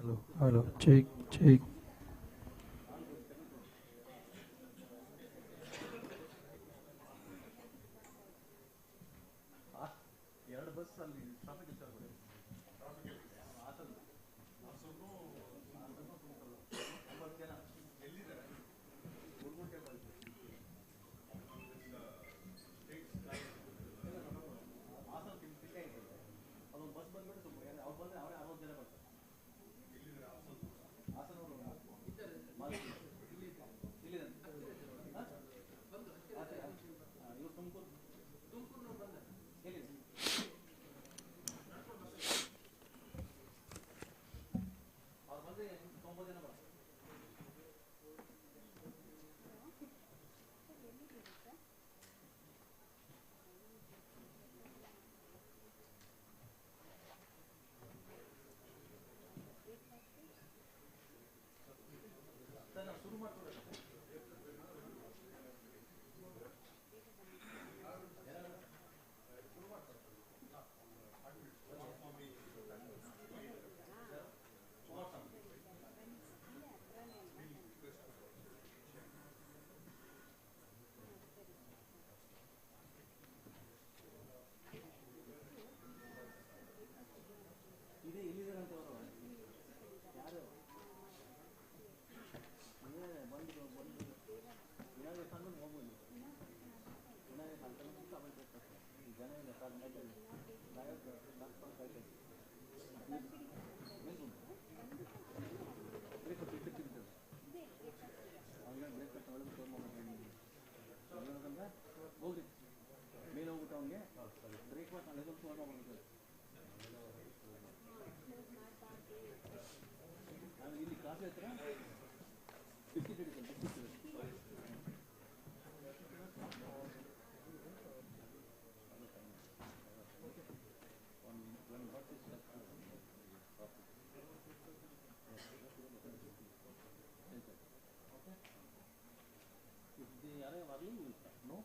Hello, check, check. No.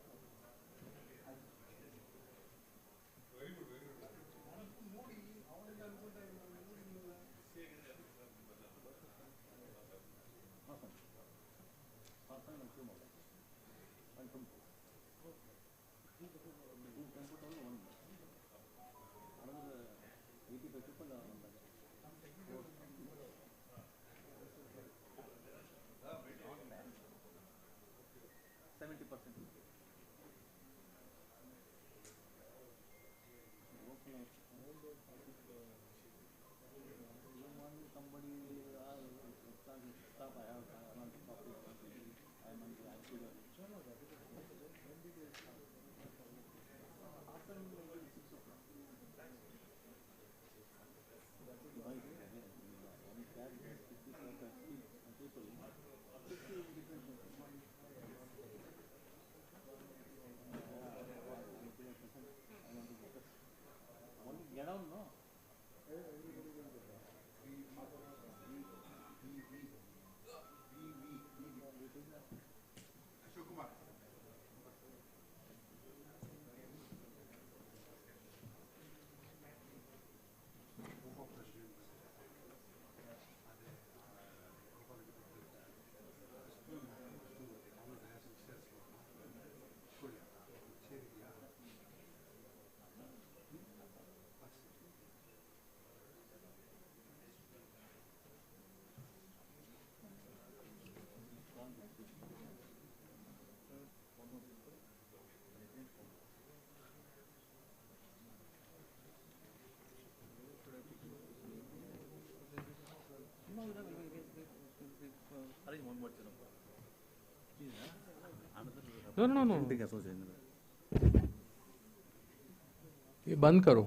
ये बंद करो.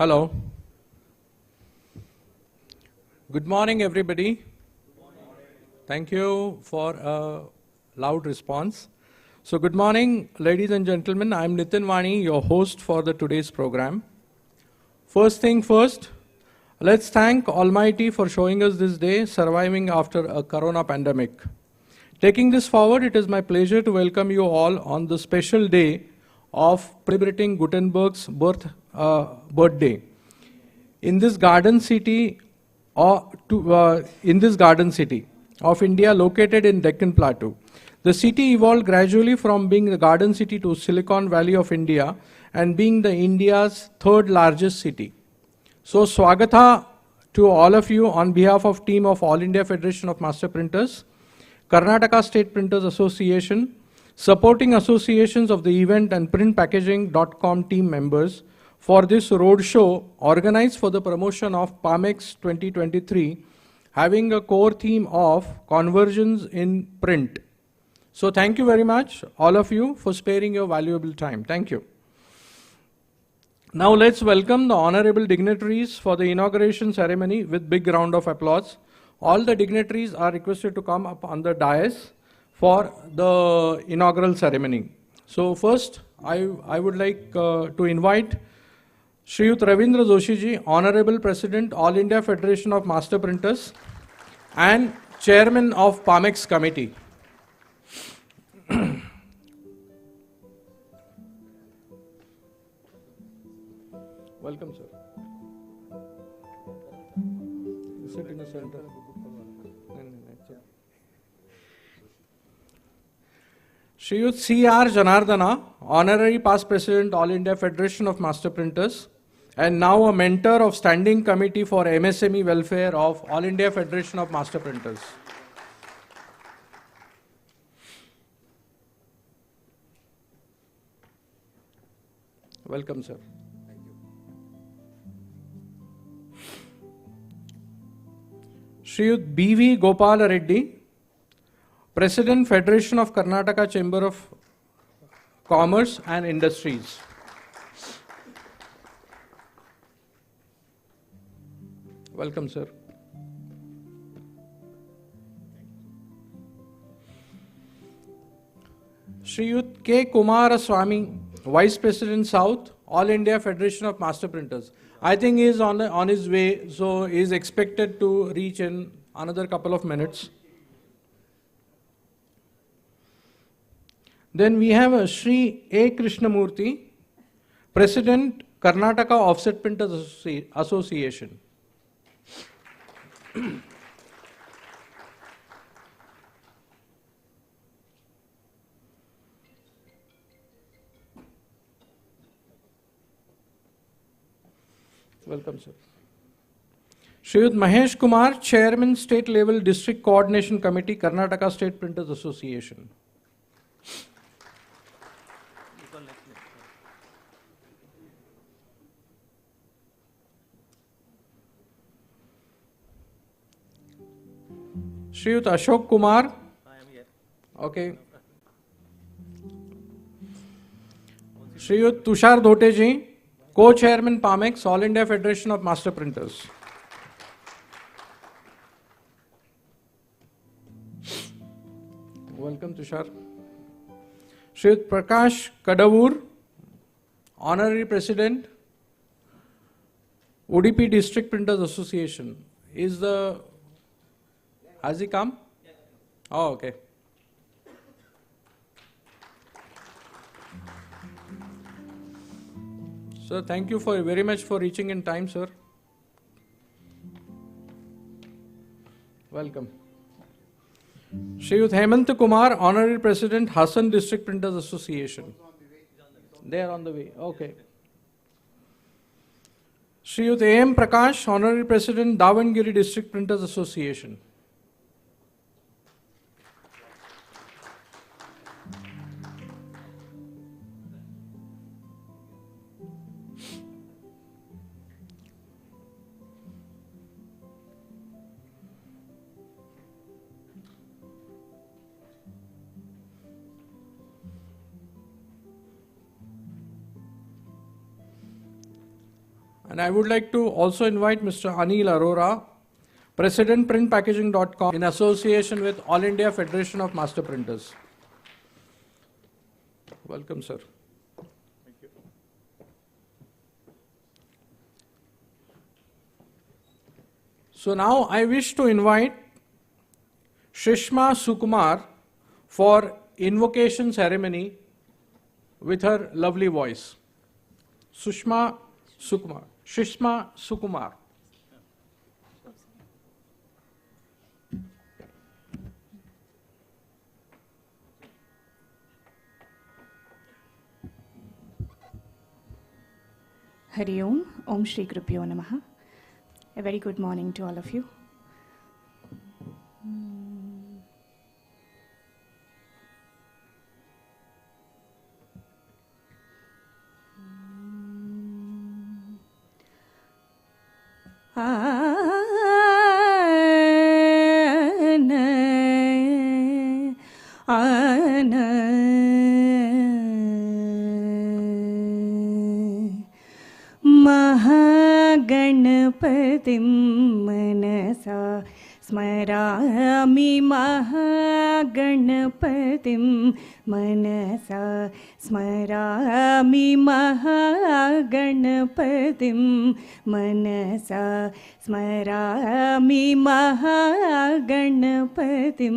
Hello. Good morning, everybody. Thank you for a loud response. So good morning, ladies and gentlemen. I'm Nitin Vani, your host for the today's program. First thing first, let's thank Almighty for showing us this day, surviving after a corona pandemic. Taking this forward, it is my pleasure to welcome you all on the special day of celebrating Gutenberg's birthday. In this garden city of India located in Deccan Plateau. The city evolved gradually from being the garden city to Silicon Valley of India and being the India's third largest city. So Swagatha to all of you on behalf of team of All India Federation of Master Printers, Karnataka State Printers Association, supporting associations of the event and printpackaging.com team members for this roadshow organized for the promotion of Pamex 2023, having a core theme of conversions in print. So thank you very much, all of you, for sparing your valuable time. Thank you. Now let's welcome the honorable dignitaries for the inauguration ceremony with big round of applause. All the dignitaries are requested to come up on the dais for the inaugural ceremony. So first, I would like to invite Shriyut Ravindra Joshi ji, Honorable President, All India Federation of Master Printers and Chairman of Pamex Committee. Welcome, sir. Sit in the center. Shriyut C.R. Janardana, Honorary Past President, All India Federation of Master Printers, and now a mentor of Standing Committee for MSME Welfare of All India Federation of Master Printers. Welcome, sir. Thank you. Shriyut B.V. Gopala Reddy, President, Federation of Karnataka Chamber of Commerce and Industries. Welcome, sir. Shriyut K. Kumaraswamy, Vice President South, All India Federation of Master Printers. I think he is on his way, so he is expected to reach in another couple of minutes. Then we have Shri A. Krishnamurthy, President, Karnataka Offset Printers Association. Welcome, sir. Shriyut Mahesh Kumar, Chairman, State Level District Coordination Committee, Karnataka State Printers Association. Shriyut Ashok Kumar. I am here. Okay. Shriyut Tushar Dhote ji, Co-Chairman Pamex, All India Federation of Master Printers. Welcome, Tushar. Shriyut Prakash Kadavur, Honorary President, Udupi District Printers Association. Has he come? Oh, okay. Sir, thank you very much for reaching in time, sir. Welcome. Shriyut Hemant Kumar, Honorary President, Hassan District Printers Association. They are on the way. Okay. Shriyut A.M. Prakash, Honorary President, Davangere District Printers Association. And I would like to also invite Mr. Anil Arora, President printpackaging.com, in association with All India Federation of Master Printers. Welcome, sir. Thank you. So now I wish to invite Shrishma Sukumar for invocation ceremony with her lovely voice. Shrishma Sukumar. Hari Om, Om Shri Kripyo Namaha. A very good morning to all of you. Mahaganapatim manasa स्मरामि महागणपतिं मनसा स्मरामि महागणपतिं मनसा स्मरामि महागणपतिं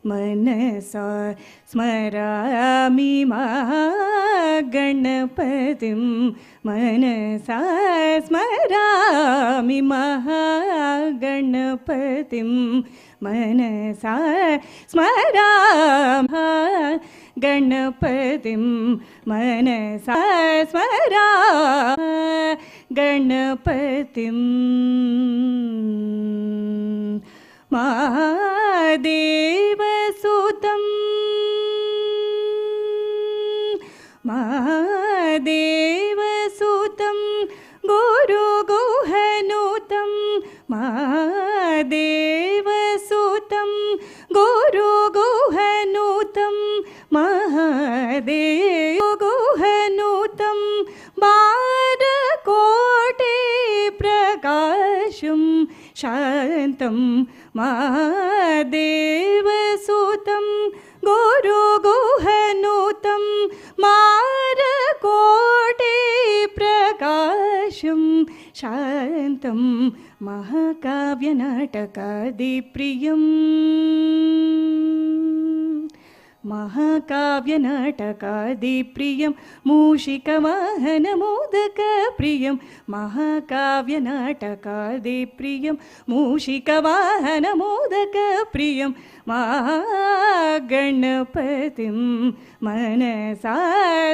मनसा स्मरामि महागणपतिं मनसा स्मरामि महागणपतिं मनसा स्मरामि गणपतिं मनसा स्मरामि गणपतिं महादेवसुतं महादेवसुतं गुरुगुहनुतं महादेवसुतं गुरुगुहनुतं महादेवगुहनुतं बारकोटि प्रकाशं शान्तं महादेवसुतं गुरुगुहनुतं मारकोटि प्रकाशं शान्तं महाकाव्यनाटकादिप्रियम् महाकाव्यनाटकादिप्रियं मूषिकवाहनमोदकप्रियं महाकाव्यनाटकादिप्रियं मूषिकवाहनमोदकप्रियं महागणपतिं मनसा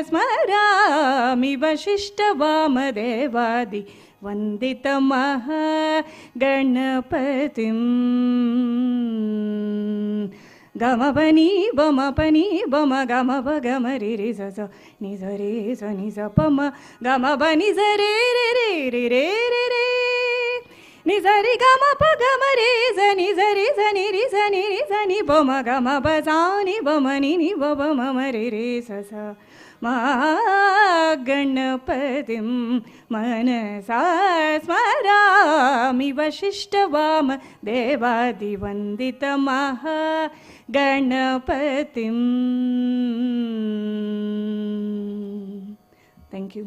स्मरामि वसिष्ठवामदेवादि वन्दितमहागणपतिम् गमपनी बमपनी बम गमप गमरि रि स स नि स रे स नि स प म गमपनि स रे रे रे रे रे रे रे नि स रि गमप गमरे स नि स रि स नि रि स नि रि स नि प म गमप सा नि प म नि नि प प म म रे रे स स महागणपतिं मनसा स्मरामि वसिष्ठवाम देवादिवन्दितमहागणपतिम्. Thank you.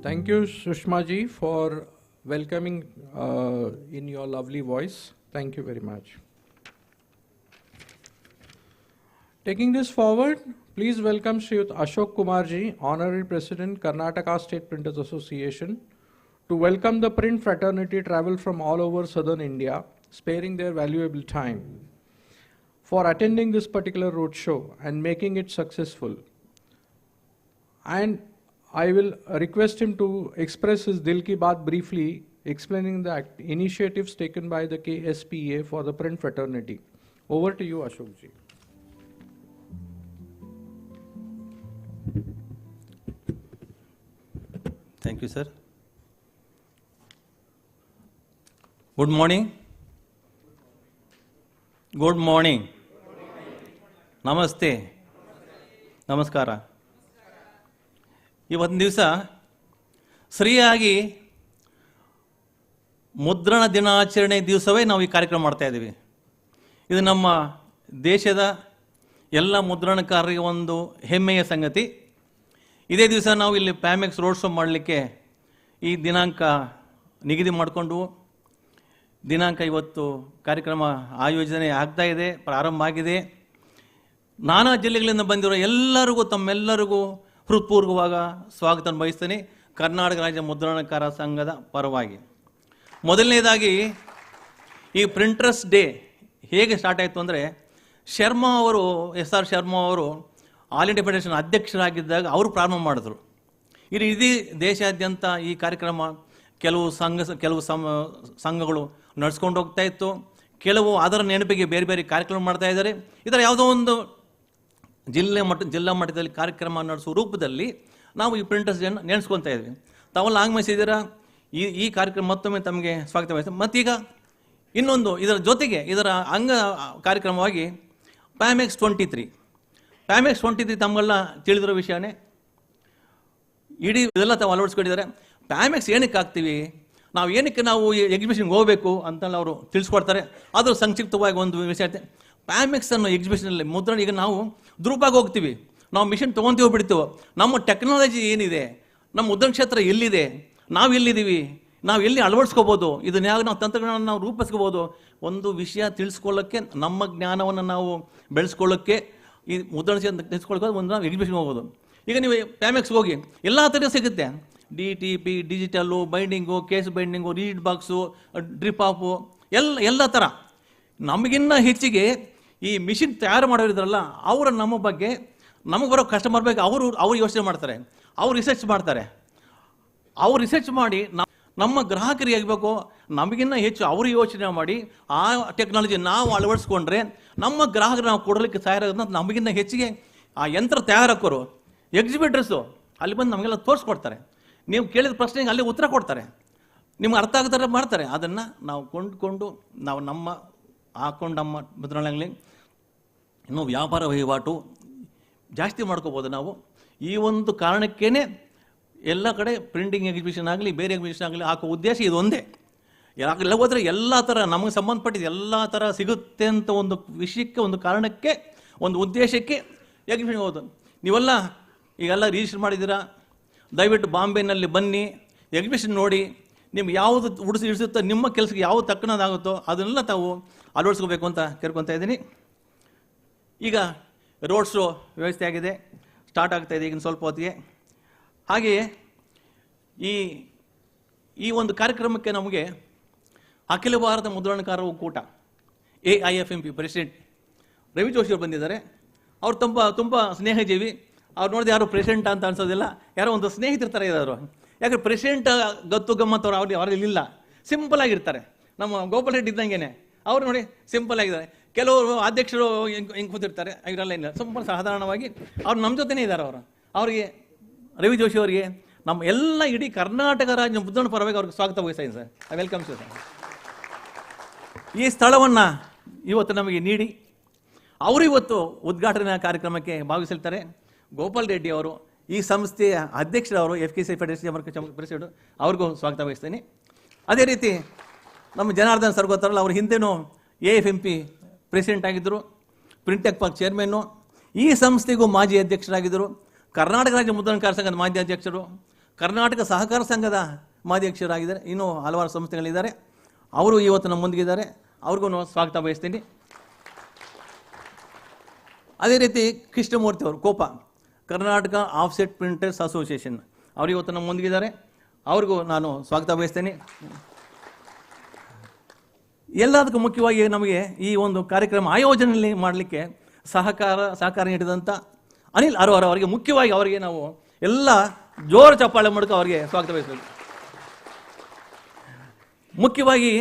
Thank you, Sushma ji, for welcoming in your lovely voice. Thank you very much. Taking this forward, please welcome Shriyut Ashok Kumar ji, Honorary President, Karnataka State Printers Association, to welcome the print fraternity travel from all over southern India, sparing their valuable time for attending this particular roadshow and making it successful. And I will request him to express his Dil Ki Baat briefly, explaining the initiatives taken by the KSPA for the print fraternity. Over to you, Ashok ji. Thank you, sir. Good morning. Good morning. ನಮಸ್ತೆ, ನಮಸ್ಕಾರ. ಇವತ್ತಿನ ದಿವಸ ಸರಿಯಾಗಿ ಮುದ್ರಣ ದಿನಾಚರಣೆ ದಿವಸವೇ ನಾವು ಈ ಕಾರ್ಯಕ್ರಮ ಮಾಡ್ತಾ ಇದ್ದೀವಿ. ಇದು ನಮ್ಮ ದೇಶದ ಎಲ್ಲ ಮುದ್ರಣಕಾರರಿಗೆ ಒಂದು ಹೆಮ್ಮೆಯ ಸಂಗತಿ. ಇದೇ ದಿವಸ ನಾವು ಇಲ್ಲಿ ಪ್ಯಾಮೆಕ್ಸ್ ರೋಡ್ ಶೋ ಮಾಡಲಿಕ್ಕೆ ಈ ದಿನಾಂಕ ನಿಗದಿ ಮಾಡಿಕೊಂಡು ದಿನಾಂಕ ಇವತ್ತು ಕಾರ್ಯಕ್ರಮ ಆಯೋಜನೆ ಆಗ್ತಾ ಇದೆ, ಪ್ರಾರಂಭ ಆಗಿದೆ. ನಾನಾ ಜಿಲ್ಲೆಗಳಿಂದ ಬಂದಿರೋ ಎಲ್ಲರಿಗೂ ತಮ್ಮೆಲ್ಲರಿಗೂ ಹೃತ್ಪೂರ್ವಕವಾಗ ಸ್ವಾಗತ ಬಯಸ್ತೇನೆ ಕರ್ನಾಟಕ ರಾಜ್ಯ ಮುದ್ರಣಕಾರ ಸಂಘದ ಪರವಾಗಿ. ಮೊದಲನೇದಾಗಿ ಈ ಪ್ರಿಂಟರ್ಸ್ ಡೇ ಹೇಗೆ ಸ್ಟಾರ್ಟ್ ಆಯಿತು ಅಂದರೆ, ಶರ್ಮಾ ಅವರು SR ಶರ್ಮಾ ಅವರು ಆಲ್ ಇಂಡಿಯಾ ಫೆಡರೇಷನ್ ಅಧ್ಯಕ್ಷರಾಗಿದ್ದಾಗ ಅವರು ಪ್ರಾರಂಭ ಮಾಡಿದ್ರು. ಇಡೀ ದೇಶಾದ್ಯಂತ ಈ ಕಾರ್ಯಕ್ರಮ ಕೆಲವು ಸಂಘಗಳು ನಡೆಸ್ಕೊಂಡು ಹೋಗ್ತಾ ಇತ್ತು, ಕೆಲವು ಅದರ ನೆನಪಿಗೆ ಬೇರೆ ಬೇರೆ ಕಾರ್ಯಕ್ರಮ ಮಾಡ್ತಾ ಇದ್ದಾರೆ. ಇದರ ಯಾವುದೋ ಒಂದು ಜಿಲ್ಲಾ ಮಟ್ಟದಲ್ಲಿ ಕಾರ್ಯಕ್ರಮ ನಡೆಸುವ ರೂಪದಲ್ಲಿ ನಾವು ಈ ಪ್ರಿಂಟರ್ಸ್ ಡೇನ ನೆನೆಸ್ಕೊತಾ ಇದ್ವಿ. ತಾವೆಲ್ಲ ಆಗಮಿಸಿದ್ದೀರಾ. ಈ ಕಾರ್ಯಕ್ರಮ ಮತ್ತೊಮ್ಮೆ ತಮಗೆ ಸ್ವಾಗತ ಬಯಸ್ತೇನೆ. ಮತ್ತೀಗ ಇನ್ನೊಂದು ಇದರ ಜೊತೆಗೆ ಇದರ ಅಂಗ ಕಾರ್ಯಕ್ರಮವಾಗಿ ಪ್ಯಾಮೆಕ್ಸ್ 23 ತಮಗೆಲ್ಲ ತಿಳಿದಿರೋ ವಿಷಯನೇ. ಇಡೀ ಇದೆಲ್ಲ ತಾವು ಅಳವಡಿಸ್ಕೊಂಡಿದ್ದಾರೆ. ಪ್ಯಾಮೆಕ್ಸ್ ಏನಕ್ಕೆ ಆಗ್ತೀವಿ, ನಾವು ಎಕ್ಸಿಬಿಷನ್ಗೆ ಹೋಗಬೇಕು ಅಂತೆಲ್ಲ ಅವರು ತಿಳಿಸ್ಕೊಡ್ತಾರೆ. ಅದು ಸಂಕ್ಷಿಪ್ತವಾಗಿ ಒಂದು ವಿಷಯ. ಪ್ಯಾಮೆಕ್ಸ್ ಅನ್ನೋ ಎಕ್ಸಿಬಿಷನಲ್ಲಿ ಮುದ್ರಣ, ಈಗ ನಾವು ದುರುಪಾಗಿ ಹೋಗ್ತೀವಿ, ನಾವು ಮಿಷನ್ ತೊಗೊತೀವೋ ಬಿಡ್ತೀವೋ, ನಮ್ಮ ಟೆಕ್ನಾಲಜಿ ಏನಿದೆ, ನಮ್ಮ ಮುದ್ರಣ ಕ್ಷೇತ್ರ ಎಲ್ಲಿದೆ, ನಾವು ಎಲ್ಲಿದ್ದೀವಿ, ನಾವು ಎಲ್ಲಿ ಅಳವಡಿಸ್ಕೋಬೋದು, ಇದನ್ನ ಯಾವ ನಾವು ತಂತ್ರಜ್ಞಾನ ನಾವು ರೂಪಿಸ್ಕೋಬೋದು, ಒಂದು ವಿಷಯ ತಿಳಿಸ್ಕೊಳ್ಳೋಕ್ಕೆ, ನಮ್ಮ ಜ್ಞಾನವನ್ನು ನಾವು ಬೆಳೆಸ್ಕೊಳ್ಳೋಕ್ಕೆ ಈ ಮುದ್ರಣ ಕ್ಷೇತ್ರ ತಿಳಿಸ್ಕೊಳ್ಳೋಕೆ ಒಂದು ನಾವು ಎಕ್ಸಿಬಿಷನ್ ಹೋಗ್ಬೋದು. ಈಗ ನೀವು ಪ್ಯಾಮೆಕ್ಸ್ ಹೋಗಿ ಎಲ್ಲ ಥರ ಸಿಗುತ್ತೆ. DTP, digital, binding, case binding, rigid box, drip off, ಎಲ್ಲ ಥರ. ನಮಗಿನ್ನ ಹೆಚ್ಚಿಗೆ ಈ ಮಿಷಿನ್ ತಯಾರು ಮಾಡೋರಿದ್ರಲ್ಲ, ಅವರ ನಮ್ಮ ಬಗ್ಗೆ, ನಮಗೆ ಬರೋ ಕಸ್ಟಮರ್ ಬಗ್ಗೆ ಅವರು ಯೋಚನೆ ಮಾಡ್ತಾರೆ, ಅವ್ರು ರಿಸರ್ಚ್ ಮಾಡ್ತಾರೆ. ಅವ್ರು ರಿಸರ್ಚ್ ಮಾಡಿ ನಮ್ಮ ಗ್ರಾಹಕರಿಗೆ ಆಗಬೇಕು, ನಮಗಿನ್ನ ಹೆಚ್ಚು ಅವರು ಯೋಚನೆ ಮಾಡಿ ಆ ಟೆಕ್ನಾಲಜಿ ನಾವು ಅಳವಡಿಸ್ಕೊಂಡ್ರೆ ನಮ್ಮ ಗ್ರಾಹಕರು ನಾವು ಕೊಡಲಿಕ್ಕೆ ತಯಾರಾಗೋದನ್ನ ನಮಗಿನ್ನ ಹೆಚ್ಚಿಗೆ ಆ ಯಂತ್ರ ತಯಾರಕರು, ಎಕ್ಸಿಬಿಟರ್ಸು ಅಲ್ಲಿ ಬಂದು ನಮಗೆಲ್ಲ ತೋರಿಸ್ಕೊಡ್ತಾರೆ. ನೀವು ಕೇಳಿದ ಪ್ರಶ್ನೆಗೆ ಅಲ್ಲಿ ಉತ್ತರ ಕೊಡ್ತಾರೆ, ನಿಮ್ಗೆ ಅರ್ಥ ಆಗ್ತಾರೆ ಮಾಡ್ತಾರೆ. ಅದನ್ನು ನಾವು ಕೊಂಡ್ಕೊಂಡು ನಾವು ನಮ್ಮ ಮುದ್ರಣಗಳಲ್ಲಿ ಇನ್ನೂ ವ್ಯಾಪಾರ ವಹಿವಾಟು ಜಾಸ್ತಿ ಮಾಡ್ಕೋಬೋದು ನಾವು. ಈ ಒಂದು ಕಾರಣಕ್ಕೇ ಎಲ್ಲ ಕಡೆ ಪ್ರಿಂಟಿಂಗ್ ಎಕ್ಸಿಬಿಷನ್ ಆಗಲಿ, ಬೇರೆ ಎಕ್ಸಿಬಿಷನ್ ಆಗಲಿ ಹಾಕೋ ಉದ್ದೇಶ ಇದು ಒಂದೇ. ಎಲ್ಲ ಹೋದರೆ ಎಲ್ಲ ಥರ ನಮಗೆ ಸಂಬಂಧಪಟ್ಟಿದ್ದು ಎಲ್ಲ ಥರ ಸಿಗುತ್ತೆ ಅಂತ ಒಂದು ವಿಷಯಕ್ಕೆ, ಒಂದು ಕಾರಣಕ್ಕೆ, ಒಂದು ಉದ್ದೇಶಕ್ಕೆ ಎಕ್ಸಿಬಿಷನ್ ಹೋಗೋದು. ನೀವೆಲ್ಲ ಈಗೆಲ್ಲ ರಿಜಿಸ್ಟರ್ ಮಾಡಿದ್ದೀರಾ, ದಯವಿಟ್ಟು ಬಾಂಬೆನಲ್ಲಿ ಬನ್ನಿ, ಎಕ್ಸಿಬಿಷನ್ ನೋಡಿ, ನಿಮ್ಗೆ ಯಾವುದು ಇಡಿಸುತ್ತೋ, ನಿಮ್ಮ ಕೆಲಸಕ್ಕೆ ಯಾವುದು ತಕ್ಕನದಾಗುತ್ತೋ ಅದನ್ನೆಲ್ಲ ತಾವು ಅಳವಡಿಸ್ಕೋಬೇಕು ಅಂತ ಕೇಳ್ಕೊತಾ ಇದ್ದೀನಿ. ಈಗ ರೋಡ್ ಶೋ ವ್ಯವಸ್ಥೆ ಆಗಿದೆ, ಸ್ಟಾರ್ಟ್ ಆಗ್ತಾಯಿದೆ ಈಗಿನ ಸ್ವಲ್ಪ ಹೊತ್ತಿಗೆ. ಹಾಗೆಯೇ ಈ ಒಂದು ಕಾರ್ಯಕ್ರಮಕ್ಕೆ ನಮಗೆ ಅಖಿಲ ಭಾರತ ಮುದ್ರಣಕಾರ ಒಕ್ಕೂಟ AIFMP ಪ್ರೆಸಿಡೆಂಟ್ ರವಿ ಜೋಶಿ ಅವರು ಬಂದಿದ್ದಾರೆ. ಅವ್ರು ತುಂಬ ಸ್ನೇಹಜೀವಿ. ಅವ್ರು ನೋಡಿದ್ರೆ ಯಾರು ಪ್ರೆಸಿಡೆಂಟ್ ಅಂತ ಅನ್ಸೋದಿಲ್ಲ, ಯಾರೋ ಒಂದು ಸ್ನೇಹಿತರ ಥರ ಇದ್ದಾರೆ. ಯಾಕಂದ್ರೆ ಪ್ರೆಸಿಡೆಂಟ್ ಗತ್ತು ಗಮ್ಮತ್ತು ಅವ್ರಲ್ಲಿ ಇಲ್ಲ, ಸಿಂಪಲ್ ಆಗಿರ್ತಾರೆ. ನಮ್ಮ ಗೋಪಾಲ್ ರೆಡ್ಡಿ ಇದ್ದಂಗೆ ಅವ್ರು ನೋಡಿ ಸಿಂಪಲ್ ಆಗಿದ್ದಾರೆ. ಕೆಲವರು ಅಧ್ಯಕ್ಷರು ಹಿಂಗೆ ಕೂತಿರ್ತಾರೆ, ಇವರೆಲ್ಲ ಇಲ್ಲ, ಸ್ವಲ್ಪ ಸಾಧಾರಣವಾಗಿ ಅವ್ರು ನಮ್ಮ ಜೊತೆನೇ ಇದ್ದಾರೆ. ಅವರಿಗೆ ರವಿ ಜೋಶಿ ಅವರಿಗೆ ನಮ್ಮ ಎಲ್ಲ ಇಡೀ ಕರ್ನಾಟಕ ರಾಜ್ಯ ಮುದ್ರಣ ಪರವಾಗಿ ಅವ್ರಿಗೆ ಸ್ವಾಗತ ಬಯಸ್ತೀನಿ ಸರ್. Welcome sir. ಈ ಸ್ಥಳವನ್ನು ಇವತ್ತು ನಮಗೆ ನೀಡಿ ಅವರು ಇವತ್ತು ಉದ್ಘಾಟನಾ ಕಾರ್ಯಕ್ರಮಕ್ಕೆ ಭಾಗವಹಿಸಿರ್ತಾರೆ. ಗೋಪಾಲ್ ರೆಡ್ಡಿ ಅವರು ಈ ಸಂಸ್ಥೆಯ ಅಧ್ಯಕ್ಷರವರು, FKCCI ಫೆಡರೇಷನ್ ಪ್ರೆಸಿಡೆಂಟ್, ಅವ್ರಿಗೂ ಸ್ವಾಗತ ಬಯಸ್ತೀನಿ. ಅದೇ ರೀತಿ ನಮ್ಮ ಜನಾರ್ದನ್ ಸರ್ ಗೊತ್ತಾರಲ್ಲ, ಅವ್ರ ಹಿಂದೆನೂ AIFMP ಪ್ರೆಸಿಡೆಂಟ್ ಆಗಿದ್ದರು, ಪ್ರಿಂಟೆಕ್ ಪಾರ್ಕ್ ಚೇರ್ಮನ್ನು, ಈ ಸಂಸ್ಥೆಗೂ ಮಾಜಿ ಅಧ್ಯಕ್ಷರಾಗಿದ್ದರು, ಕರ್ನಾಟಕ ರಾಜ್ಯ ಮುದ್ರಣಕಾರ ಸಂಘದ ಮಾಜಿ ಅಧ್ಯಕ್ಷರು, ಕರ್ನಾಟಕ ಸಹಕಾರ ಸಂಘದ ಮಾಜಿ ಅಧ್ಯಕ್ಷರಾಗಿದ್ದಾರೆ, ಇನ್ನೂ ಹಲವಾರು ಸಂಸ್ಥೆಗಳಿದ್ದಾರೆ. ಅವರು ಇವತ್ತು ನಮ್ಮ ಮುಂದಿಗಿದ್ದಾರೆ, ಅವ್ರಿಗೂ ಸ್ವಾಗತ ಬಯಸ್ತೀನಿ. ಅದೇ ರೀತಿ ಕೃಷ್ಣಮೂರ್ತಿ ಅವರು, ಕೋಪ, ಕರ್ನಾಟಕ ಆಫ್ಸೆಟ್ ಪ್ರಿಂಟರ್ಸ್ ಅಸೋಸಿಯೇಷನ್, ಅವರು ಇವತ್ತು ನಮ್ಮ ಮುಂದಿಗಿದ್ದಾರೆ, ಅವ್ರಿಗೂ ನಾನು ಸ್ವಾಗತ ಬಯಸ್ತೇನೆ. ಎಲ್ಲದಕ್ಕೂ ಮುಖ್ಯವಾಗಿ ನಮಗೆ ಈ ಒಂದು ಕಾರ್ಯಕ್ರಮ ಆಯೋಜನೆಯಲ್ಲಿ ಮಾಡಲಿಕ್ಕೆ ಸಹಕಾರ ನೀಡಿದಂಥ ಅನಿಲ್ ಅರೋಹರ್ ಅವರಿಗೆ, ಮುಖ್ಯವಾಗಿ ಅವರಿಗೆ ನಾವು ಎಲ್ಲ ಜೋರು ಚಪ್ಪಾಳೆ ಮೂಲಕ ಅವರಿಗೆ ಸ್ವಾಗತ ಬಯಸಬೇಕು. ಮುಖ್ಯವಾಗಿ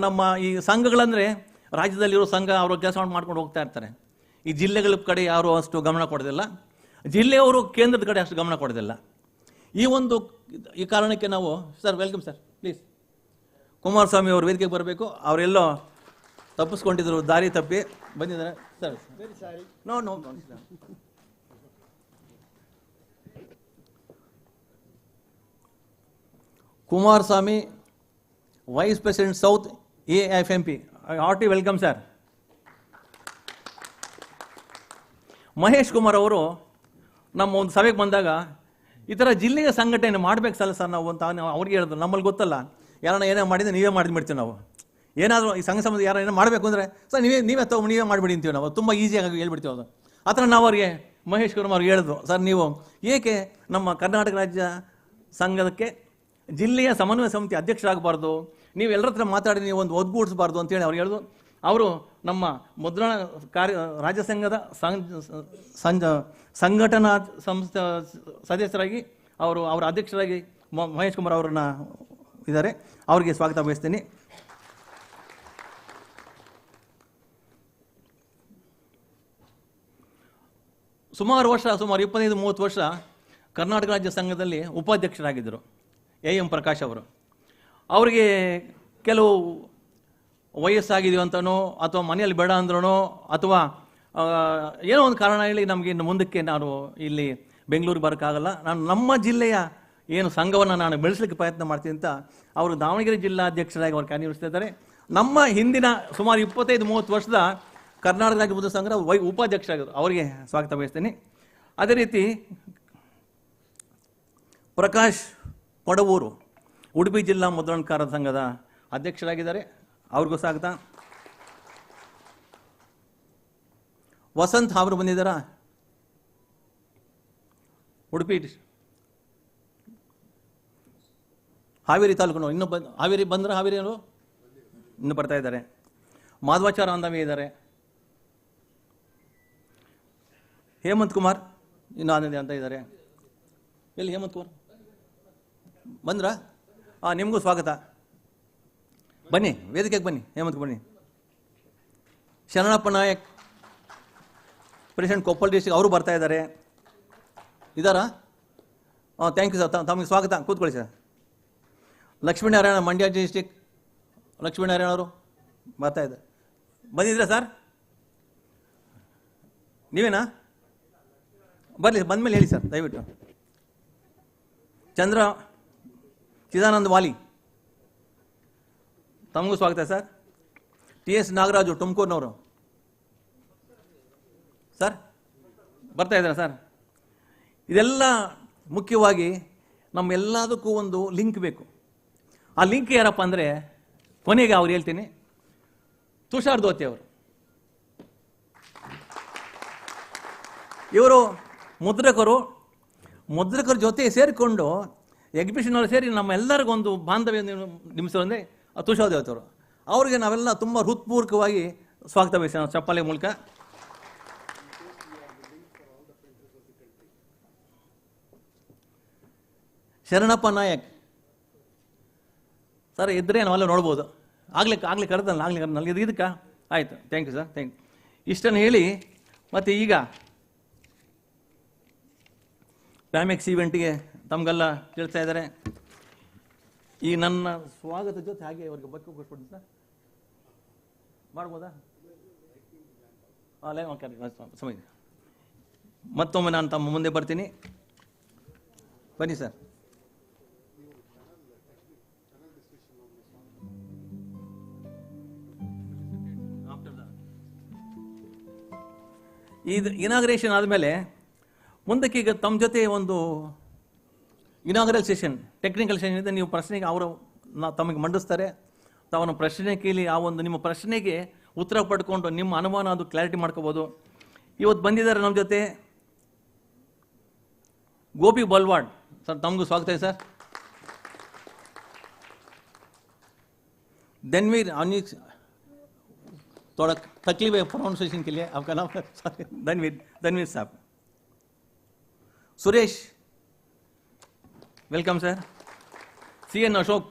ನಮ್ಮ ಈ ಸಂಘಗಳಂದರೆ ರಾಜ್ಯದಲ್ಲಿರೋ ಸಂಘ ಅವರು ಕೆಲಸ ಮಾಡ್ಕೊಂಡು ಹೋಗ್ತಾ ಇರ್ತಾರೆ. ಈ ಜಿಲ್ಲೆಗಳ ಕಡೆ ಯಾರು ಅಷ್ಟು ಗಮನ ಕೊಡೋದಿಲ್ಲ, ಜಿಲ್ಲೆಯವರು ಕೇಂದ್ರದ ಕಡೆ ಅಷ್ಟು ಗಮನ ಕೊಡೋದಿಲ್ಲ. ಈ ಕಾರಣಕ್ಕೆ ನಾವು sir, welcome sir, please Kumaraswamy ಅವರು ವೇದಿಕೆಗೆ ಬರಬೇಕು. ಅವರೆಲ್ಲೋ ತಪ್ಪಿಸ್ಕೊಂಡಿದ್ರು, ದಾರಿ ತಪ್ಪಿ ಬಂದಿದ್ದಾರೆ sir. No no no Kumaraswamy, vice president south AIFMP. Hearty welcome sir. Mahesh Kumar ಅವರು ನಮ್ಮ ಒಂದು ಸಭೆಗೆ ಬಂದಾಗ ಈ ಥರ ಜಿಲ್ಲೆಯ ಸಂಘಟನೆ ಮಾಡಬೇಕು ಸರ್ ನಾವು ಅಂತ ಅವ್ರಿಗೆ ಹೇಳಿದ್ರು. ನಮ್ಮಲ್ಲಿ ಗೊತ್ತಲ್ಲ, ಯಾರನ್ನ ಏನೇ ಮಾಡಿದ್ರೆ ನೀವೇ ಮಾಡಿಬಿಡ್ತೀವಿ ನಾವು. ಏನಾದರೂ ಈ ಸಂಘ ಸಂಬಂಧ ಯಾರು ಏನೋ ಮಾಡಬೇಕು ಅಂದರೆ ಸರ್ ನೀವೇ ತಗೊಂಡು ನೀವೇ ಮಾಡಿಬಿಡಿ ಅಂತೀವಿ ನಾವು. ತುಂಬ ಈಸಿಯಾಗಿ ಹೇಳ್ಬಿಡ್ತೀವಿ ಅದು. ಆ ಥರ ನಾವು ಅವ್ರಿಗೆ ಮಹೇಶ್ ಕುಮಾರ್ ಅವ್ರಿಗೆ ಹೇಳಿದ್ರು, ಸರ್ ನೀವು ಏಕೆ ನಮ್ಮ ಕರ್ನಾಟಕ ರಾಜ್ಯ ಸಂಘದಕ್ಕೆ ಜಿಲ್ಲೆಯ ಸಮನ್ವಯ ಸಮಿತಿ ಅಧ್ಯಕ್ಷರಾಗಬಾರ್ದು, ನೀವು ಎಲ್ಲರ ಹತ್ರ ಮಾತಾಡಿ ನೀವು ಒಂದು ಒಗ್ಗೂಡಿಸಬಾರ್ದು ಅಂತೇಳಿ ಅವ್ರು ಹೇಳಿದ್ರು. ಅವರು ನಮ್ಮ ಮುದ್ರಣ ರಾಜ್ಯ ಸಂಘದ ಸಂಘಟನಾ ಸಂಸ್ಥೆ ಸದಸ್ಯರಾಗಿ ಅವರ ಅಧ್ಯಕ್ಷರಾಗಿ ಮಹೇಶ್ ಕುಮಾರ್ ಅವರನ್ನ ಇದ್ದಾರೆ. ಅವರಿಗೆ ಸ್ವಾಗತ ಬಯಸ್ತೀನಿ. ಸುಮಾರು 25-30 ವರ್ಷ ಕರ್ನಾಟಕ ರಾಜ್ಯ ಸಂಘದಲ್ಲಿ ಉಪಾಧ್ಯಕ್ಷರಾಗಿದ್ದರು AM ಪ್ರಕಾಶ್ ಅವರು. ಅವರಿಗೆ ಕೆಲವು ವಯಸ್ಸಾಗಿದೆಯೋ ಅಂತನೋ ಅಥವಾ ಮನೆಯಲ್ಲಿ ಬೇಡ ಅಂದ್ರೂ ಅಥವಾ ಏನೋ ಒಂದು ಕಾರಣ ಹೇಳಿ ನಮಗೆ ಇನ್ನು ಮುಂದಕ್ಕೆ ನಾನು ಇಲ್ಲಿ ಬೆಂಗಳೂರಿಗೆ ಬರೋಕ್ಕಾಗಲ್ಲ, ನಾನು ನಮ್ಮ ಜಿಲ್ಲೆಯ ಏನು ಸಂಘವನ್ನು ನಾನು ಬೆಳೆಸಲಿಕ್ಕೆ ಪ್ರಯತ್ನ ಮಾಡ್ತೀನಿ ಅಂತ ಅವರು ದಾವಣಗೆರೆ ಜಿಲ್ಲಾಧ್ಯಕ್ಷರಾಗಿ ಅವರು ಕಾರ್ಯನಿರ್ವಹಿಸ್ತಾ ಇದ್ದಾರೆ. ನಮ್ಮ ಹಿಂದಿನ ಸುಮಾರು 25-30 ವರ್ಷದ ಕರ್ನಾಟಕ ರಾಜ್ಯ ಮುದ್ರಣ ಸಂಘದ ಉಪಾಧ್ಯಕ್ಷರಾಗಿದ್ದರು. ಅವರಿಗೆ ಸ್ವಾಗತ ಬಯಸ್ತೀನಿ. ಅದೇ ರೀತಿ ಪ್ರಕಾಶ್ ಪಡವೂರು ಉಡುಪಿ ಜಿಲ್ಲಾ ಮುದ್ರಣಕಾರರ ಸಂಘದ ಅಧ್ಯಕ್ಷರಾಗಿದ್ದಾರೆ. ಅವ್ರಿಗೂ ಸ್ವಾಗತ. ವಸಂತ್ ಅವರು ಬಂದಿದ್ದಾರಾ? ಉಡುಪಿ ಹಾವೇರಿ ತಾಲೂಕು ಇನ್ನೂ ಹಾವೇರಿ ಬಂದ್ರೆ ಹಾವೇರಿ ಅವರು ಇನ್ನೂ ಬರ್ತಾ ಇದ್ದಾರೆ. ಮಾಧವಾಚಾರ ಅಂದಮಿ ಇದ್ದಾರೆ. ಹೇಮಂತ್ ಕುಮಾರ್ ಇನ್ನೂ ಆನಂದಿ ಅಂತ ಇದ್ದಾರೆ. ಎಲ್ಲಿ ಹೇಮಂತ್ ಕುಮಾರ್ ಬಂದ್ರಾ? ನಿಮಗೂ ಸ್ವಾಗತ. ಬನ್ನಿ, ವೇದಿಕೆಗೆ ಬನ್ನಿ. ಹೇಮಂತ್ ಬನ್ನಿ. ಶರಣಪ್ಪ ನಾಯಕ್ ಪ್ರೆಸಿಡೆಂಟ್ ಕೊಪ್ಪಳ ಡಿಸ್ಟ್ರಿಕ್ಟ್ ಅವರು ಬರ್ತಾ ಇದ್ದಾರೆ. ಇದ್ದಾರಾ? ಥ್ಯಾಂಕ್ ಯು ಸರ್, ತಮಗೆ ಸ್ವಾಗತ. ಕೂತ್ಕೊಳ್ಳಿ ಸರ್. ಲಕ್ಷ್ಮೀನಾರಾಯಣ ಮಂಡ್ಯ ಡಿಸ್ಟ್ರಿಕ್ಟ್ ಲಕ್ಷ್ಮೀನಾರಾಯಣ ಅವರು ಬರ್ತಾ ಇದ್ದಾರೆ. ಬಂದಿದ್ದೀರಾ ಸರ್? ನೀವೇನಾ? ಬರಲಿ, ಬಂದಮೇಲೆ ಹೇಳಿ ಸರ್ ದಯವಿಟ್ಟು. ಚಿದಾನಂದ ವಾಲಿ ತಮಗೂ ಸ್ವಾಗತ ಸರ್. TS ನಾಗರಾಜು ತುಮಕೂರಿನವರು ಸರ್ ಬರ್ತಾ ಇದ್ದಾರೆ ಸರ್. ಇದೆಲ್ಲ ಮುಖ್ಯವಾಗಿ ನಮ್ಮೆಲ್ಲದಕ್ಕೂ ಒಂದು ಲಿಂಕ್ ಬೇಕು. ಆ ಲಿಂಕ್ ಯಾರಪ್ಪ ಅಂದರೆ ಕೊನೆಗೆ ಅವ್ರು ಹೇಳ್ತೀನಿ, ತುಷಾರ್ ಧೋತಿ ಅವರು. ಇವರು ಮುದ್ರಕರ ಜೊತೆ ಸೇರಿಕೊಂಡು ಎಕ್ಸಿಬಿಷನಲ್ಲಿ ಸೇರಿ ನಮ್ಮೆಲ್ಲರಿಗೊಂದು ಬಾಂಧವ್ಯ ನಿರ್ಮಿಸೋರು ಅಂದರೆ ತುಷಾರ್ ಧೋತಿ ಅವರು. ಅವರಿಗೆ ನಾವೆಲ್ಲ ತುಂಬ ಹೃತ್ಪೂರ್ವಕವಾಗಿ ಸ್ವಾಗತ ಬಯಸೋಣ ಚಪ್ಪಾಳೆ ಮೂಲಕ. ಶರಣಪ್ಪ ನಾಯಕ್ ಸರ್ ಇದ್ದರೆ ನಾವೆಲ್ಲ ನೋಡ್ಬೋದು. ಆಗಲೇ ಕರೆದಲ್ಲ, ಆಗಲೇ ಇದಕ್ಕೆ ಆಯಿತು. Thank you sir, thank you. ಇಷ್ಟನ್ನು ಹೇಳಿ ಮತ್ತು ಈಗ ಪ್ಯಾಮೆಕ್ಸ್ ಈವೆಂಟ್ಗೆ ತಮಗೆಲ್ಲ ತಿಳಿಸ್ತಾ ಇದ್ದಾರೆ. ಈ ನನ್ನ ಸ್ವಾಗತ ಜೊತೆ ಹಾಗೆ ಅವ್ರಿಗೆ ಬಕ್ಕು ಕೊಟ್ಬಿಡಿ ಸರ್, ಮಾಡ್ಬೋದಾ? ಸಮಯ ಮತ್ತೊಮ್ಮೆ ನಾನು ತಮ್ಮ ಮುಂದೆ ಬರ್ತೀನಿ. ಬನ್ನಿ ಸರ್. ಇದು ಇನಾಗ್ರೇಷನ್ ಆದಮೇಲೆ ಮುಂದಕ್ಕೆ ಈಗ ತಮ್ಮ ಜೊತೆ ಒಂದು ಇನಾಗ್ರಲ್ ಸೆಷನ್, ಟೆಕ್ನಿಕಲ್ ಸೆಷನ್ ಇದೆ. ನೀವು ಪ್ರಶ್ನೆಗೆ ಅವರು ತಮಗೆ ಮಂಡಿಸ್ತಾರೆ. ತಾವನ್ನು ಪ್ರಶ್ನೆ ಕೇಳಿ ಆ ಒಂದು ನಿಮ್ಮ ಪ್ರಶ್ನೆಗೆ ಉತ್ತರ ಪಡ್ಕೊಂಡು ನಿಮ್ಮ ಅನುಮಾನ ಅದು ಕ್ಲಾರಿಟಿ ಮಾಡ್ಕೋಬೋದು. ಇವತ್ತು ಬಂದಿದ್ದಾರೆ ನಮ್ಮ ಜೊತೆ ಗೋಪಿ ಬಲ್ವಾಡ್ सर, तमको स्वागत है सर. धनवीर अनिक थोड़ा तकलीफ है प्रोनाउंसिएशन के लिए, आपका नाम सॉरी धनवीर साहब. Suresh welcome sir. CN Ashok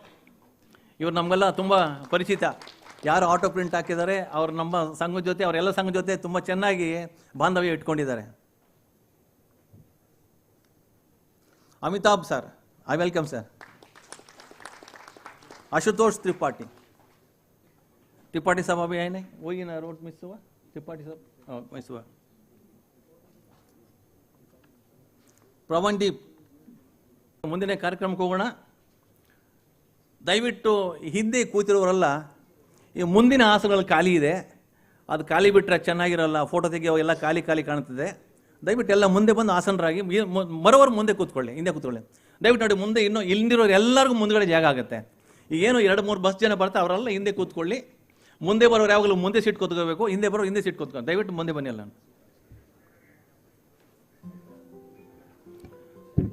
ಇವರು ನಮಗೆಲ್ಲ ತುಂಬ ಪರಿಚಿತ. ಯಾರು ಆಟೋ ಪ್ರಿಂಟ್ ಹಾಕಿದ್ದಾರೆ ಅವರು ನಮ್ಮ ಸಂಘದ ಜೊತೆ ಅವರೆಲ್ಲ ಸಂಘದ ಜೊತೆ ತುಂಬ ಚೆನ್ನಾಗಿ ಬಾಂಧವ್ಯ ಇಟ್ಕೊಂಡಿದ್ದಾರೆ. Amitabh sir, I welcome sir. Ashutosh Tripathi, Tripathi साहब अभी आए नहीं, वही ना रोड मिस हुआ, त्रिपाठी साहब मिस हुआ. ಪ್ರವಂದೀಪ್ ಮುಂದಿನ ಕಾರ್ಯಕ್ರಮಕ್ಕೆ ಹೋಗೋಣ. ದಯವಿಟ್ಟು ಹಿಂದೆ ಕೂತಿರೋರೆಲ್ಲ ಈ ಮುಂದಿನ ಆಸನಗಳು ಖಾಲಿ ಇದೆ, ಅದು ಖಾಲಿ ಬಿಟ್ಟರೆ ಚೆನ್ನಾಗಿರಲ್ಲ, ಫೋಟೋ ತೆಗೆಯೋ ಎಲ್ಲ ಖಾಲಿ ಕಾಣ್ತಿದೆ. ದಯವಿಟ್ಟು ಎಲ್ಲ ಮುಂದೆ ಬಂದು ಆಸನರಾಗಿ ಮರೋವರು ಮುಂದೆ ಕೂತ್ಕೊಳ್ಳಿ, ಹಿಂದೆ ಕೂತ್ಕೊಳ್ಳಿ. ದಯವಿಟ್ಟು ನೋಡಿ, ಮುಂದೆ ಇನ್ನೂ ಇಲ್ಲಿರೋರು ಎಲ್ಲರಿಗೂ ಮುಂದ್ಗಡೆ ಜಾಗ ಆಗುತ್ತೆ. ಈಗೇನು 2-3 ಬಸ್ ಜನ ಬರ್ತಾ ಅವರೆಲ್ಲ ಹಿಂದೆ ಕೂತ್ಕೊಳ್ಳಿ. ಮುಂದೆ ಬರೋರು ಯಾವಾಗಲೂ ಮುಂದೆ ಸೀಟ್ ಕೂತ್ಕೋಬೇಕು, ಹಿಂದೆ ಬರೋರು ಹಿಂದೆ ಸೀಟ್ ಕೂತ್ಕೊಂಡು ದಯವಿಟ್ಟು ಮುಂದೆ ಬನ್ನಿ. ಎಲ್ಲ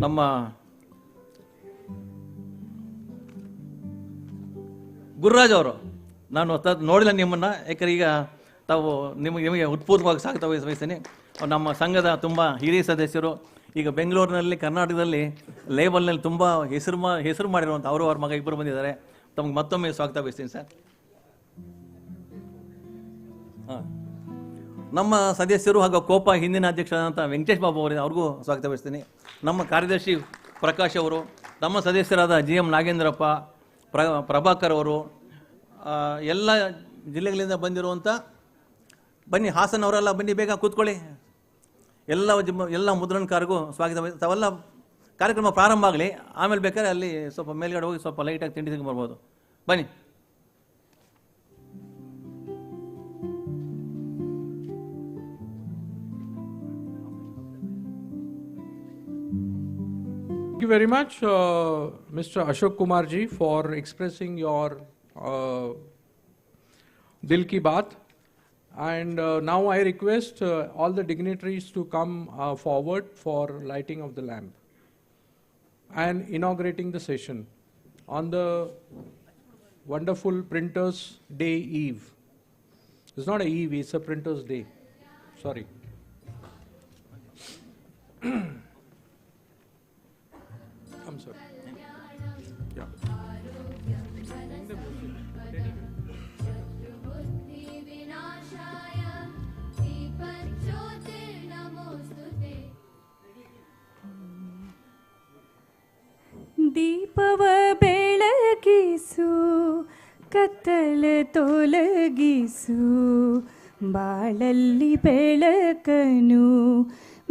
ನಮ್ಮ ಗುರುರಾಜ್ ಅವರು, ನಾನು ನೋಡಿಲ್ಲ ನಿಮ್ಮನ್ನ, ಯಾಕಂದ್ರೆ ಈಗ ತಾವು ನಿಮಗೆ ಉತ್ಪೂರ್ವವಾಗಿ ಸ್ವಾಗತ ವಹಿಸ್ತೀನಿ. ನಮ್ಮ ಸಂಘದ ತುಂಬ ಹಿರಿಯ ಸದಸ್ಯರು, ಈಗ ಬೆಂಗಳೂರಿನಲ್ಲಿ ಕರ್ನಾಟಕದಲ್ಲಿ ಲೇಬಲ್ನಲ್ಲಿ ತುಂಬ ಹೆಸರು ಮಾಡಿರುವಂಥ ಅವರು ಅವ್ರ ಮಗ ಇಬ್ಬರು ಬಂದಿದ್ದಾರೆ. ತಮಗೆ ಮತ್ತೊಮ್ಮೆ ಸ್ವಾಗತ ಬಯಸ್ತೀನಿ ಸರ್. ಹಾಂ, ನಮ್ಮ ಸದಸ್ಯರು ಹಾಗೂ ಕೋಪ ಹಿಂದಿನ ಅಧ್ಯಕ್ಷರಾದಂಥ ವೆಂಕಟೇಶ್ ಬಾಬು ಅವರಿಗೆ ಅವ್ರಿಗೂ ಸ್ವಾಗತ ಬಯಸ್ತೀನಿ. ನಮ್ಮ ಕಾರ್ಯದರ್ಶಿ ಪ್ರಕಾಶ್ ಅವರು, ನಮ್ಮ ಸದಸ್ಯರಾದ GM ನಾಗೇಂದ್ರಪ್ಪ, ಪ್ರಭಾಕರ್ ಅವರು, ಎಲ್ಲ ಜಿಲ್ಲೆಗಳಿಂದ ಬಂದಿರುವಂಥ ಬನ್ನಿ, ಹಾಸನ್ ಅವರೆಲ್ಲ ಬನ್ನಿ, ಬೇಗ ಕೂತ್ಕೊಳ್ಳಿ. ಎಲ್ಲ ಮುದ್ರಣಕಾರರಿಗೂ ಸ್ವಾಗತ. ತಾವೆಲ್ಲ ಕಾರ್ಯಕ್ರಮ ಪ್ರಾರಂಭ ಆಗಲಿ, ಆಮೇಲೆ ಬೇಕಾದ್ರೆ ಅಲ್ಲಿ ಸ್ವಲ್ಪ ಮೇಲ್ಗಡೆ ಹೋಗಿ ಸ್ವಲ್ಪ ಲೈಟಾಗಿ ತಿಂಡಿ ತಿಂದು ಬರ್ಬೋದು. ಬನ್ನಿ. Thank you very much, Mr. Ashok Kumar ji, for expressing your Dil Ki Baat. And now I request all the dignitaries to come forward for lighting of the lamp and inaugurating the session on the wonderful Printers Day Eve. It's not an eve, it's a Printers Day. Sorry. I'm sorry. Yeah. ದೀಪವ ಬೆಳಗಿಸು, ಕತ್ತಲ ತೊಲಗಿಸು, ಬಾಳಲ್ಲಿ ಬೆಳಕನು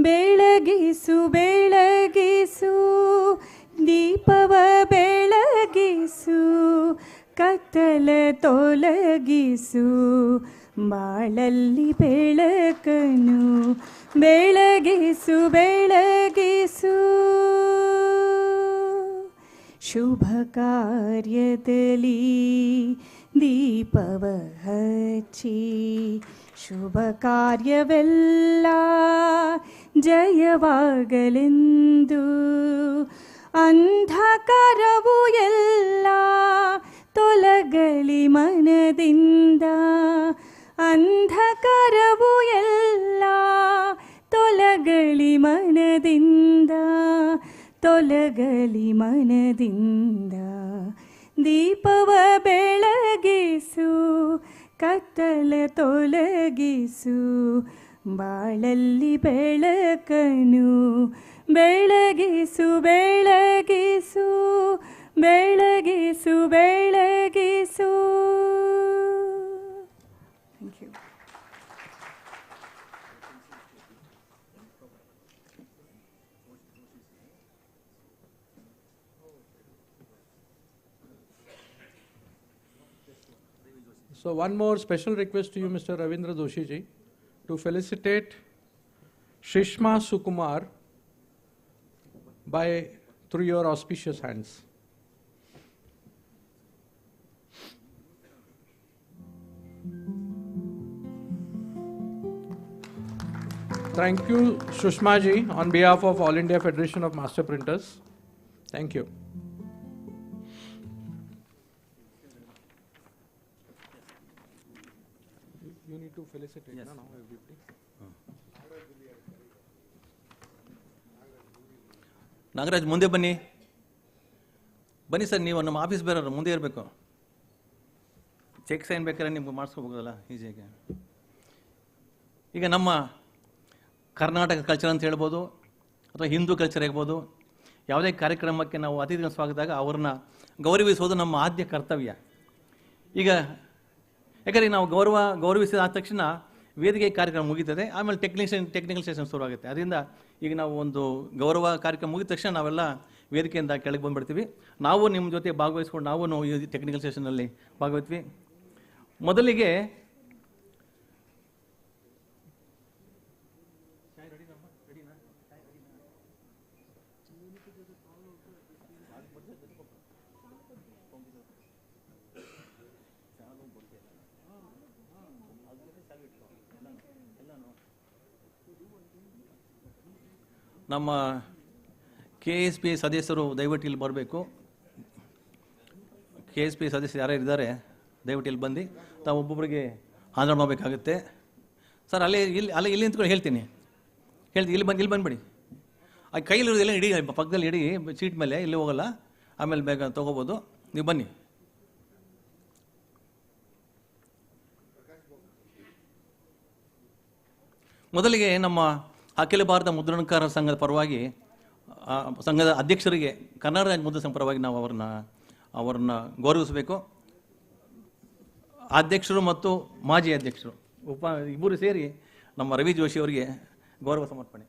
ಬೆಳಗಿಸು ಬೆಳಗಿಸು. ದೀಪವ ಬೆಳಗಿಸು, ಕತ್ತಲ ತೊಲಗಿಸು, ಬಾಳಲ್ಲಿ ಬೆಳಕನು ಬೆಳಗಿಸು ಬೆಳಗಿಸು. ಶುಭ ಕಾರ್ಯದಲ್ಲಿ ದೀಪವ ಹಚ್ಚಿ, ಶುಭ ಕಾರ್ಯವೆಲ್ಲ ಜಯವಾಗಲೆಂದು, ಅಂಧಕಾರವು ಎಲ್ಲ ತೊಲಗಲಿ ಮನದಿಂದ, ಅಂಧಕಾರವು ಎಲ್ಲ ತೊಲಗಲಿ ಮನದಿಂದ, ತೊಲಗಲಿ ಮನದಿಂದ. ದೀಪವ ಬೆಳಗಿಸು, ಕತ್ತಲ ತೊಲಗಿಸು, ಬಾಳಲ್ಲಿ ಬೆಳಕನು ಬೆಳಗಿಸು ಬೆಳಗಿಸು, ಬೆಳಗಿಸು ಬೆಳಗಿಸು. Thank you. So one more special request to you, Mr. Ravindra Doshi ji, to felicitate Shrishma Sukumar through your auspicious hands. Thank you, Shushma ji, on behalf of All India Federation of Master Printers. Thank you. You need to felicitate. Yes. Now everybody. Nagaraj ಮುಂದೆ ಬನ್ನಿ. ಬನ್ನಿ sir, ನೀವು ನಮ್ಮ office ಬೇರೆಯವರು ಮುಂದೆ ಇರಬೇಕು. Check sign ಬೇಕಾದ್ರೆ ನಿಮ್ಗೆ ಮಾಡಿಸ್ಕೋಬೋದಲ್ಲ ಈಜಿಯಾಗಿ. ಈಗ ನಮ್ಮ ಕರ್ನಾಟಕ ಕಲ್ಚರ್ ಅಂತ ಹೇಳ್ಬೋದು, ಅಥವಾ ಹಿಂದೂ ಕಲ್ಚರ್ ಆಗ್ಬೋದು, ಯಾವುದೇ ಕಾರ್ಯಕ್ರಮಕ್ಕೆ ನಾವು ಅತಿಥಿಗಳ ಸ್ವಾಗತ ಅವ್ರನ್ನ ಗೌರವಿಸೋದು ನಮ್ಮ ಆದ್ಯ ಕರ್ತವ್ಯ. ಈಗ ಯಾಕಂದರೆ ನಾವು ಗೌರವಿಸಿದ ಆದ ತಕ್ಷಣ ವೇದಿಕೆ ಕಾರ್ಯಕ್ರಮ ಮುಗೀತದೆ, ಆಮೇಲೆ ಟೆಕ್ನಿಕಲ್ ಸೆಷನ್ ಶುರುವಾಗುತ್ತೆ. ಅದರಿಂದ ಈಗ ನಾವು ಒಂದು ಗೌರವ ಕಾರ್ಯಕ್ರಮ ಮುಗಿದ ತಕ್ಷಣ ನಾವೆಲ್ಲ ವೇದಿಕೆಯಿಂದ ಕೆಳಗೆ ಬಂದುಬಿಡ್ತೀವಿ. ನಾವು ನಿಮ್ಮ ಜೊತೆ ಭಾಗವಹಿಸ್ಕೊಂಡು ನಾವು ಈ ಟೆಕ್ನಿಕಲ್ ಸೆಷನ್ನಲ್ಲಿ ಭಾಗವಹಿಸ್ತೀವಿ. ಮೊದಲಿಗೆ ನಮ್ಮ KSPA ಸದಸ್ಯರು ದಯವಿಟ್ಟು ಇಲ್ಲಿ ಬರಬೇಕು. KSPA ಸದಸ್ಯರು ಯಾರ್ಯಾರು ಇದ್ದಾರೆ ದಯವಿಟ್ಟು ಇಲ್ಲಿ ಬಂದು ತಾವು ಒಬ್ಬೊಬ್ಬರಿಗೆ ಆಧಾರ ಮಾಡಬೇಕಾಗುತ್ತೆ. ಸರ್ ಇಲ್ಲಿ ನಿಂತ್ಕೊಂಡು ಹೇಳ್ತೀನಿ ಇಲ್ಲಿ ಬಂದುಬಿಡಿ. ಆ ಕೈಲಿರೋದೆಲ್ಲ ಇಡೀ ಪಕ್ಕದಲ್ಲಿ ಇಡೀ ಸೀಟ್ ಮೇಲೆ ಇಲ್ಲಿ ಹೋಗಲ್ಲ, ಆಮೇಲೆ ಬೇಗ ತೊಗೋಬೋದು. ನೀವು ಬನ್ನಿ. ಮೊದಲಿಗೆ ನಮ್ಮ ಅಖಿಲ ಭಾರತ ಮುದ್ರಣಕಾರ ಸಂಘದ ಪರವಾಗಿ ಸಂಘದ ಅಧ್ಯಕ್ಷರಿಗೆ ಕರ್ನಾಟಕ ರಾಜ್ಯ ಮುದ್ರಣ ಸಂಘ ಪರವಾಗಿ ನಾವು ಅವರನ್ನ ಗೌರವಿಸಬೇಕು. ಅಧ್ಯಕ್ಷರು ಮತ್ತು ಮಾಜಿ ಅಧ್ಯಕ್ಷರು ಇಬ್ಬರು ಸೇರಿ ನಮ್ಮ ರವಿ ಜೋಶಿ ಅವರಿಗೆ ಗೌರವ ಸಮರ್ಪಣೆ.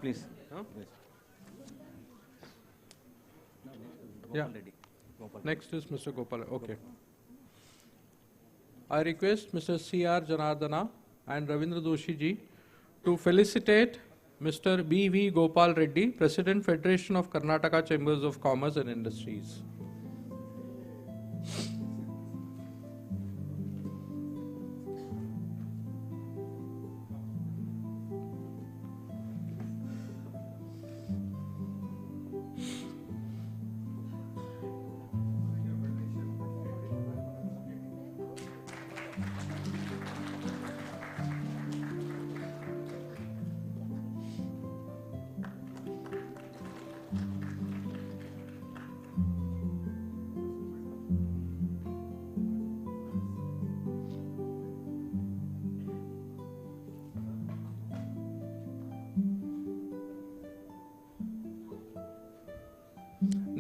Please. Yeah. Next is Mr. Gopal. Okay. I request Mr. C.R. Janardana and Ravindra Doshi ji to felicitate Mr. B.V. Gopal Reddy, President, Federation of Karnataka Chambers of Commerce and Industries.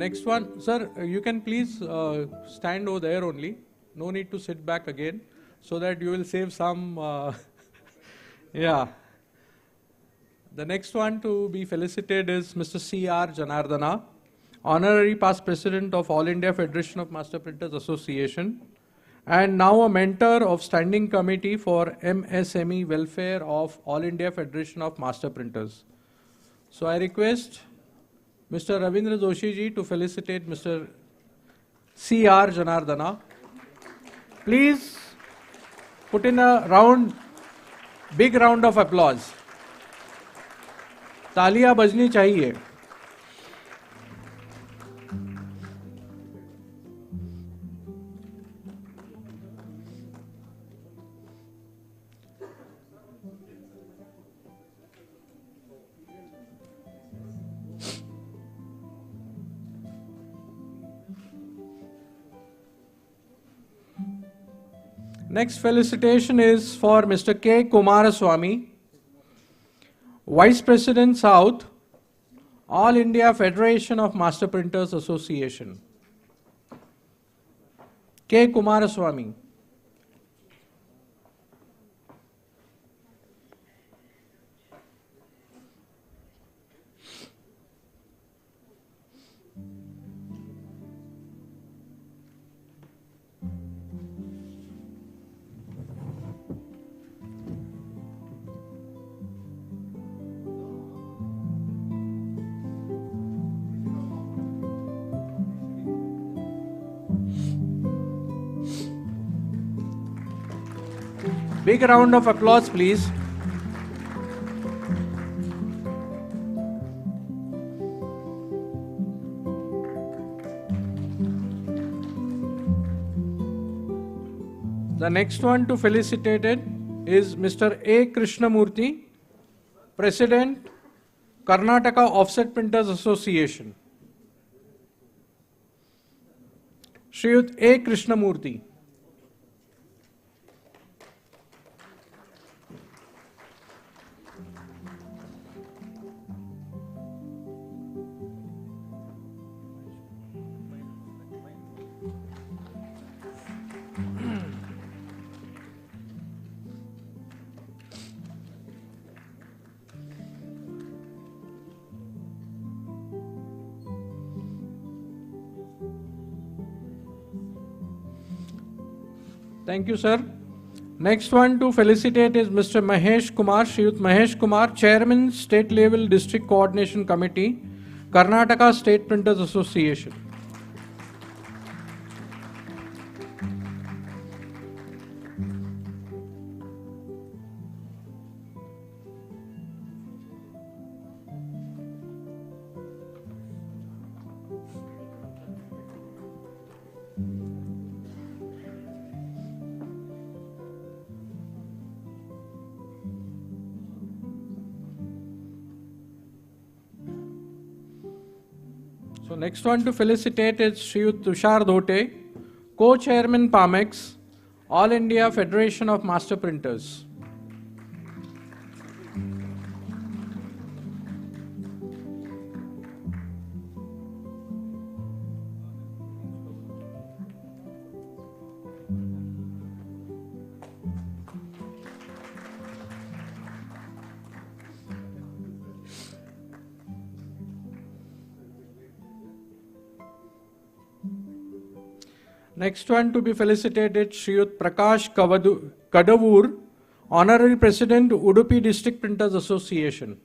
Next one, sir, you can please stand over there only. No need to sit back again, so that you will save some. Yeah. The next one to be felicitated is Mr. C.R. Janardana, Honorary Past President of All India Federation of Master Printers Association, and now a mentor of Standing Committee for MSME Welfare of All India Federation of Master Printers. So I request Mr. Ravindra Doshi ji to felicitate Mr. C.R. Janardana. Please put in a big round of applause. तालियां बजनी चाहिए. Next felicitation is for Mr. K. Kumaraswamy, Vice President South, All India Federation of Master Printers Association. K. Kumaraswamy. Big round of applause, please. The next one to felicitate it is Mr. A. Krishnamurthy, President, Karnataka Offset Printers Association. Shriyut A. Krishnamurthy. Thank you, sir. Next one to felicitate is Mr. Mahesh Kumar, Shriyut Mahesh Kumar, Chairman, State Level District Coordination Committee, Karnataka State Printers Association. So next one to felicitate is Shriyut Tushar Dhote, Co-Chairman Pamex, All India Federation of Master Printers. Next one to be felicitated, Shriyut Prakash Kadavur, Honorary President, Udupi District Printers Association.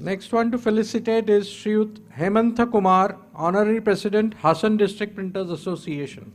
Next one to felicitate is Shriyut Hemantha Kumar, Honorary President, Hassan District Printers Association.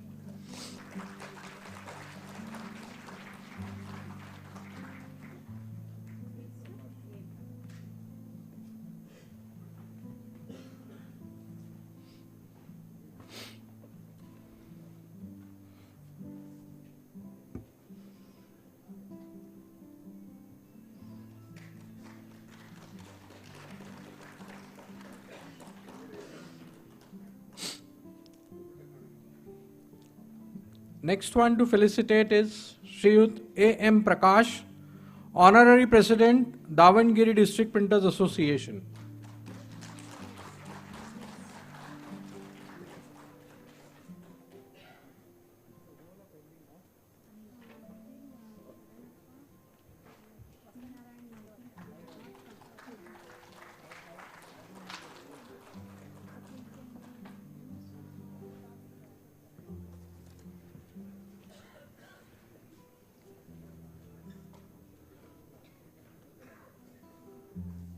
Next one to felicitate is Shriyut A.M. Prakash, Honorary President, Davangere District Printers Association.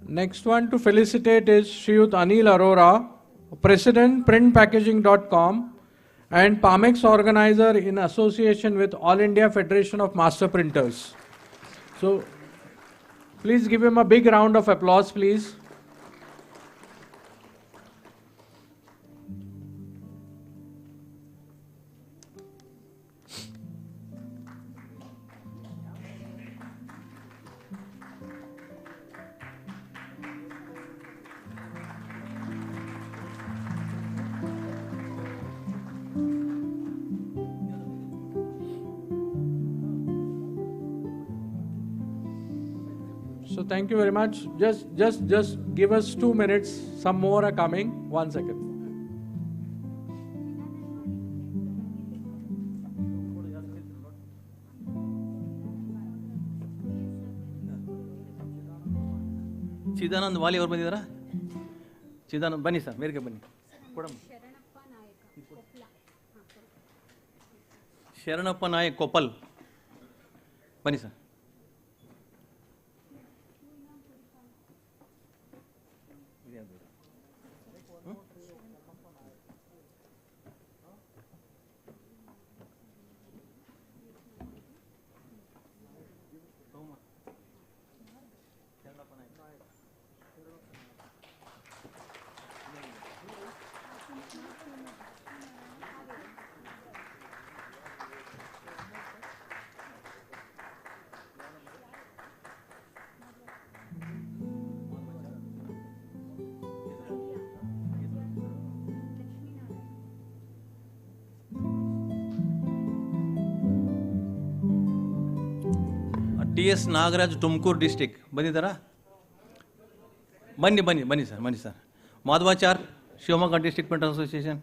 Next one to felicitate is Shriyut Anil Arora, President printpackaging.com and Pamex organizer in association with All India Federation of Master Printers. So please give him a big round of applause, please. So thank you very much. Just give us 2 minutes. Some more are coming. 1 second. Chidanand ವಾಲಿ ಅವರು ಬಂದಿದ್ದಾರಾ? ಚಿದಾನಂದ್ ಬನ್ನಿ sir, ಮೇರೆಗೆ ಬನ್ನಿ. ಶರಣಪ್ಪ ನಾಯಕ್ ಕೊಪ್ಪಲ್ ಬನ್ನಿ sir. TS. Nagaraj Tumakuru district ಬಂದಿದ್ದಾರಾ? ಬನ್ನಿ ಬನ್ನಿ ಬನ್ನಿ sir, ಬನ್ನಿ sir. Madhavachar Shivamogga district printers association.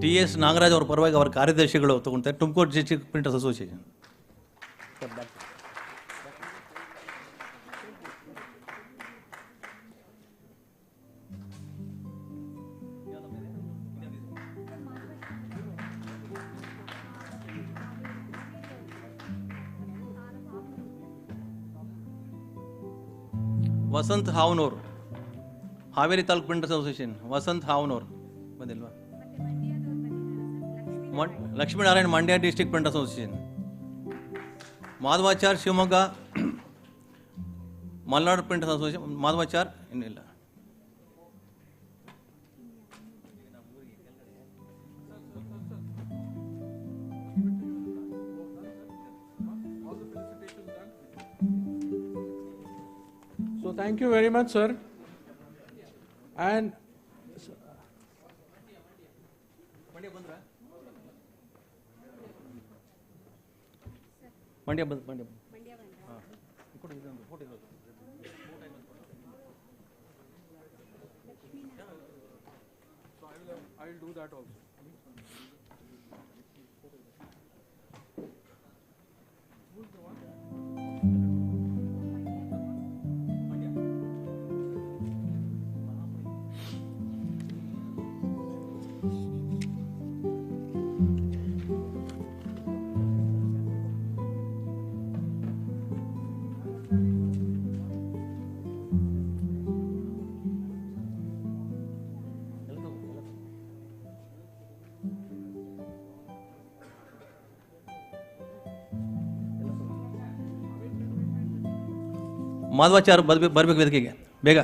TS. Nagaraj ಅವರ ಪರವಾಗಿ ಅವರ ಕಾರ್ಯದರ್ಶಿಗಳು ತಗೊಳ್ತಾರೆ, Tumakuru district printers association. Vasanth Havanur, Haveri taluk printers association. Vasanth Havanur ಬಂದಿಲ್ವಾ? Lakshminarayana, Mandya district printers association. Madhavachar Shivamogga Malnad printers association. Madhavachar ಇನ್ನಿಲ್ಲ. So thank you very much, sir. And Mandya ಬಂದು Mandya I will do that also. Madhavachar ಬರ್ಬೇಕು ವೇದಿಕೆಗೆ ಬೇಗ.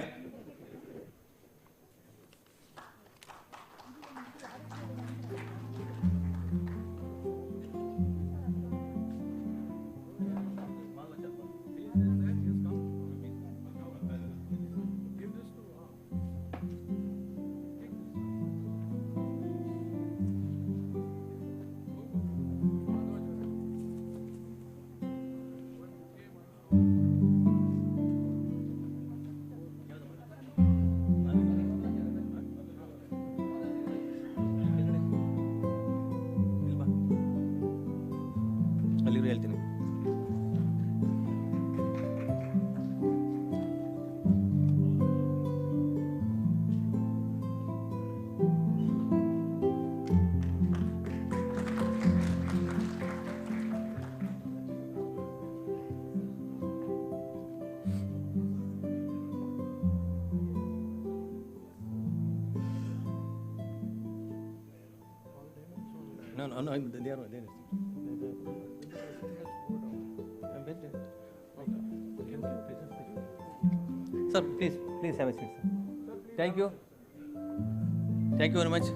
Sir please have a seat sir. Thank you very much.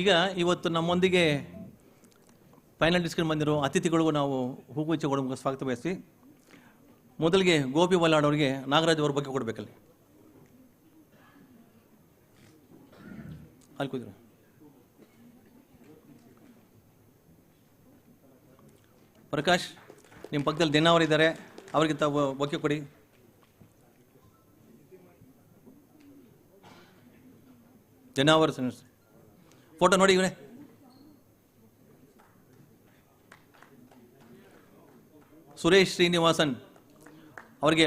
ಈಗ ಇವತ್ತು ನಮ್ಮೊಂದಿಗೆ final discussion ಬಂದಿರೋ ಅತಿಥಿಗಳಿಗೂ ನಾವು ಹೂಗುಚ್ಛ ಕೊಡೋ ಸ್ವಾಗತ ಬಯಸ್ತೀವಿ. ಮೊದಲಿಗೆ ಗೋಪಿ ವಲ್ಲಾಡ್ ಅವರಿಗೆ ನಾಗರಾಜ್ ಅವ್ರ ಬಗ್ಗೆ ಕೊಡಬೇಕಲ್ಲಿ ಅಲ್ಲಿ ಕೂತಿರು. ಪ್ರಕಾಶ್ ನಿಮ್ಮ ಪಕ್ಕದಲ್ಲಿ ದಿನ ಅವರಿದ್ದಾರೆ, ಅವರಿಗೆ ತಾವು ಬೊಕ್ಕೆ ಕೊಡಿ. ದಿನ ಅವರ ಫೋಟೋ ನೋಡಿ ಇವರೇ. ಸುರೇಶ್ ಶ್ರೀನಿವಾಸನ್ ಅವರಿಗೆ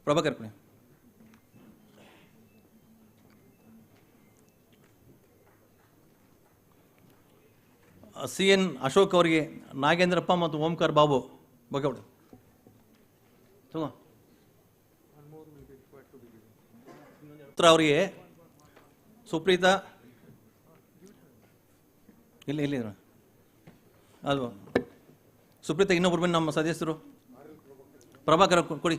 ಪ್ರಭಾಕರ್ ಕೊಡಿ. CN ಅಶೋಕ್ ಅವರಿಗೆ ನಾಗೇಂದ್ರಪ್ಪ ಮತ್ತು ಓಂಕಾರ್ ಬಾಬು ಬಗ್ಗೆ ಅವರಿಗೆ ಸುಪ್ರೀತಾ ಇಲ್ಲ ಅದು ಸುಪ್ರೀತಾ ಇನ್ನೊಬ್ರು ಬಂದು ನಮ್ಮ ಸದಸ್ಯರು ಪ್ರಭಾಕರ್ ಕೊಡಿ.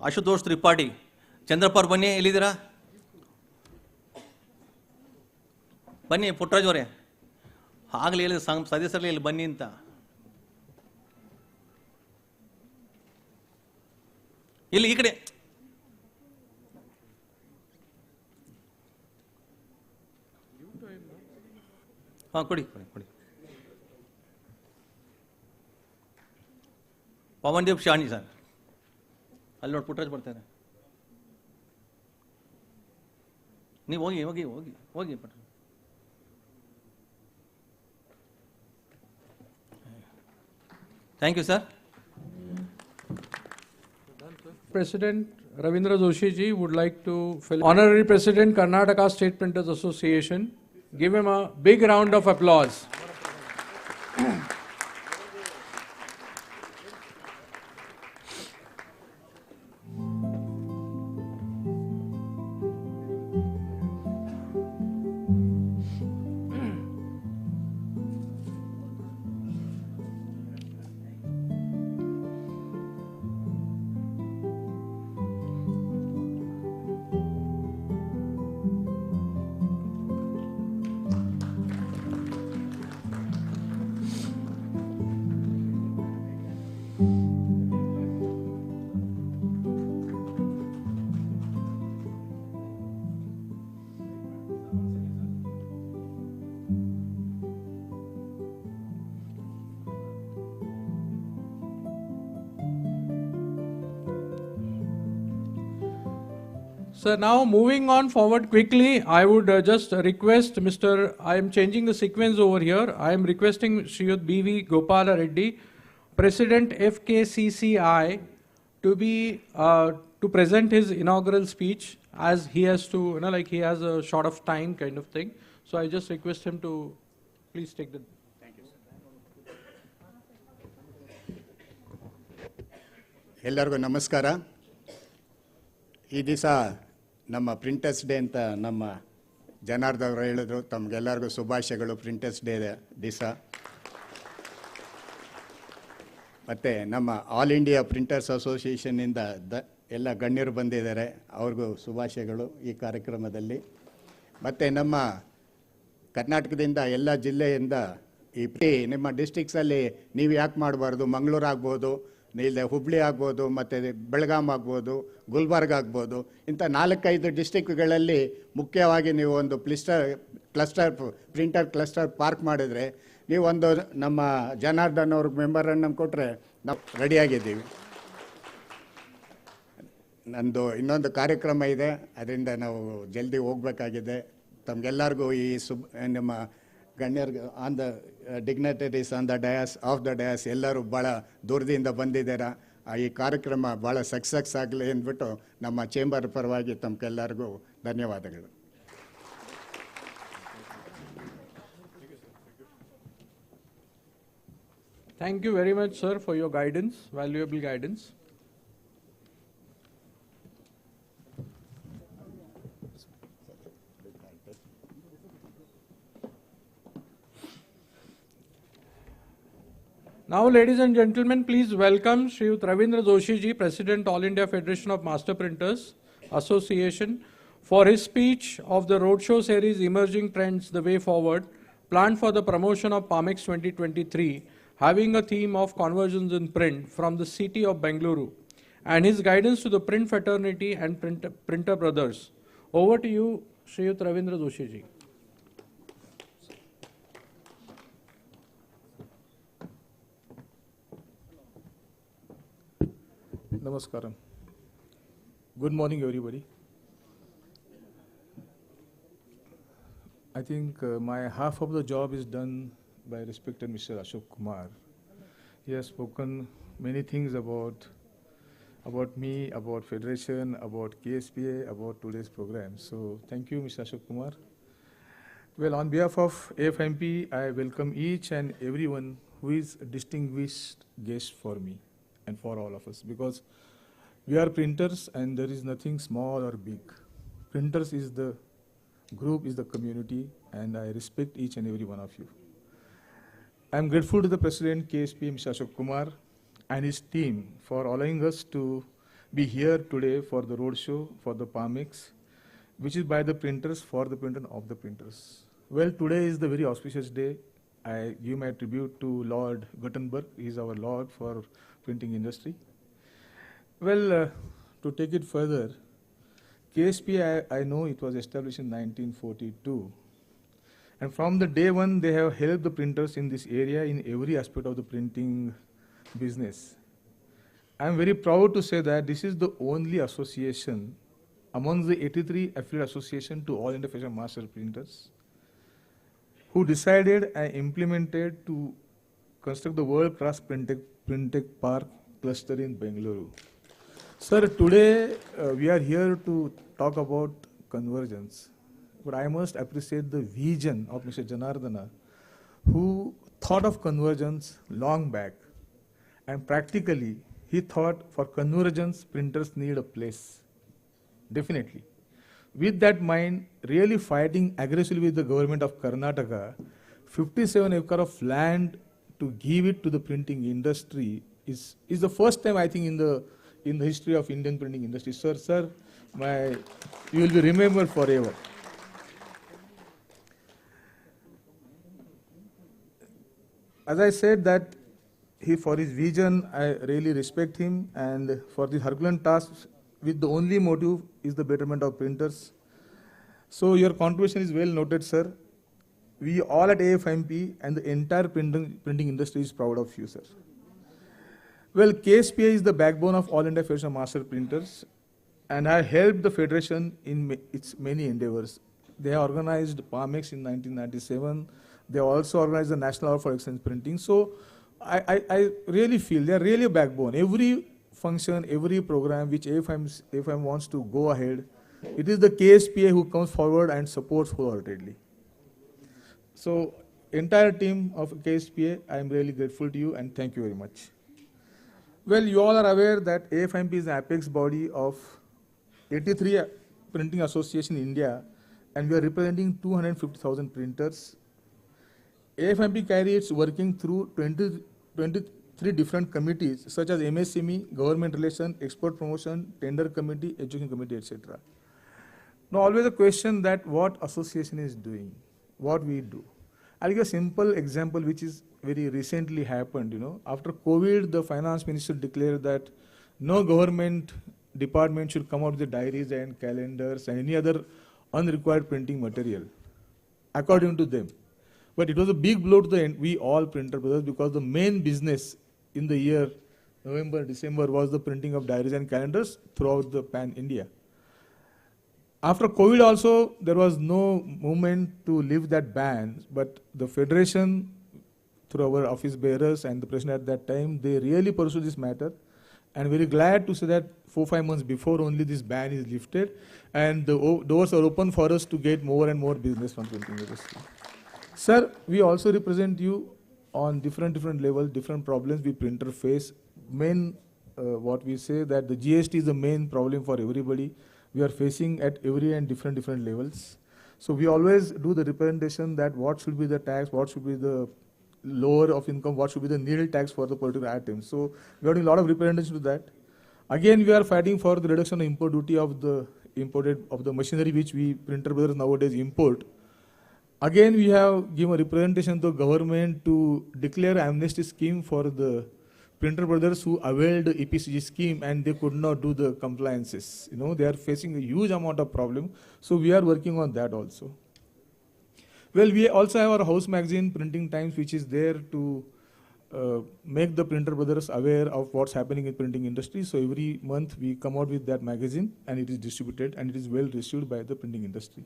ಆಶುತೋಷ್ ತ್ರಿಪಾಠಿ ಚಂದ್ರಪ್ಪ ಅವ್ರು ಬನ್ನಿ, ಎಲ್ಲಿದ್ದೀರಾ? ಬನ್ನಿ. ಪುಟ್ಟರಾಜ್ ಅವರೇ ಆಗಲೇ ಹೇಳಿದ ಸದಸ್ಯರಲ್ಲಿ ಇಲ್ಲಿ ಬನ್ನಿ ಅಂತ. ಇಲ್ಲಿ ಈ ಕಡೆ ಕೊಡಿ. ಪವನ್ದೀಪ್ ಶಾಣಿ ಸರ್ ಅಲ್ಲಿ ನೋಡಿ ಪುಟ್ಟರಾಜ್ ಬರ್ತಾರೆ. ನೀವು ಹೋಗಿ ಪುಟ್ಟ. Thank you sir. President Ravindra Joshi ji would like to fill. Honorary President Karnataka State Printers Association. Give him a big round of applause. So now moving on forward quickly, I would just request I am changing the sequence over here. I am requesting Shriyut B.V. Gopala Reddy, President FKCCI, to present his inaugural speech, as he has to, like he has a short of time kind of thing. So I just request him to please take the. Thank you, sir. ಎಲ್ಲರಿಗೂ ನಮಸ್ಕಾರ. ಈ ದಿವಸ ನಮ್ಮ printers day ಅಂತ ನಮ್ಮ ಜನಾರ್ದವರು ಹೇಳಿದ್ರು. ತಮಗೆಲ್ಲರಿಗೂ ಶುಭಾಶಯಗಳು ಪ್ರಿಂಟರ್ಸ್ ಡೇ ದಿವಸ. ಮತ್ತು ನಮ್ಮ ಆಲ್ ಇಂಡಿಯಾ ಪ್ರಿಂಟರ್ಸ್ ಅಸೋಸಿಯೇಷನ್ನಿಂದ ಎಲ್ಲ ಗಣ್ಯರು ಬಂದಿದ್ದಾರೆ, ಅವ್ರಿಗೂ ಶುಭಾಶಯಗಳು ಈ ಕಾರ್ಯಕ್ರಮದಲ್ಲಿ. ಮತ್ತು ನಮ್ಮ ಕರ್ನಾಟಕದಿಂದ ಎಲ್ಲ ಜಿಲ್ಲೆಯಿಂದ ನಿಮ್ಮ ಡಿಸ್ಟಿಕ್ಸಲ್ಲಿ ನೀವು ಯಾಕೆ ಮಾಡಬಾರ್ದು, ಮಂಗಳೂರು ಆಗ್ಬೋದು, ಇಲ್ಲ ಹುಬ್ಳಿ ಆಗ್ಬೋದು, ಮತ್ತು ಬೆಳಗಾಂ ಆಗ್ಬೋದು, ಗುಲ್ಬರ್ಗ ಆಗ್ಬೋದು, ಇಂಥ 4-5 ಡಿಸ್ಟಿಕ್ಗಳಲ್ಲಿ ಮುಖ್ಯವಾಗಿ ನೀವು ಒಂದು ಪ್ರಿಂಟರ್ ಕ್ಲಸ್ಟರ್ ಪಾರ್ಕ್ ಮಾಡಿದರೆ, ನೀವೊಂದು ನಮ್ಮ ಜನಾರ್ದನ್ ಅವ್ರಿಗೆ ಮೆಂಬರನ್ನು ಕೊಟ್ಟರೆ ನಾವು ರೆಡಿಯಾಗಿದ್ದೀವಿ. ನಂದು ಇನ್ನೊಂದು ಕಾರ್ಯಕ್ರಮ ಇದೆ, ಅದರಿಂದ ನಾವು ಜಲ್ದಿ ಹೋಗಬೇಕಾಗಿದೆ. ತಮಗೆಲ್ಲರಿಗೂ ಈ ನಮ್ಮ ಗಣ್ಯರಿಗೆ on the dignitaries on the dais of the dais ಎಲ್ಲರೂ ಭಾಳ ದೂರದಿಂದ ಬಂದಿದ್ದೀರಾ. ಈ ಕಾರ್ಯಕ್ರಮ ಭಾಳ ಸಕ್ಸಸ್ ಆಗಲಿ ಅಂದ್ಬಿಟ್ಟು ನಮ್ಮ ಚೇಂಬರ್ ಪರವಾಗಿ ತಮಗೆಲ್ಲರಿಗೂ ಧನ್ಯವಾದಗಳು. Thank you very much, sir, for your guidance, valuable guidance. Now, ladies and gentlemen, please welcome Shri Ravindra Joshi ji, President, All India Federation of Master Printers Association, for his speech of the roadshow series Emerging Trends, the Way Forward, planned for the promotion of Pamex 2023, having a theme of convergence in print from the city of Bangalore, and his guidance to the print fraternity and printer brothers. Over to you, Shri Ravindra Joshi ji. Namaskaram. Good morning, everybody. I think my half of the job is done by respected Mr. Ashok Kumar. He has spoken many things about me, about Federation, about KSPA, about today's program. So thank you, Mr. Ashok Kumar. Well, on behalf of AIFMP, I welcome each and everyone who is a distinguished guest for me and for all of us, because we are printers and there is nothing small or big. Printers is the group, is the community, and I respect each and every one of you. I am grateful to the President KSPA, Mr. Ashok Kumar, and his team for allowing us to be here today for the roadshow for the Pamex, which is by the printers, for the printer, of the printers. Well, today is the very auspicious day. I give my tribute to Lord Gutenberg. He is our Lord for printing industry. Well, to take it further, KSPA, I know it was established in 1942. And from the day one, they have helped the printers in this area in every aspect of the printing business. I am very proud to say that this is the only association among the 83 affiliate associations to All India Federation of Master Printers who decided and implemented to construct the world-class Printech Park cluster in Bangalore. Sir, today we are here to talk about convergence, but I must appreciate the vision of Mr. Janardana, who thought of convergence long back, and practically he thought for convergence printers need a place, definitely. With that mind, really fighting aggressively with the government of Karnataka, 57 acres of land to give it to the printing industry is the first time, I think, in the history of Indian printing industry. Sir, you will be remembered forever. As I said that for his vision, I really respect him, and for the Herculean task, with the only motive is the betterment of printers. So your contribution is well noted, sir. We all at AIFMP and the entire printing industry is proud of you, sir. Well, KSPA is the backbone of All India Federation of Master Printers, and I helped the Federation in its many endeavors. They have organized Pamex in 1997. They also organized the National Award for Excellence Printing. So I really feel they are really a backbone. Every function, every program which AIFM wants to go ahead, it is the KSPA who comes forward and supports wholeheartedly. So entire team of KSPA, I am really grateful to you and thank you very much. Well, you all are aware that AIFMP is the apex body of 83 printing association in India, and we are representing 250,000 printers. AIFMP carries its working through 23 different committees such as MSME, Government Relation, Export Promotion, Tender Committee, Education Committee, etc. Now, always a question that what association is doing, what we do. I'll give a simple example which is very recently happened. After COVID, the finance minister declared that no government department should come out with the diaries and calendars and any other unrequired printing material, according to them. But it was a big blow to the end, we all printer brothers, because the main business in the year November, December was the printing of diaries and calendars throughout the pan-India. After COVID also, there was no movement to lift that ban, but the Federation, through our office bearers and the president at that time, they really pursued this matter. And very glad to say that 4-5 months before only this ban is lifted, and the doors are open for us to get more and more business from printing industry. Sir, we also represent you on different levels, different problems we printer face. Main, what we say that the GST is the main problem for everybody. We are facing at every and different levels. So we always do the representation that what should be the tax, what should be the lower of income, what should be the nil tax for the particular item. So we are doing a lot of representation to that. Again, we are fighting for the reduction of import duty of the machinery which we printer brothers nowadays import. Again, we have given a representation to government to declare amnesty scheme for the printer brothers who availed the EPCG scheme and they could not do the compliances. You know, they are facing a huge amount of problem. So we are working on that also. Well, we also have our house magazine, Printing Times, which is there to make the printer brothers aware of what's happening in printing industry. So every month we come out with that magazine and it is distributed and it is well received by the printing industry.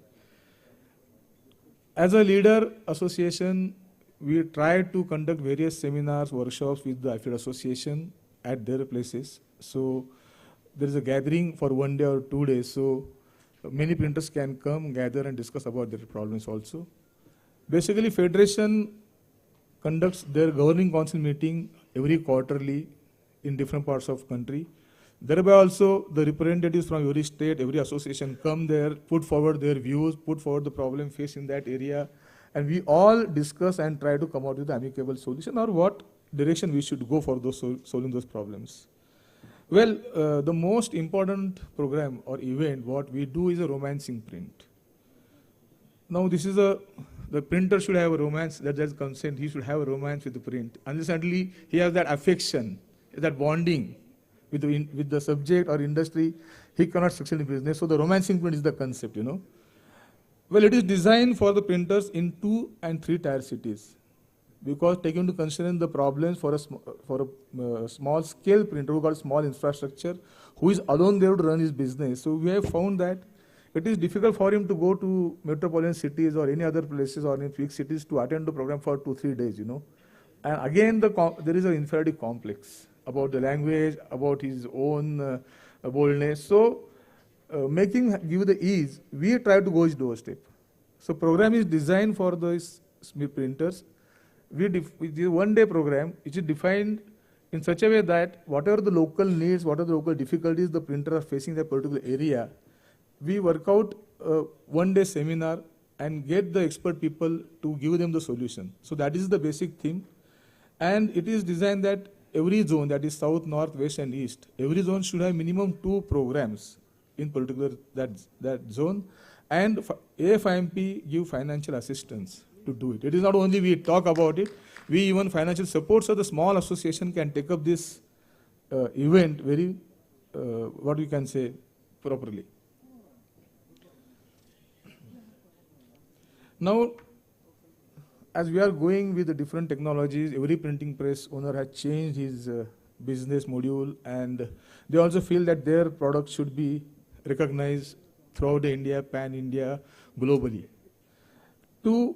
As a leader association, we try to conduct various seminars, workshops with the IFED association at their places. So there is a gathering for 1 day or 2 days. So many printers can come, gather and discuss about their problems also. Basically, Federation conducts their governing council meeting every quarterly in different parts of country. Thereby also the representatives from every state, every association come there, put forward their views, put forward the problem faced in that area, and we all discuss and try to come out with an amicable solution or what direction we should go for those solving those problems. Well, the most important program or event what we do is a romancing print. Now this is the printer should have a romance, that's consent, he should have a romance with the print. Unless until he has that affection, that bonding with the subject or industry, he cannot succeed in business. So the romancing print is the concept, you know. Well, it is designed for the printers in 2 and 3 tier cities because taking into consideration the problems for a small scale printer who got small infrastructure, who is alone there to run his business. So we have found that it is difficult for him to go to metropolitan cities or any other places or in big cities to attend the program for 2-3 days, you know. And again, there is an inferiority complex about the language, about his own boldness. So give the ease, we try to go his doorstep. So program is designed for those printers. It is a 1 day program, which is defined in such a way that whatever the local needs, whatever the local difficulties the printer are facing in that particular area, we work out a 1 day seminar and get the expert people to give them the solution. So that is the basic theme. And it is designed that every zone, that is south, north, west and east, every zone should have minimum 2 programs in particular that zone. And AIFMP give financial assistance to do it. It is not only we talk about it, we even financial support so the small association can take up this event very, what we can say, properly. Now, as we are going with the different technologies, every printing press owner has changed his business module and they also feel that their product should be recognized throughout India, pan-India, globally. To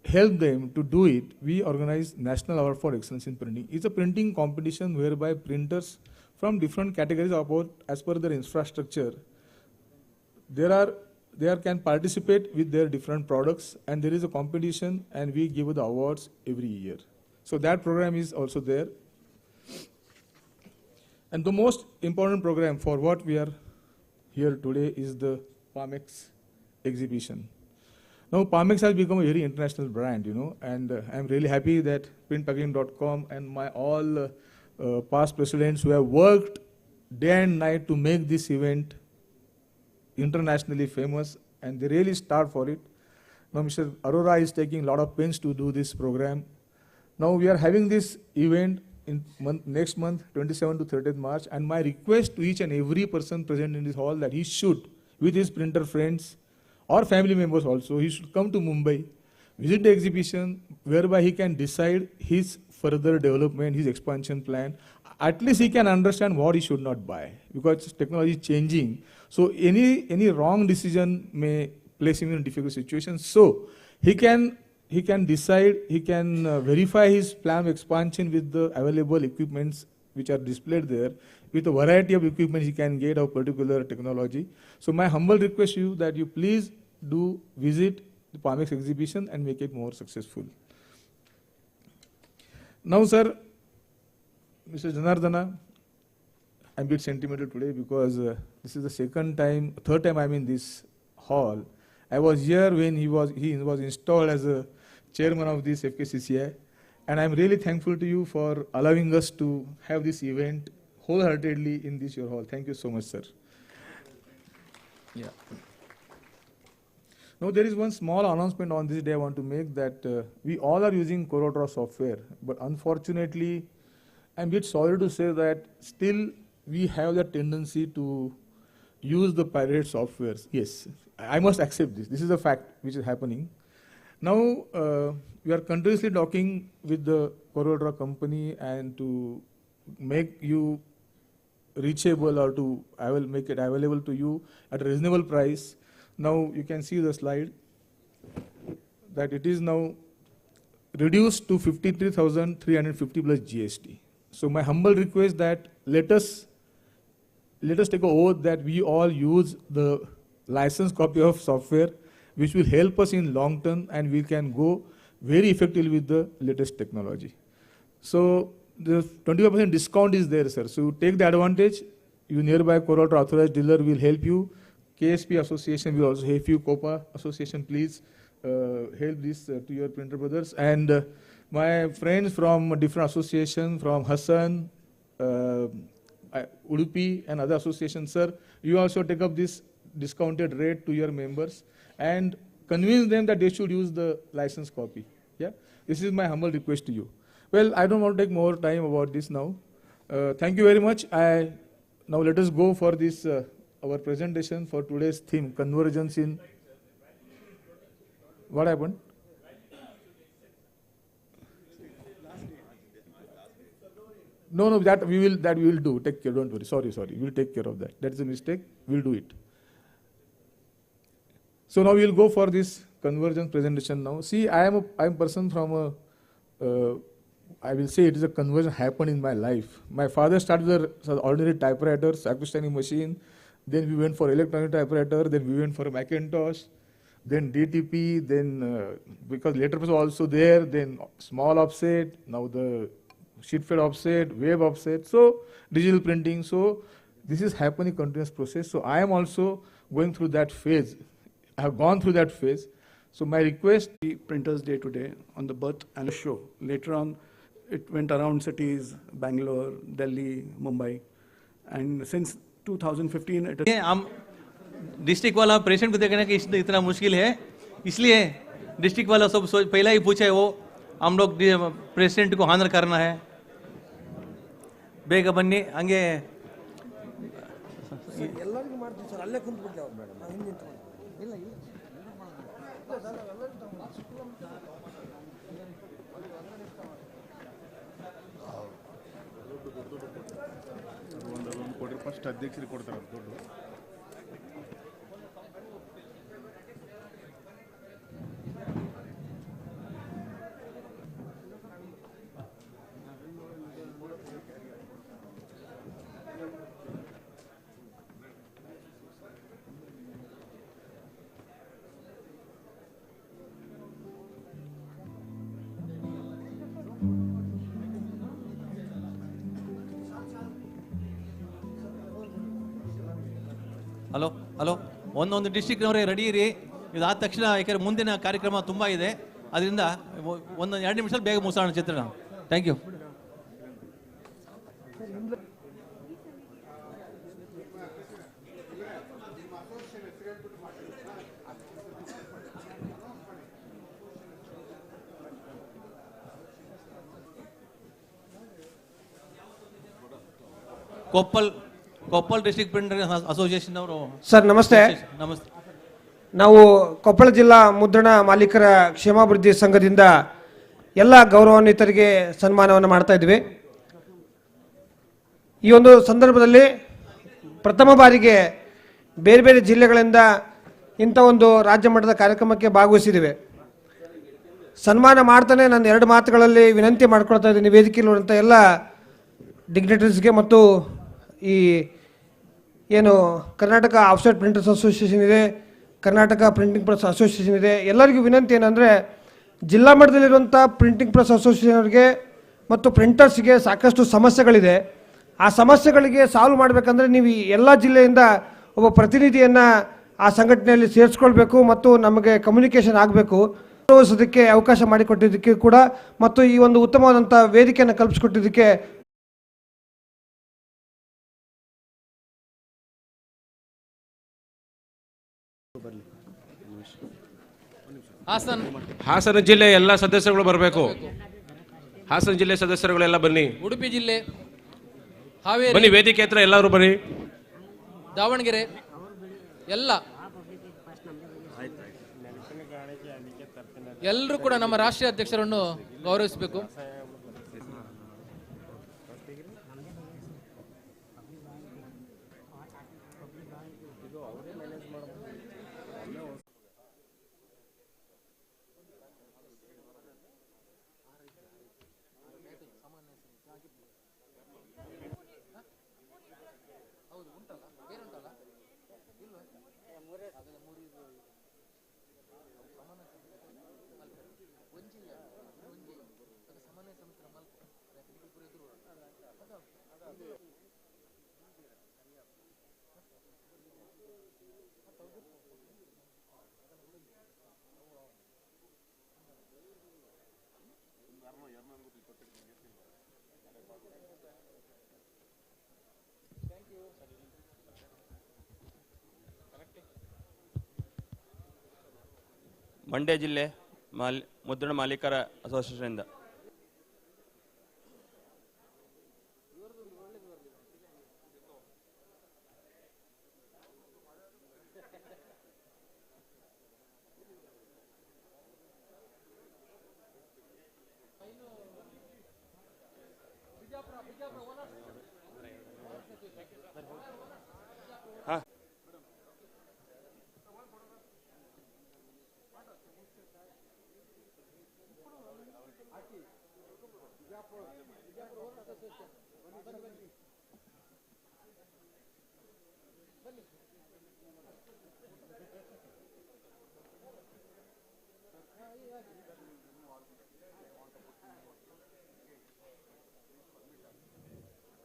help them to do it, we organize National Award for Excellence in Printing. It's a printing competition whereby printers from different categories about as per their infrastructure, they can participate with their different products and there is a competition and we give the awards every year. So that program is also there. And the most important program for what we are here today is the Pamex exhibition. Now Pamex has become a very international brand, you know, and I'm really happy that printpackaging.com and my all past presidents who have worked day and night to make this event internationally famous and they really start for it. Now Mr. Arora is taking a lot of pains to do this program. Now we are having this event in next month, 27th to 30th March, and my request to each and every person present in this hall that he should, with his printer friends or family members also, he should come to Mumbai, visit the exhibition whereby he can decide his further development, his expansion plan. At least he can understand what he should not buy because technology is changing. So any wrong decision may place him in a difficult situation. So he can decide, he can verify his plan of expansion with the available equipments which are displayed there. With a variety of equipment he can get a particular technology. So my humble request to you that you please do visit the Pamex exhibition and make it more successful. Now, sir, Mr. Janardana, I'm a bit sentimental today because this is the third time I'm in this hall. I was here when he was installed as a chairman of this FKCCI, and I'm really thankful to you for allowing us to have this event wholeheartedly in this your hall. Thank you so much, sir. Yeah. Now, there is one small announcement on this day I want to make, that we all are using CorelDRAW software, but unfortunately, I'm a bit sorry to say that still we have the tendency to use the pirate softwares. Yes, I must accept this. This is a fact which is happening. Now, we are continuously talking with the CorelDRAW company and to make you reachable, or I will make it available to you at a reasonable price. Now you can see the slide that it is now reduced to 53,350 plus GST. So my humble request that let us take an oath that we all use the licensed copy of software, which will help us in long term, and we can go very effectively with the latest technology. So the 25% discount is there, sir. So take the advantage. You nearby CorelDRAW authorized dealer will help you. KSPA Association will also help you. COPA Association, please help this to your printer brothers. And my friends from different associations, from Hassan, Udupi and other associations, sir, you also take up this discounted rate to your members and convince them that they should use the license copy. Yeah, this is my humble request to you. Well, I don't want to take more time about this now. Thank you very much. Now let us go for this our presentation for today's theme, convergence in. What happened? No, that we will do. Take care. Don't worry. Sorry. We'll take care of that. That's a mistake. We'll do it. So now we'll go for this convergence presentation now. See, I am a person from I will say it is a conversion happened in my life. My father started with ordinary typewriters, accustic machine. Then we went for electronic typewriter. Then we went for Macintosh. Then DTP. Then because letterpress was also there. Then small offset. Now the sheet fed offset, wave offset. So digital printing. So this is happening continuous process. So I am also going through that phase. I have gone through that phase. So my request, Printers Day today on the birth and a show. Later on, it went around cities, Bangalore, Delhi, Mumbai. And since 2015, it is... हम district वाला patient को देखने की इतना मुश्किल है, इसलिए district वाला सब पहला ही पूछे वो हम लोग प्रेसिडेंट को हानर करना है ಬೇಗ ಬನ್ನಿ ಹಂಗೆ ಎಲ್ಲರಿಗೂ ಮಾಡ್ತೀವಿ ಸರ್ ಅಲ್ಲೇ ಕುಂತ್ಬಿಡ್ಲಿ ಅವ್ರು ಬೇಡ ನಾವು ಹಿಂದೆ ಇಲ್ಲ ಒಂದೊಂದು ಕೊಟ್ಟರೆ ಫಸ್ಟ್ ಅಧ್ಯಕ್ಷರಿಗೆ ಕೊಡ್ತಾರೆ ದುಡ್ಡು. ಹಲೋ ಒಂದೊಂದು ಡಿಸ್ಟ್ರಿಕ್ಟ್ನವರೇ ರೆಡಿ ಇರಿ. ಇದಾದ ತಕ್ಷಣ ಯಾಕೆಂದರೆ ಮುಂದಿನ ಕಾರ್ಯಕ್ರಮ ತುಂಬ ಇದೆ, ಅದರಿಂದ ಒಂದು 2 ನಿಮಿಷದಲ್ಲಿ ಬೇಗ ಮುಗಿಸೋಣ ಚಿತ್ರಣ. Thank you. Koppal district printer association ಅವರು ಸರ್ ನಮಸ್ತೆ. ನಮಸ್ತೆ. ನಾವು ಕೊಪ್ಪಳ ಜಿಲ್ಲಾ ಮುದ್ರಣ ಮಾಲೀಕರ ಕ್ಷೇಮಾಭಿವೃದ್ಧಿ ಸಂಘದಿಂದ ಎಲ್ಲ ಗೌರವಾನ್ವಿತರಿಗೆ ಸನ್ಮಾನವನ್ನು ಮಾಡ್ತಾ ಇದ್ವಿ. ಈ ಒಂದು ಸಂದರ್ಭದಲ್ಲಿ ಪ್ರಥಮ ಬಾರಿಗೆ ಬೇರೆ ಬೇರೆ ಜಿಲ್ಲೆಗಳಿಂದ ಇಂಥ ಒಂದು ರಾಜ್ಯ ಮಟ್ಟದ ಕಾರ್ಯಕ್ರಮಕ್ಕೆ ಭಾಗವಹಿಸಿದ್ದೇವೆ. ಸನ್ಮಾನ ಮಾಡ್ತಾನೆ ನಾನು 2 ಮಾತುಗಳಲ್ಲಿ ವಿನಂತಿ ಮಾಡ್ಕೊಳ್ತಾ ಇದ್ದೀನಿ ವೇದಿಕೆಯಲ್ಲಿರುವಂಥ ಎಲ್ಲ ಡಿಗ್ನಿಟರೀಸ್ಗೆ ಮತ್ತು ಈ ಏನು ಕರ್ನಾಟಕ ಆಫ್ಸೆಟ್ ಪ್ರಿಂಟರ್ಸ್ ಅಸೋಸಿಯೇಷನ್ ಇದೆ, ಕರ್ನಾಟಕ ಪ್ರಿಂಟಿಂಗ್ ಪ್ರೆಸ್ ಅಸೋಸಿಯೇಷನ್ ಇದೆ, ಎಲ್ಲರಿಗೂ ವಿನಂತಿ ಏನಂದರೆ ಜಿಲ್ಲಾ ಮಟ್ಟದಲ್ಲಿರುವಂಥ ಪ್ರಿಂಟಿಂಗ್ ಪ್ರೆಸ್ ಅಸೋಸಿಯೇಷನ್ ಅವರಿಗೆ ಮತ್ತು ಪ್ರಿಂಟರ್ಸ್ಗೆ ಸಾಕಷ್ಟು ಸಮಸ್ಯೆಗಳಿದೆ. ಆ ಸಮಸ್ಯೆಗಳಿಗೆ ಸಾಲ್ವ್ ಮಾಡಬೇಕಂದ್ರೆ ನೀವು ಎಲ್ಲ ಜಿಲ್ಲೆಯಿಂದ ಒಬ್ಬ ಪ್ರತಿನಿಧಿಯನ್ನು ಆ ಸಂಘಟನೆಯಲ್ಲಿ ಸೇರಿಸ್ಕೊಳ್ಬೇಕು ಮತ್ತು ನಮಗೆ ಕಮ್ಯುನಿಕೇಷನ್ ಆಗಬೇಕು. ಅದಕ್ಕೆ ಅವಕಾಶ ಮಾಡಿಕೊಟ್ಟಿದ್ದಕ್ಕೆ ಕೂಡ ಮತ್ತು ಈ ಒಂದು ಉತ್ತಮವಾದಂಥ ವೇದಿಕೆಯನ್ನು ಕಲ್ಪಿಸಿಕೊಟ್ಟಿದ್ದಕ್ಕೆ ಹಾಸನ ಜಿಲ್ಲೆ ಎಲ್ಲ ಸದಸ್ಯರುಗಳು ಬರಬೇಕು. ಹಾಸನ ಜಿಲ್ಲೆ ಸದಸ್ಯರುಗಳೆಲ್ಲ ಬನ್ನಿ. ಉಡುಪಿ ಜಿಲ್ಲೆ, ಹಾವೇರಿ ಬನ್ನಿ, ವೇದಿಕೆ ಹತ್ರ ಎಲ್ಲರೂ ಬನ್ನಿ. ದಾವಣಗೆರೆ ಎಲ್ಲ ಎಲ್ಲರೂ ಕೂಡ ನಮ್ಮ ರಾಷ್ಟ್ರೀಯ ಅಧ್ಯಕ್ಷರನ್ನು ಗೌರವಿಸಬೇಕು. ಮಂಡ್ಯ ಜಿಲ್ಲೆ ಮುದ್ರಣ ಮಾಲೀಕರ ಅಸೋಸಿಯೇಷನ್ನಿಂದ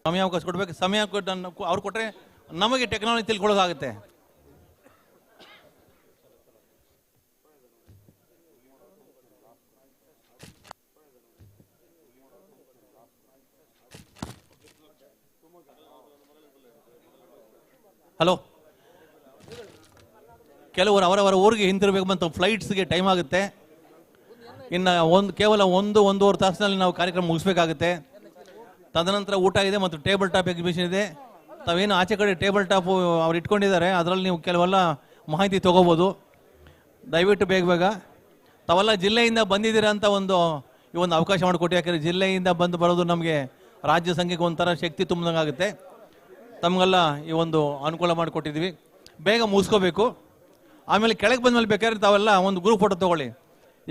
ಸಮಯಾವಕಾಶ ಕೊಡಬೇಕು. ಸಮಯ ಅವ್ರು ಕೊಟ್ಟರೆ ನಮಗೆ ಟೆಕ್ನಾಲಜಿ ತಿಳ್ಕೊಳ್ಳೋದಾಗುತ್ತೆ. ಹಲೋ, ಕೆಲವರು ಅವರವರ ಊರಿಗೆ ಹಿಂತಿರಬೇಕು ಮತ್ತು ಫ್ಲೈಟ್ಸ್ಗೆ ಟೈಮ್ ಆಗುತ್ತೆ. ಇನ್ನು ಕೇವಲ ಒಂದೂವರೆ ತಾಸಿನಲ್ಲಿ ನಾವು ಕಾರ್ಯಕ್ರಮ ಮುಗಿಸ್ಬೇಕಾಗುತ್ತೆ. ತದನಂತರ ಊಟ ಇದೆ ಮತ್ತು ಟೇಬಲ್ ಟಾಪ್ ಎಕ್ಸಿಬಿಷನ್ ಇದೆ. ತಾವೇನು ಆಚೆ ಕಡೆ ಟೇಬಲ್ ಟಾಪು ಅವ್ರು ಇಟ್ಕೊಂಡಿದ್ದಾರೆ, ಅದರಲ್ಲಿ ನೀವು ಕೆಲವೆಲ್ಲ ಮಾಹಿತಿ ತೊಗೋಬೋದು. ದಯವಿಟ್ಟು ಬೇಗ ತಾವೆಲ್ಲ ಜಿಲ್ಲೆಯಿಂದ ಬಂದಿದ್ದೀರಾ ಅಂತ ಈ ಒಂದು ಅವಕಾಶ ಮಾಡಿಕೊಟ್ಟು. ಯಾಕೆಂದರೆ ಜಿಲ್ಲೆಯಿಂದ ಬರೋದು ನಮಗೆ ರಾಜ್ಯ ಸಂಖ್ಯೆಗೆ ಒಂಥರ ಶಕ್ತಿ ತುಂಬಿದಂಗಾಗುತ್ತೆ. ತಮಗೆಲ್ಲ ಈ ಒಂದು ಅನುಕೂಲ ಮಾಡಿಕೊಟ್ಟಿದ್ವಿ. ಬೇಗ ಮುಗಿಸ್ಕೋಬೇಕು. ಆಮೇಲೆ ಕೆಳಗೆ ಬಂದಮೇಲೆ ಬೇಕಾದ್ರೆ ತಾವೆಲ್ಲ ಒಂದು ಗ್ರೂಪ್ ಫೋಟೋ ತೊಗೊಳ್ಳಿ.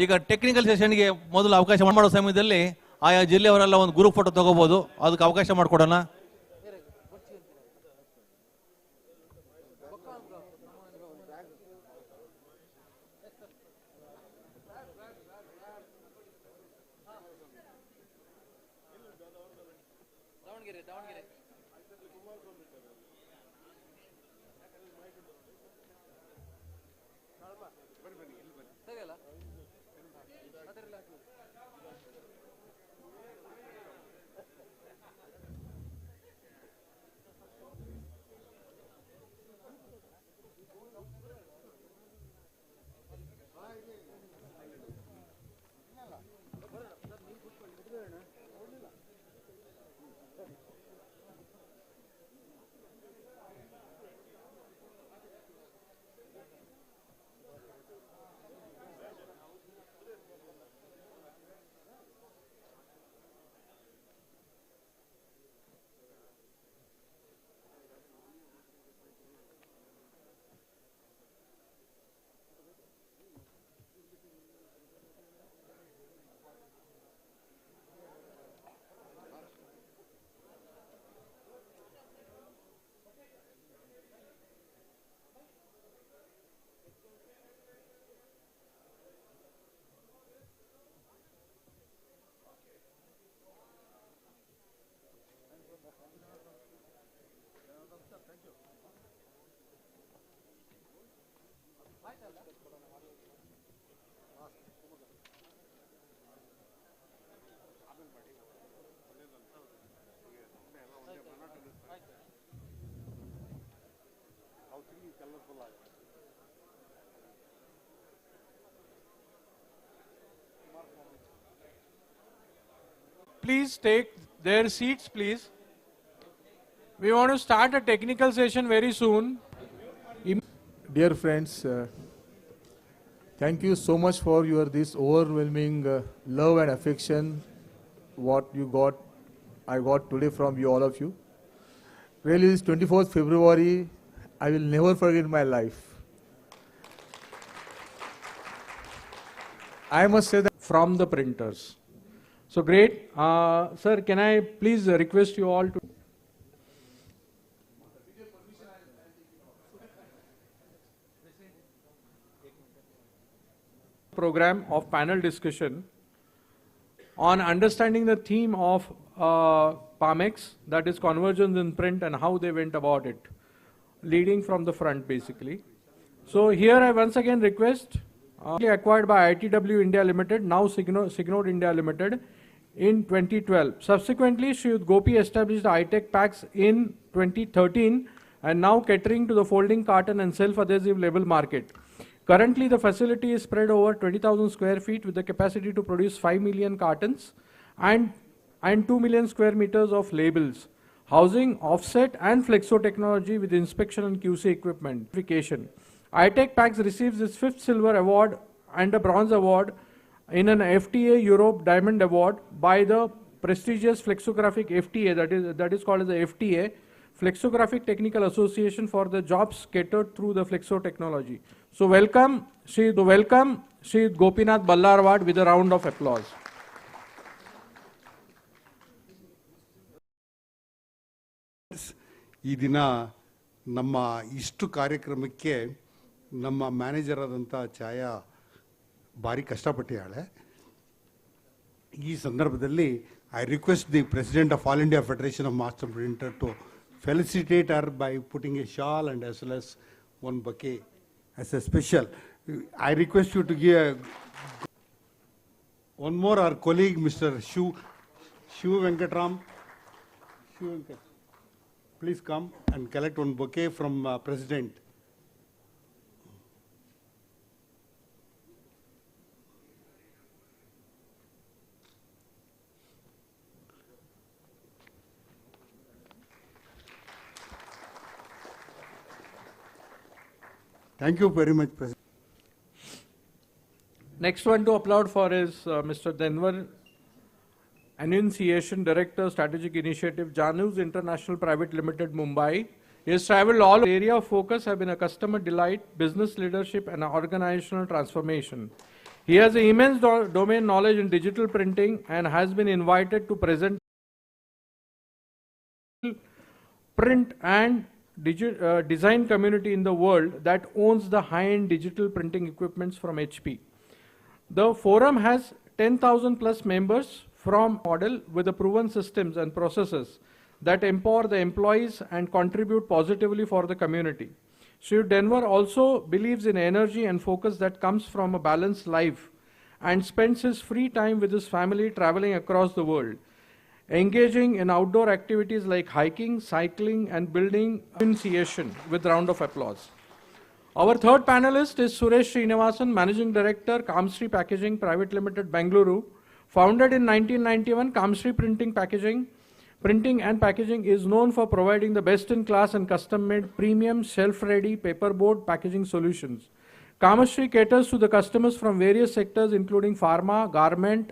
ಈಗ ಟೆಕ್ನಿಕಲ್ ಸೆಷನ್ಗೆ ಮೊದಲು ಅವಕಾಶ ಮಾಡೋ ಸಮಯದಲ್ಲಿ ಆಯಾ ಜಿಲ್ಲೆಯವರೆಲ್ಲ ಒಂದು ಗ್ರೂಪ್ ಫೋಟೋ ತೊಗೋಬೋದು. ಅದಕ್ಕೆ ಅವಕಾಶ ಮಾಡಿಕೊಡೋಣ. Please take their seats, please. We want to start a technical session very soon. Dear friends, thank you so much for your this overwhelming love and affection what I got today from you, all of you. Really, this 24th February, I will never forget in my life. I must say that From the printers. So great. Sir, can I please request you all to program of panel discussion on understanding the theme of Pamex, that is convergence in print, and how they went about it, leading from the front basically. So here I once again request, acquired by ITW India Limited, now Signode India Limited, in 2012. Subsequently, Sri Gopi established iTech Packs in 2013 and now catering to the folding carton and self-adhesive label market. Currently, the facility is spread over 20,000 square feet with the capacity to produce 5 million cartons and 2 million square meters of labels, housing offset and flexo technology with inspection and QC equipment. iTech Packs receives its 5th silver award and a bronze award in an FTA Europe Diamond Award by the prestigious flexographic FTA, that is called as the FTA, Flexographic Technical Association, for the jobs catered through the flexo technology. So welcome Sri Gopinath Ballarwad with a round of applause. ಈ ದಿನ ನಮ್ಮ ಇಷ್ಟು ಕಾರ್ಯಕ್ರಮಕ್ಕೆ ನಮ್ಮ manager ಆದಂಥ ಛಾಯಾ ಭಾರಿ ಕಷ್ಟಪಟ್ಟಿದ್ದಾಳೆ. ಈ ಸಂದರ್ಭದಲ್ಲಿ I request the president of all India federation of master printer to felicitate her by putting a shawl and as well as one bouquet as a special. I request you to give one more our colleague Mr. Shiv Venkatram. Please come and collect one bouquet from President. Thank you very much, President. Next one to applaud for is Mr. Denver Annunciation Director, Strategic Initiative, Janus International Private Limited, Mumbai. He has traveled all. The area of focus have been a customer delight, business leadership, and organizational transformation. He has immense domain knowledge in digital printing and has been invited to present print and design community in the world that owns the high-end digital printing equipments from HP. The forum has 10,000 plus members from model with the proven systems and processes that empower the employees and contribute positively for the community. Sri Denver also believes in energy and focus that comes from a balanced life and spends his free time with his family traveling across the world, engaging in outdoor activities like hiking, cycling, and building initiation, with round of applause. Our third panelist is Suresh Srinivasan, Managing Director, Kamsri Packaging Private Limited, Bangalore. Founded in 1991, Kamsri Printing and Packaging is known for providing the best-in-class and custom-made premium shelf-ready paperboard packaging solutions. Kamsri caters to the customers from various sectors including pharma, garment,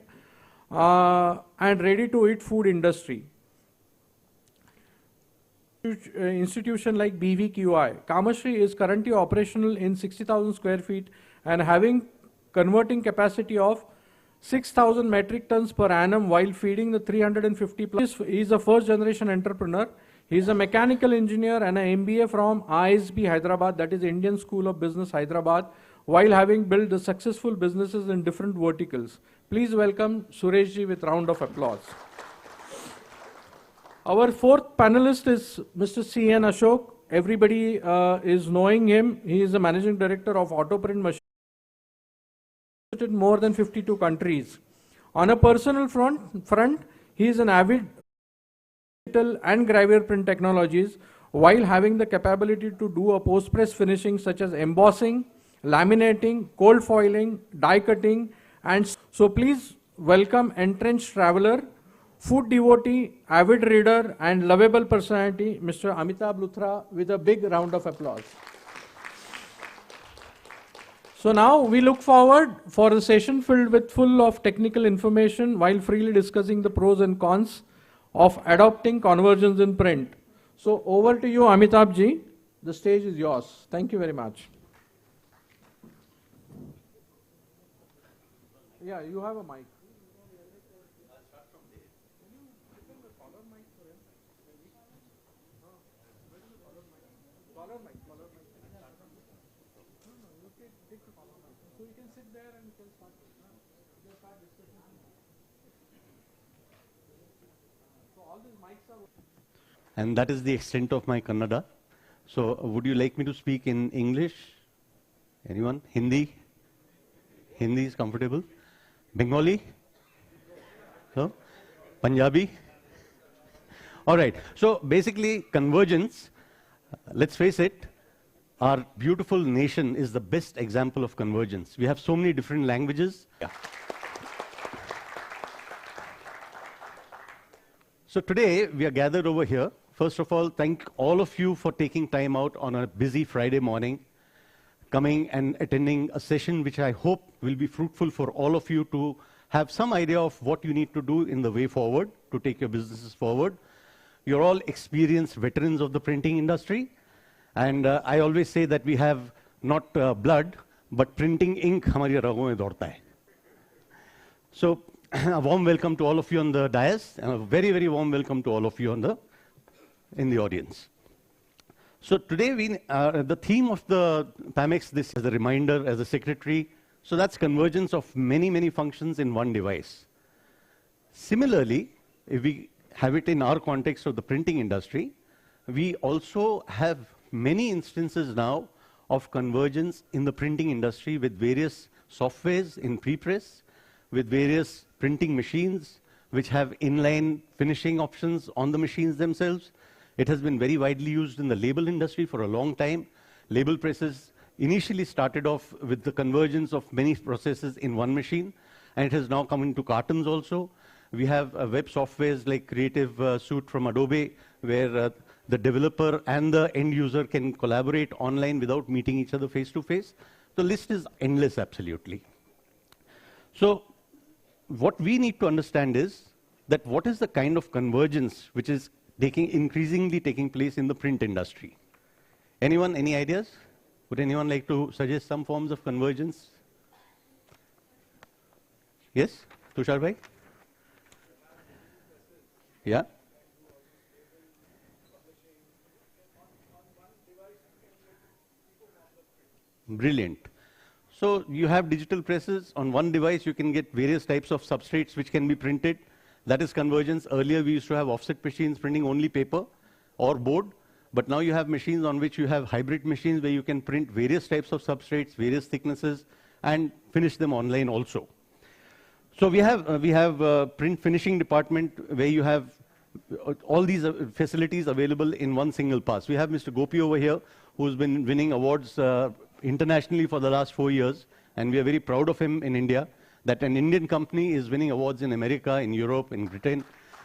and ready-to-eat food industry. Institution like BVQI. Kamashri is currently operational in 60,000 square feet and having converting capacity of 6,000 metric tons per annum while feeding the 350 plus. He is a first generation entrepreneur. He is a mechanical engineer and an MBA from ISB Hyderabad, that is Indian School of Business Hyderabad, while having built the successful businesses in different verticals. Please welcome Sureshji with round of applause. Our fourth panelist is Mr. C.N. Ashok. Everybody is knowing him. He is the Managing Director of Autoprint Machine in more than 52 countries. On a personal front, he is an avid digital and gravure print technologies while having the capability to do a post-press finishing such as embossing, laminating, cold foiling, die cutting, and so please welcome entrenched traveler, food devotee, avid reader, and lovable personality, Mr. Amitabh Luthra, with a big round of applause. So now we look forward for a session full of technical information while freely discussing the pros and cons of adopting convergence in print. So over to you, Amitabh ji. The stage is yours. Thank you very much. Yeah, you have a mic. And that is the extent of my Kannada. So would you like me to speak in English? Anyone? Hindi? Hindi is comfortable. Bengali? No? Punjabi? All right. So basically convergence, let's face it, our beautiful nation is the best example of convergence. We have so many different languages. Yeah. So today we are gathered over here. First of all, thank all of you for taking time out on a busy Friday morning, coming and attending a session which I hope will be fruitful for all of you to have some idea of what you need to do in the way forward to take your businesses forward. You're all experienced veterans of the printing industry. And I always say that we have not blood, but printing ink hamari ragon mein daudta hai. So a warm welcome to all of you on the dais, and a very, very warm welcome to all of you in the audience. So today, the theme of the Pamex, this as a reminder, as a secretary, so that's convergence of many, many functions in one device. Similarly, if we have it in our context of the printing industry, we also have many instances now of convergence in the printing industry with various softwares in prepress, with various printing machines, which have inline finishing options on the machines themselves. It has been very widely used in the label industry for a long time. Label presses initially started off with the convergence of many processes in one machine, and it has now come into cartons also. We have web softwares like Creative Suite from Adobe, where the developer and the end user can collaborate online without meeting each other face to face. The list is endless, absolutely. So what we need to understand is that what is the kind of convergence which is increasingly taking place in the print industry. Anyone, any ideas? Would anyone like to suggest some forms of convergence? Yes, Tushar bhai? Yeah? Brilliant. So you have digital presses. On one device, you can get various types of substrates which can be printed. That is convergence. Earlier, we used to have offset machines printing only paper or board. But now you have machines on which you have hybrid machines where you can print various types of substrates, various thicknesses, and finish them online also. So we have print finishing department where you have all these facilities available in one single pass. We have Mr. Gopi over here, who's been winning awards internationally for the last 4 years, and we are very proud of him in India, that an Indian company is winning awards in America, in Europe, in Britain.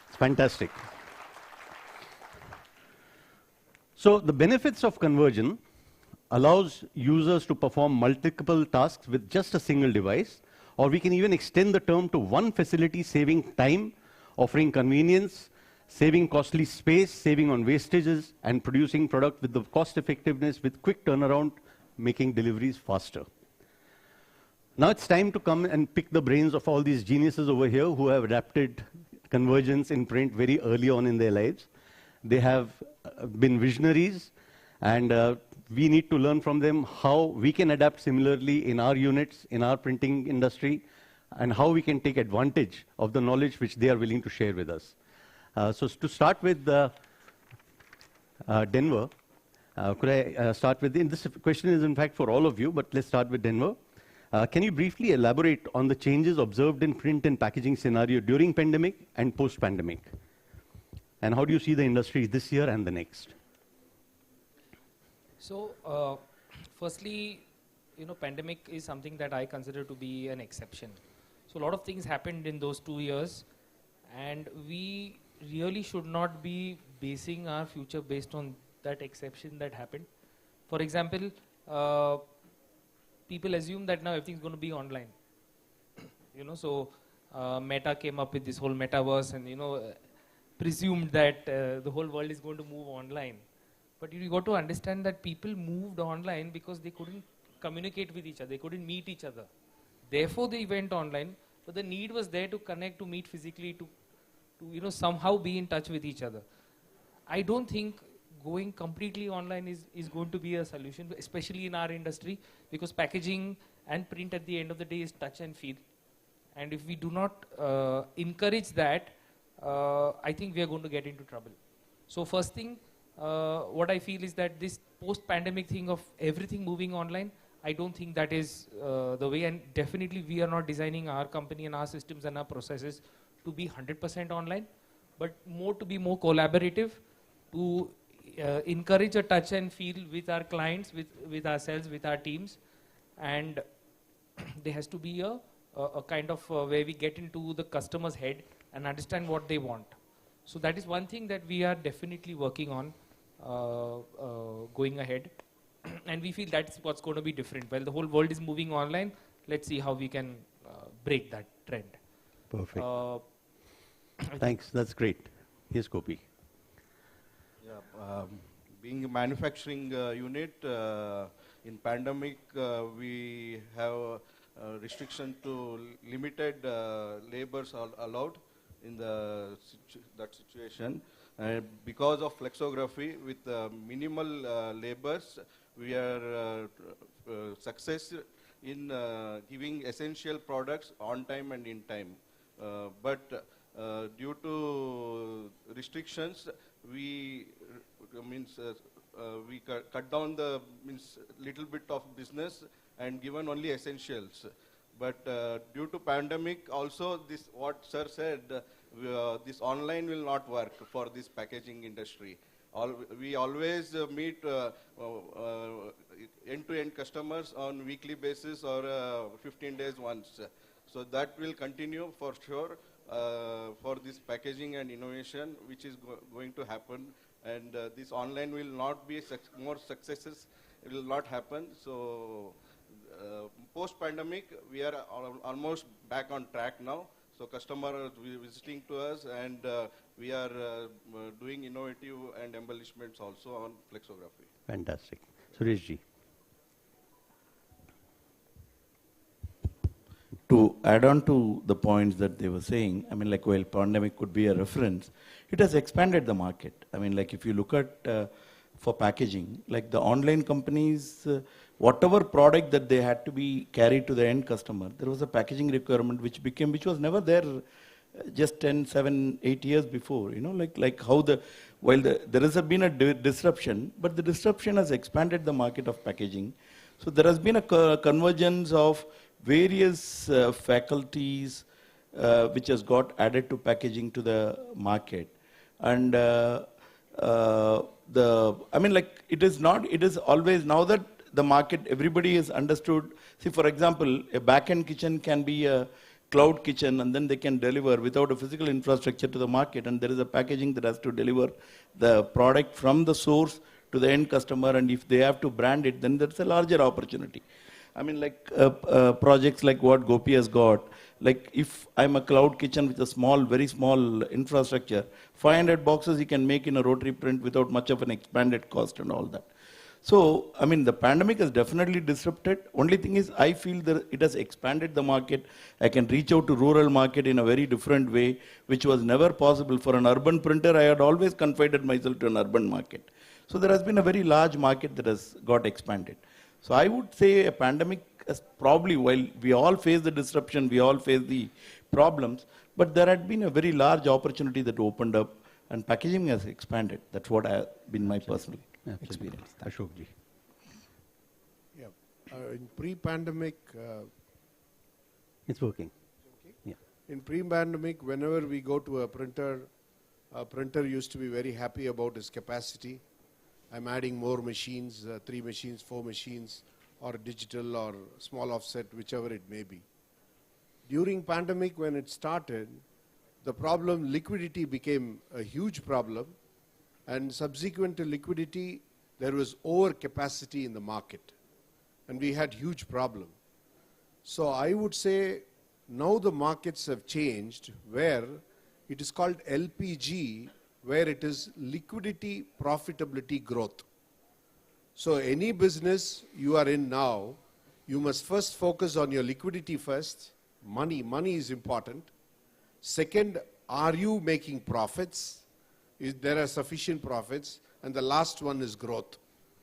It's fantastic. So the benefits of conversion allows users to perform multiple tasks with just a single device, or we can even extend the term to one facility, saving time, offering convenience, saving costly space, saving on wastages, and producing product with the cost effectiveness, with quick turnaround, making deliveries faster. Now it's time to come and pick the brains of all these geniuses over here who have adapted convergence in print very early on in their lives. They have been visionaries, and we need to learn from them how we can adapt similarly in our units, in our printing industry, and how we can take advantage of the knowledge which they are willing to share with us. So to start with Denver, could I start with, this question is in fact for all of you, but let's start with Denver. Can you briefly elaborate on the changes observed in print and packaging scenario during pandemic and post-pandemic? And how do you see the industry this year and the next? So, firstly, pandemic is something that I consider to be an exception. So a lot of things happened in those 2 years, and we really should not be basing our future based on that exception that happened. For example, people assume that now everything's going to be online. So Meta came up with this whole metaverse and presumed that the whole world is going to move online. But you got to understand that people moved online because they couldn't communicate with each other, they couldn't meet each other. Therefore they went online, but the need was there to connect, to meet physically, to somehow be in touch with each other. I don't think going completely online is going to be a solution, especially in our industry, because packaging and print at the end of the day is touch and feel. And if we do not encourage that, I think we are going to get into trouble. So first thing, what I feel is that this post-pandemic thing of everything moving online, I don't think that is the way, and definitely we are not designing our company and our systems and our processes to be 100% online, but more to be more collaborative, to encourage a touch and feel with our clients, with ourselves, with our teams, and there has to be a kind of where we get into the customer's head and understand what they want. So that is one thing that we are definitely working on going ahead. And we feel that's what's going to be different. While the whole world is moving online, let's see how we can break that trend. Perfect. Thanks, that's great. Here's Gopi. Yeah, being a manufacturing unit, in pandemic we have restriction to limited labors allowed in that situation. Because of flexography with minimal labors, we are success in giving essential products on time and in time. But due to restrictions, we cut down the little bit of business and given only essentials. But due to pandemic, also this what sir said, this online will not work for this packaging industry. We always meet end-to-end customers on weekly basis or 15 days once. So that will continue for sure for this packaging and innovation, which is going to happen. And this online will not be more successes. It will not happen. So post-pandemic, we are almost back on track now. So customers are visiting to us, and we are doing innovative and embellishments also on flexography. Fantastic. Sureshji. To add on to the points that they were saying, while pandemic could be a reference, it has expanded the market. If you look at for packaging, like the online companies, whatever product that they had to be carried to the end customer, there was a packaging requirement which was never there just 10, 7, 8 years before. Like how there has been a disruption, but the disruption has expanded the market of packaging. So there has been a convergence of various faculties which has got added to packaging to the market. And it is always now that the market, everybody has understood. See, for example, a back-end kitchen can be a cloud kitchen, and then they can deliver without a physical infrastructure to the market, and there is a packaging that has to deliver the product from the source to the end customer, and if they have to brand it, then there's a larger opportunity. Projects like what Gopi has got, like if I'm a cloud kitchen with a very small infrastructure, 500 boxes you can make in a rotary print without much of an expanded cost and all that. So, the pandemic has definitely disrupted. Only thing is, I feel that it has expanded the market. I can reach out to rural market in a very different way, which was never possible. For an urban printer, I had always confided myself to an urban market. So there has been a very large market that has got expanded. So I would say a pandemic has probably, while we all face the disruption, we all face the problems, but there had been a very large opportunity that opened up and packaging has expanded. That's what has been my personal experience. Ashokji. Yeah. In pre-pandemic, It's working. Yeah. in pre-pandemic, whenever we go to a printer used to be very happy about its capacity. I'm adding more machines, 3 machines, 4 machines, or digital or small offset, whichever it may be. During pandemic, when it started, the problem, liquidity became a huge problem, and subsequent to liquidity, there was overcapacity in the market, and we had huge problem. So I would say now the markets have changed, where it is called LPG, where it is liquidity, profitability, growth. So any business you are in now, you must first focus on your liquidity first. Money is important. Second, are you making profits? Is there are sufficient profits? And the last one is growth.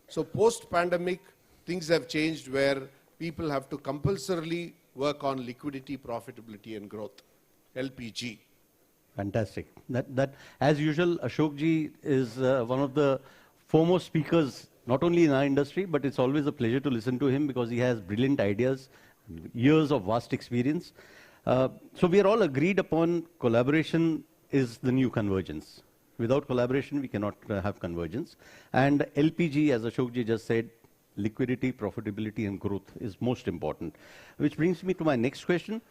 So post-pandemic, things have changed where people have to compulsorily work on liquidity, profitability, and growth. LPG. Fantastic. That as usual, Ashokji is one of the foremost speakers, not only in our industry, but it's always a pleasure to listen to him because he has brilliant ideas, years of vast experience. So we are all agreed upon collaboration is the new convergence. Without collaboration, we cannot have convergence. And LPG, as Ashokji just said, liquidity, profitability, and growth is most important. Which brings me to my next question.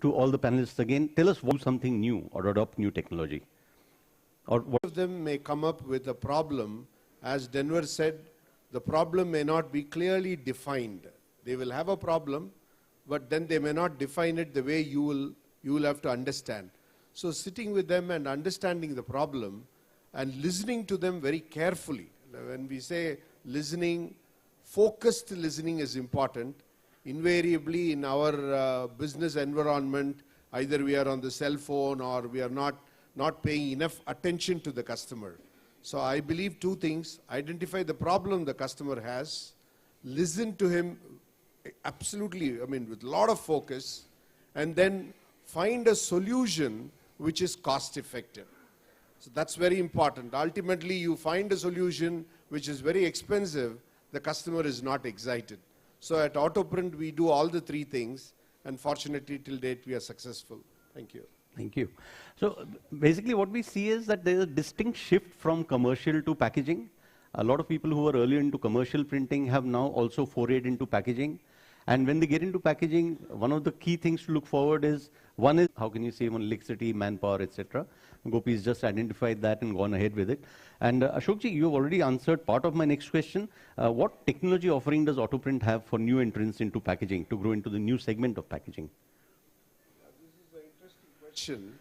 To all the panelists again, tell us something new or adopt new technology. Or what of them may come up with a problem. As Denver said, the problem may not be clearly defined. They will have a problem, but then they may not define it the way you will have to understand. So sitting with them and understanding the problem and listening to them very carefully. When we say listening, focused listening is important. Invariably in our business environment, either we are on the cell phone or we are not paying enough attention to the customer. So I believe 2 things: identify the problem the customer has, listen to him absolutely, with a lot of focus, and then find a solution which is cost effective. So that's very important. Ultimately, you find a solution which is very expensive, the customer is not excited. So at Autoprint, we do all the 3 things, and fortunately, till date, we are successful. Thank you. Thank you. So basically what we see is that there is a distinct shift from commercial to packaging. A lot of people who were earlier into commercial printing have now also forayed into packaging. And when they get into packaging, one of the key things to look forward is, one is how can you save on electricity, manpower, etc. Gopi's just identified that and gone ahead with it. And Ashokji, you have already answered part of my next question. What technology offering does Autoprint have for new entrants into packaging to grow into the new segment of packaging? This is an interesting question.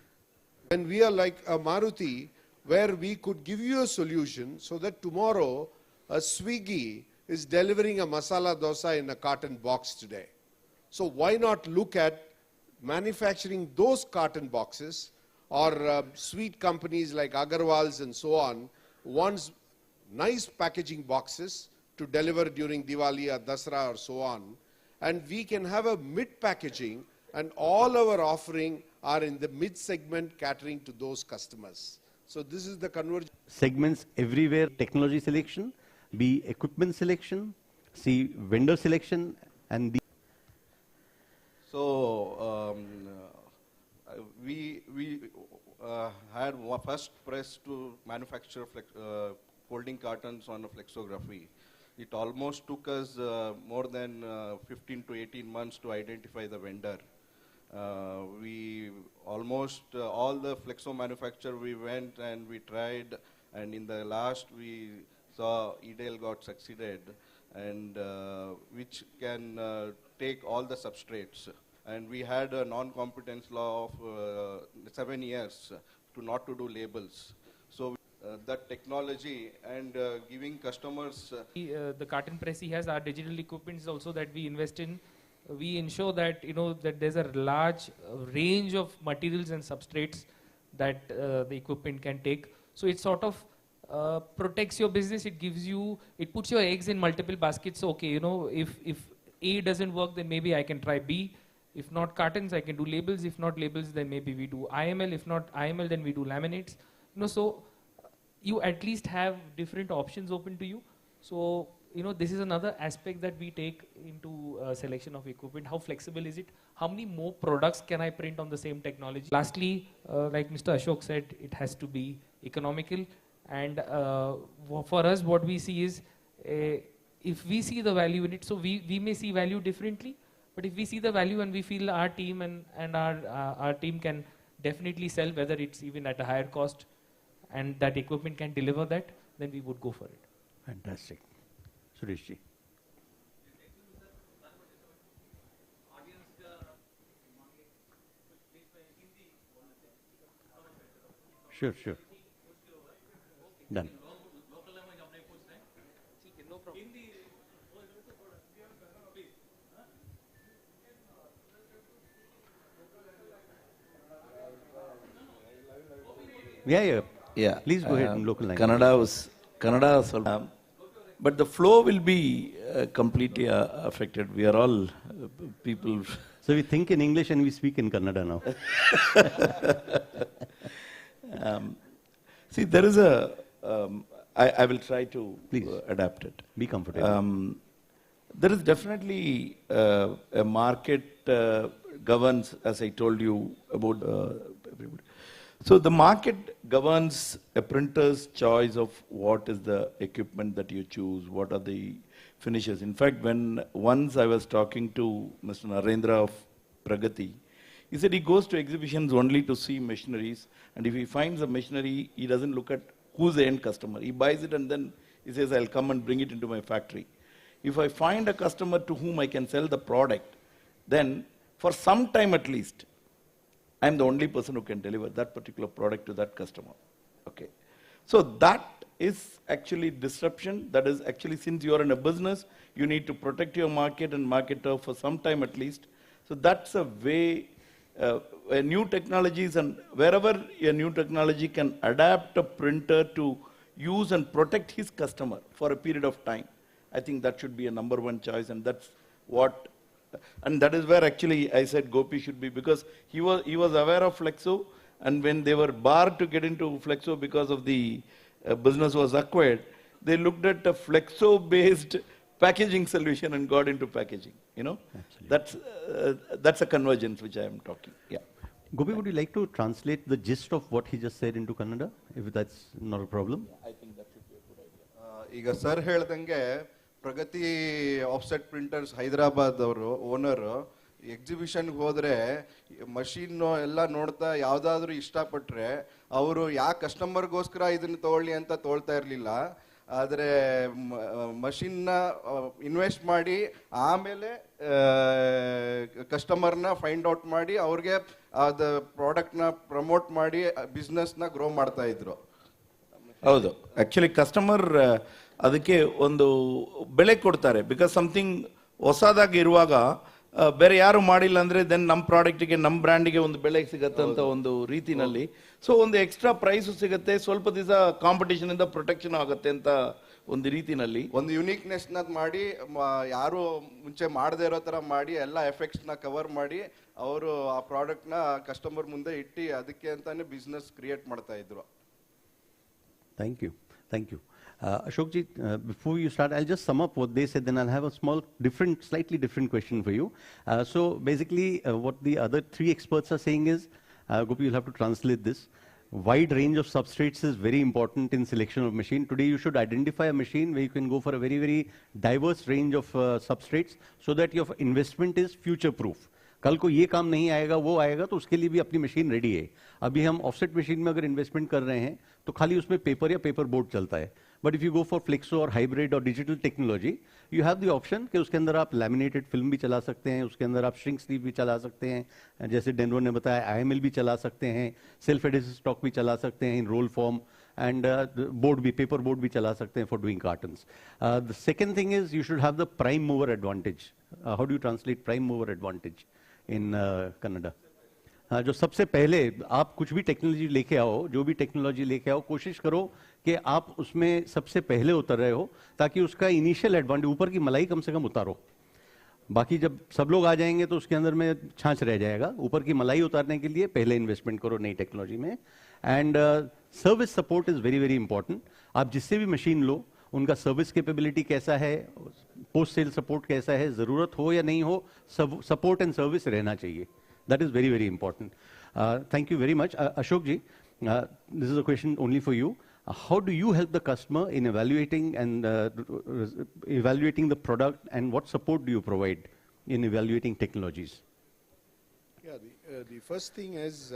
When we are like a Maruti, where we could give you a solution so that tomorrow a Swiggy is delivering a masala dosa in a carton box today. So why not look at manufacturing those carton boxes, or sweet companies like Agarwal's and so on wants nice packaging boxes to deliver during Diwali or Dasra or so on, and we can have a mid packaging, and all our offering are in the mid segment catering to those customers. So this is the convergence. Segments everywhere, technology selection, be equipment selection, see vendor selection, and the So we had first press to manufacture folding cartons on a flexography. It almost took us more than 15 to 18 months to identify the vendor. We almost all the flexo manufacturer we went and we tried, and in the last we saw EDEL got succeeded, and which can take all the substrates. And we had a non-competence law of 7 years to not to do labels. So that technology and giving customers the carton press he has, our digital equipment is also that we invest in. We ensure that that there's a large range of materials and substrates that the equipment can take. So it sort of protects your business. It gives you, it puts your eggs in multiple baskets. So, okay, if A doesn't work, then maybe I can try B. If not cartons, I can do labels. If not labels, then maybe we do IML. If not IML, then we do laminates. So you at least have different options open to you. So, this is another aspect that we take into selection of equipment. How flexible is it? How many more products can I print on the same technology? Lastly, like Mr. Ashok said, it has to be economical. And for us, what we see is, if we see the value in it, so we may see value differently, but if we see the value and we feel our team and our team can definitely sell, whether it's even at a higher cost, and that equipment can deliver that, then we would go for it. Fantastic. Suresh ji. Sure, sure. Done. Yeah. Please go ahead in local language. Kannada was, but the flow will be completely affected. We are all people. So we think in English and we speak in Kannada now. See, there is I will try to adapt it. Be comfortable. There is definitely a market governs, as I told you about everybody. So the market governs a printer's choice of what is the equipment that you choose, what are the finishes. In fact, once I was talking to Mr. Narendra of Pragati, he said he goes to exhibitions only to see machineries, and if he finds a machinery, he doesn't look at who's the end customer. He buys it and then he says, I'll come and bring it into my factory. If I find a customer to whom I can sell the product, then for some time at least, I'm the only person who can deliver that particular product to that customer. Okay. So that is actually disruption. That is actually, since you are in a business, you need to protect your market and market for some time at least. So that's a way, new technologies, and wherever a new technology can adapt a printer to use and protect his customer for a period of time, I think that should be a number one choice, and that's what. And that is where actually I said Gopi should be, because he was aware of Flexo, and when they were barred to get into Flexo because of the business was acquired, they looked at a Flexo-based packaging solution and got into packaging. That's a convergence which I am talking. Yeah. Gopi, would you like to translate the gist of what he just said into Kannada, if that's not a problem? I think that should be a good idea. ಈಗ sir ಹೇಳ್ದಂಗೆ ಪ್ರಗತಿ offset printers Hyderabad ಅವರು owner ಎಕ್ಸಿಬಿಷನ್ಗೆ ಹೋದರೆ machine ಎಲ್ಲ ನೋಡ್ತಾ ಯಾವುದಾದ್ರೂ ಇಷ್ಟಪಟ್ಟರೆ ಅವರು ಯಾವ ಕಸ್ಟಮರ್ಗೋಸ್ಕರ ಇದನ್ನು ತೊಗೊಳ್ಳಿ ಅಂತ ತೊಗೊಳ್ತಾ ಇರಲಿಲ್ಲ. ಆದರೆ ಮಷಿನ್ನ ಇನ್ವೆಸ್ಟ್ ಮಾಡಿ ಆಮೇಲೆ ಕಸ್ಟಮರ್ನ ಫೈಂಡ್ ಔಟ್ ಮಾಡಿ ಅವ್ರಿಗೆ ಅದು ಪ್ರಾಡಕ್ಟ್ನ ಪ್ರಮೋಟ್ ಮಾಡಿ ಬಿಸ್ನೆಸ್ನ ಗ್ರೋ ಮಾಡ್ತಾ ಇದ್ರು. ಹೌದು, ಆ್ಯಕ್ಚುಲಿ ಕಸ್ಟಮರ್ ಅದಕ್ಕೆ ಒಂದು ಬೆಲೆ ಕೊಡ್ತಾರೆ. ಬಿಕಾಸ್ ಸಮಥಿಂಗ್ ಹೊಸದಾಗಿ ಇರುವಾಗ ಬೇರೆ ಯಾರು ಮಾಡಿಲ್ಲ ಅಂದರೆ ದೆನ್ ನಮ್ಮ ಪ್ರಾಡಕ್ಟಿಗೆ ನಮ್ಮ ಬ್ರ್ಯಾಂಡಿಗೆ ಒಂದು ಬೆಲೆ ಸಿಗತ್ತೆ ಅಂತ ಒಂದು ರೀತಿನಲ್ಲಿ. ಸೊ ಒಂದು ಎಕ್ಸ್ಟ್ರಾ ಪ್ರೈಸು ಸಿಗುತ್ತೆ, ಸ್ವಲ್ಪ ದಿವಸ ಕಾಂಪಿಟೇಷನ್ ಇಂದ ಪ್ರೊಟೆಕ್ಷನ್ ಆಗುತ್ತೆ ಅಂತ ಒಂದು ರೀತಿನಲ್ಲಿ ಒಂದು ಯುನೀಕ್ನೆಸ್ನ ಮಾಡಿ, ಯಾರು ಮುಂಚೆ ಮಾಡದೇ ಇರೋ ಥರ ಮಾಡಿ ಎಲ್ಲ ಎಫೆಕ್ಟ್ಸ್ನ ಕವರ್ ಮಾಡಿ ಅವರು ಆ ಪ್ರಾಡಕ್ಟ್ನ ಕಸ್ಟಮರ್ ಮುಂದೆ ಇಟ್ಟು ಅದಕ್ಕೆ ಅಂತಾನೆ ಬಿಸ್ನೆಸ್ ಕ್ರಿಯೇಟ್ ಮಾಡ್ತಾ ಇದ್ರು. Thank you. Thank you. Ashokji, before you start, I'll just sum up what they said, then I'll have a small, slightly different question for you. So basically, what the other three experts are saying is, Gopi, you'll have to translate this. Wide range of substrates is very important in selection of machine. Today, you should identify a machine where you can go for a very, very diverse range of substrates so that your investment is future-proof. कल को ये काम नहीं आएगा, वो आएगा, तो उसके लिए भी अपनी मशीन रेडी है. अभी हम ऑफसेट मशीन में अगर इन्वेस्टमेंट कर रहे हैं तो खाली उसमें पेपर या पेपर बोर्ड चलता है. But if you go for flexo और हाइब्रिड और digital technology, you have the option कि उसके अंदर आप लैमिनेटेड फिल्म भी चला सकते हैं, उसके अंदर आप श्रिंक स्लीव भी चला सकते हैं, जैसे डेनवर ने बताया IML भी चला सकते हैं, सेल्फ एडिसिव स्टॉक भी चला सकते हैं इन रोल फॉर्म, and board भी, पेपर बोर्ड भी चला सकते हैं for doing cartons. The second thing is you should have the prime mover advantage. How do you translate prime mover advantage in Kannada? जो सबसे पहले आप कुछ भी टेक्नोलॉजी लेके आओ, जो भी टेक्नोलॉजी लेके आओ, कोशिश करो कि आप उसमें सबसे पहले उतर रहे हो ताकि उसका इनिशियल एडवांटेज, ऊपर की मलाई कम से कम उतारो. बाकी जब सब लोग आ जाएंगे तो उसके अंदर में छाछ रह जाएगा. ऊपर की मलाई उतारने के लिए पहले इन्वेस्टमेंट करो नई टेक्नोलॉजी में. And service support is very very important. आप जिससे भी मशीन लो उनका सर्विस कैपेबिलिटी कैसा है, पोस्ट सेल सपोर्ट कैसा है, जरूरत हो या नहीं हो, सपोर्ट एंड सर्विस रहना चाहिए. That is very very important. Thank you very much. Ashok ji, this is a question only for you. How do you help the customer in evaluating the product, and what support do you provide in evaluating technologies? Yeah, the first thing is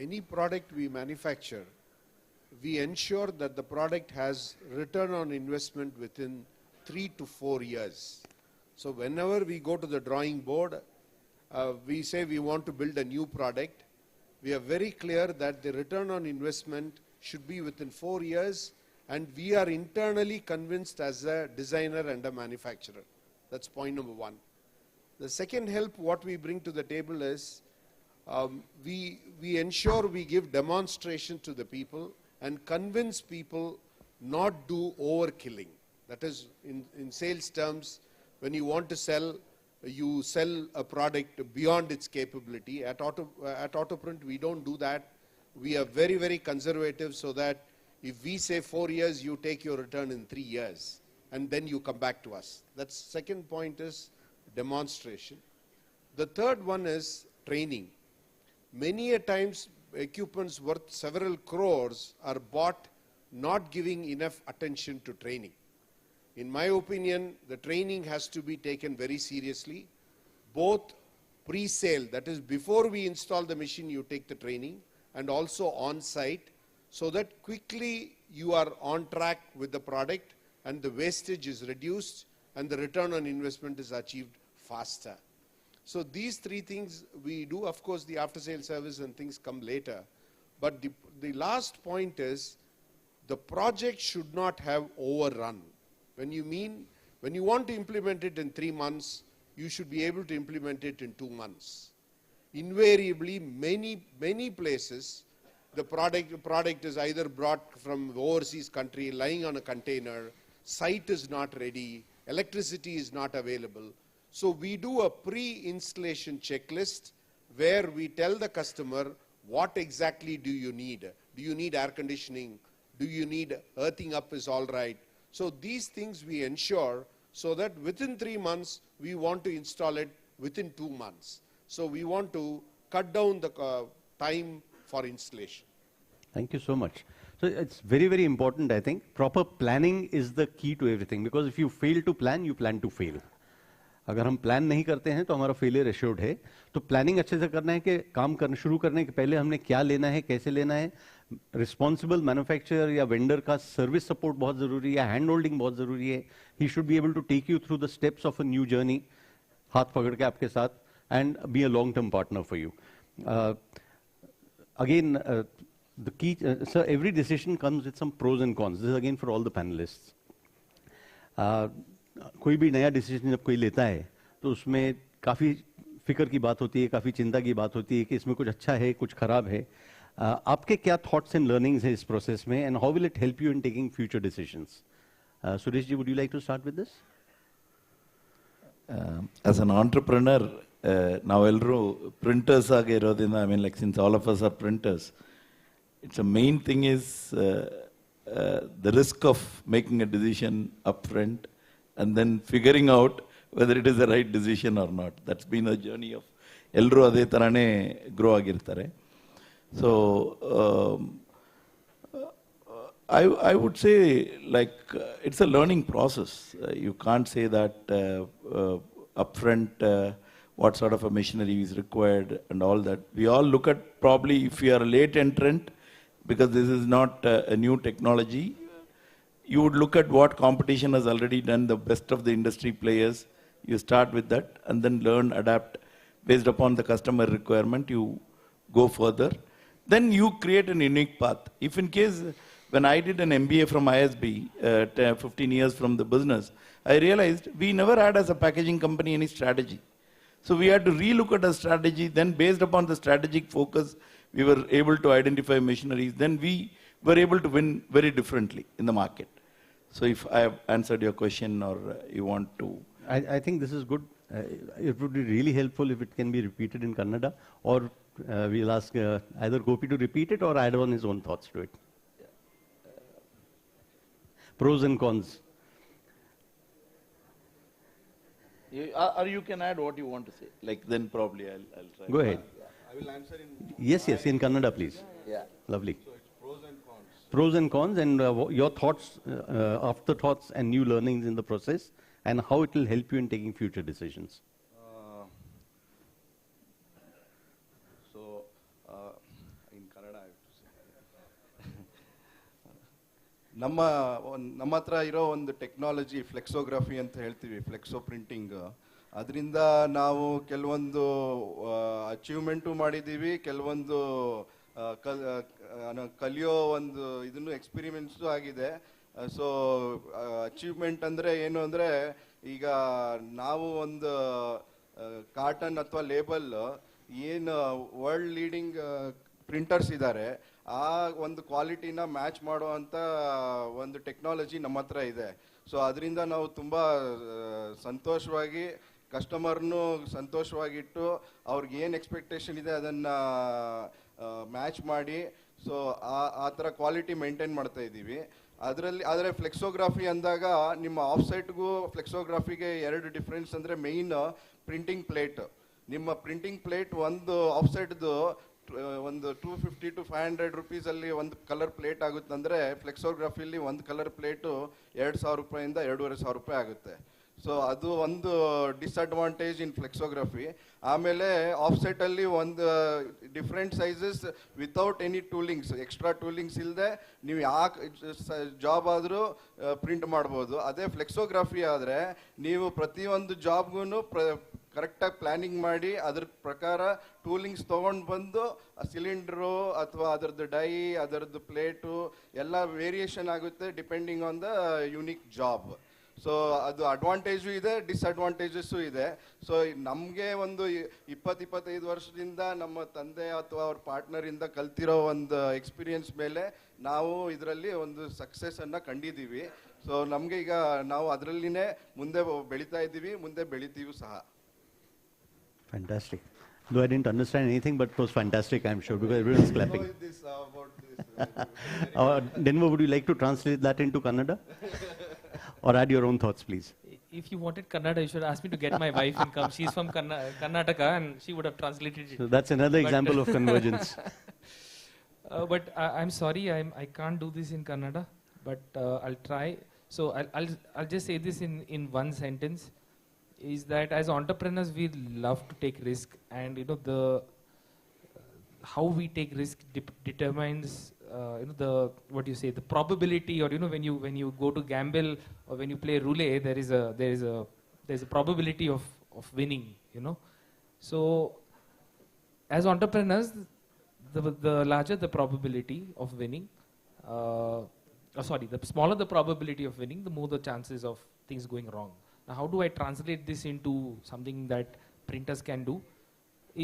any product we manufacture, we ensure that the product has return on investment within 3 to 4 years. So whenever we go to the drawing board, we say we want to build a new product. We are very clear that the return on investment should be within 4 years, and we are internally convinced as a designer and a manufacturer. That's point number one. The second help what we bring to the table is we ensure we give demonstration to the people and convince people not do overkilling. That is, in sales terms, when you want to sell, you sell a product beyond its capability. At Autoprint, we don't do that. We are very, very conservative, so that if we say 4 years, you take your return in 3 years, and then you come back to us. That's second point is demonstration. The third one is training. Many a times, equipments worth several crores are bought not giving enough attention to training. In my opinion, the training has to be taken very seriously. Both pre-sale, that is before we install the machine, you take the training, and also on-site, so that quickly you are on track with the product and the wastage is reduced and the return on investment is achieved faster. So these three things we do. Of course, the after-sale service and things come later. But the last point is the project should not have overrun. When you want to implement it in 3 months, you should be able to implement it in 2 months. Invariably, many places, the product is either brought from overseas country, lying on a container, site is not ready, electricity is not available. So we do a pre-installation checklist where we tell the customer what exactly do you need. Do you need air conditioning? Do you need earthing up is all right? So these things we ensure, so that within 3 months, we want to install it within 2 months. So we want to cut down the time for installation. Thank you so much. So it's very, very important, I think. Proper planning is the key to everything, because if you fail to plan, you plan to fail. अगर हम plan नहीं करते हैं तो हमारा failure assured है. तो planning अच्छे से करना है कि काम करना शुरू करने के पहले हमने क्या लेना है, कैसे लेना है. रिस्पॉन्सिबल मैन्युफैक्चरर या वेंडर का सर्विस सपोर्ट बहुत जरूरी है, हैंड होल्डिंग बहुत जरूरी है. He should be able to take you through the steps of a new journey, हाथ पकड़ के आपके साथ, and be a long-term partner for you. Again, the key, sir, every decision comes with some pros and cons. This is again for all the panelists. कोई भी नया decision जब कोई लेता है तो उसमें काफ़ी फिक्र की बात होती है, काफ़ी चिंता की बात होती है कि इसमें कुछ अच्छा है, कुछ खराब है. आपके क्या थॉट्स एंड लर्निंग्स हैं इस प्रोसेस में, and how will it help you in taking future decisions? Suresh ji, would you like to start with this? As an entrepreneur, now printers ಆಗಿರೋದ್ರಿಂದ, I mean, like, since all of us are printers, it's a main thing is the risk of making a decision upfront and then figuring out whether it is the right decision or not. That's been a journey of ಎಲ್ಲರೂ ಅದೇ ಥರನೇ grow ಆಗಿರ್ತಾರೆ. So I would say, like, it's a learning process. You can't say that upfront what sort of a machinery is required and all that. We all look at, probably if you are a late entrant, because this is not a new technology, you would look at what competition has already done, the best of the industry players. You start with that and then learn, adapt based upon the customer requirement. You go further. Then you create an unique path. If in case, when I did an MBA from ISB, 15 years from the business, I realized we never had as a packaging company any strategy. So we had to relook at our strategy. Then based upon the strategic focus, we were able to identify machineries. Then we were able to win very differently in the market. So if I have answered your question, or you want to... I think this is good. it would be really helpful if it can be repeated in Kannada, or we'll ask either Gopi to repeat it or add on his own thoughts to it. Pros and cons. Or you can add what you want to say. Like then probably I'll try. Go ahead. I will answer in... Yes, in Kannada, please. Yeah. Lovely. So it's pros and cons. Pros and cons, and your thoughts, afterthoughts and new learnings in the process, and how it will help you in taking future decisions. In Kannada I have to say. ನಮ್ಮ ಹತ್ರ ಇರೋ ಒಂದು technology ಫ್ಲೆಕ್ಸೋಗ್ರಫಿ ಅಂತ ಹೇಳ್ತೀವಿ, ಫ್ಲೆಕ್ಸೋ printing. ಅದರಿಂದ ನಾವು ಕೆಲವೊಂದು achievement ಮಾಡಿದ್ದೀವಿ, ಕೆಲವೊಂದು ಕಲಿಯೋ ಒಂದು ಇದನ್ನು ಎಕ್ಸ್ಪೀರಿಮೆಂಟ್ಸು ಆಗಿದೆ. ಸೊ ಅಚೀವ್ಮೆಂಟ್ ಅಂದರೆ ಏನು ಅಂದರೆ, ಈಗ ನಾವು ಒಂದು ಕಾಟನ್ ಅಥವಾ ಲೇಬಲ್ ಏನು ವರ್ಲ್ಡ್ ಲೀಡಿಂಗ್ ಪ್ರಿಂಟರ್ಸ್ ಇದ್ದಾರೆ ಆ ಒಂದು ಕ್ವಾಲಿಟಿನ ಮ್ಯಾಚ್ ಮಾಡುವಂಥ ಒಂದು ಟೆಕ್ನಾಲಜಿ ನಮ್ಮ ಹತ್ರ ಇದೆ. ಸೊ ಅದರಿಂದ ನಾವು ತುಂಬ ಸಂತೋಷವಾಗಿ ಕಸ್ಟಮರ್ನು ಸಂತೋಷವಾಗಿಟ್ಟು ಅವ್ರಿಗೆ ಏನು ಎಕ್ಸ್ಪೆಕ್ಟೇಷನ್ ಇದೆ ಅದನ್ನು ಮ್ಯಾಚ್ ಮಾಡಿ ಸೊ ಆ ಥರ ಕ್ವಾಲಿಟಿ ಮೇಂಟೈನ್ ಮಾಡ್ತಾ ಇದ್ದೀವಿ. ಆದರೆ ಫ್ಲೆಕ್ಸೋಗ್ರಫಿ ಅಂದಾಗ ನಿಮ್ಮ ಆಫ್ಸೈಟ್ಗೂ ಫ್ಲೆಕ್ಸೋಗ್ರಫಿಗೆ ಎರಡು ಡಿಫ್ರೆನ್ಸ್ ಅಂದರೆ, ಮೇಯ್ನ್ ಪ್ರಿಂಟಿಂಗ್ ಪ್ಲೇಟ್. ನಿಮ್ಮ ಪ್ರಿಂಟಿಂಗ್ ಪ್ಲೇಟ್ ಒಂದು ಆಫ್ಸೈಟ್ದು ಒಂದು 250 to 500 ರೂಪೀಸಲ್ಲಿ ಒಂದು ಕಲರ್ ಪ್ಲೇಟ್ ಆಗುತ್ತಂದರೆ, ಫ್ಲೆಕ್ಸೋಗ್ರಫಿಲಿ ಒಂದು ಕಲರ್ ಪ್ಲೇಟು 2,000 ರೂಪಾಯಿಂದ 2,500 ರೂಪಾಯಿ ಆಗುತ್ತೆ. ಸೊ ಅದು ಒಂದು ಡಿಸ್ಅಡ್ವಾಂಟೇಜ್ ಇನ್ ಫ್ಲೆಕ್ಸೋಗ್ರಫಿ. ಆಮೇಲೆ ಆಫ್ಸೆಟಲ್ಲಿ ಒಂದು different sizes without any toolings, extra toolings ಇಲ್ಲದೆ ನೀವು ಯಾಕೆ ಜಾಬ್ ಆದರೂ ಪ್ರಿಂಟ್ ಮಾಡ್ಬೋದು. ಅದೇ ಫ್ಲೆಕ್ಸೋಗ್ರಫಿ ಆದರೆ ನೀವು ಪ್ರತಿಯೊಂದು ಜಾಬ್ಗೂ ಕರೆಕ್ಟಾಗಿ ಪ್ಲ್ಯಾನಿಂಗ್ ಮಾಡಿ ಅದ್ರ ಪ್ರಕಾರ ಟೂಲಿಂಗ್ಸ್ ತೊಗೊಂಡು ಬಂದು ಸಿಲಿಂಡ್ರು ಅಥವಾ ಅದರದ್ದು ಡೈ, ಅದರದ್ದು ಪ್ಲೇಟು ಎಲ್ಲ ವೇರಿಯೇಷನ್ ಆಗುತ್ತೆ depending on the unique job. So ಅದು ಅಡ್ವಾಂಟೇಜು ಇದೆ, ಡಿಸ್ಅಡ್ವಾಂಟೇಜಸ್ಸು ಇದೆ. ಸೊ ನಮಗೆ ಒಂದು 20-25 ವರ್ಷದಿಂದ ನಮ್ಮ ತಂದೆ ಅಥವಾ ಅವ್ರ ಪಾರ್ಟ್ನರಿಂದ ಕಲ್ತಿರೋ ಒಂದು ಎಕ್ಸ್ಪೀರಿಯನ್ಸ್ ಮೇಲೆ ನಾವು ಇದರಲ್ಲಿ ಒಂದು ಸಕ್ಸಸ್ಸನ್ನು ಕಂಡಿದ್ದೀವಿ. ಸೊ ನಮಗೆ ಈಗ ನಾವು ಅದರಲ್ಲಿನೇ ಮುಂದೆ ಬೆಳೀತಾ ಇದ್ದೀವಿ, ಮುಂದೆ ಬೆಳಿತೀವಿ ಸಹ. Fantastic. Though I didn't understand anything, but it was fantastic, I'm sure, because everyone's clapping. Denver, would you like to translate that into Kannada? Or add your own thoughts, please? If you wanted Kannada, you should ask me to get my wife and come. She's from Karnataka and she would have translated it. So that's another example of convergence. But I'm sorry, I can't do this in Kannada, but I'll try. So I'll just say this in one sentence, is that as entrepreneurs we love to take risk, and the how we take risk determines the the probability, or when you go to gamble or when you play roulette, there's a probability of winning. So as entrepreneurs, the larger the probability of winning, the smaller the probability of winning, the more the chances of things going wrong. Now, how do I translate this into something that printers can do?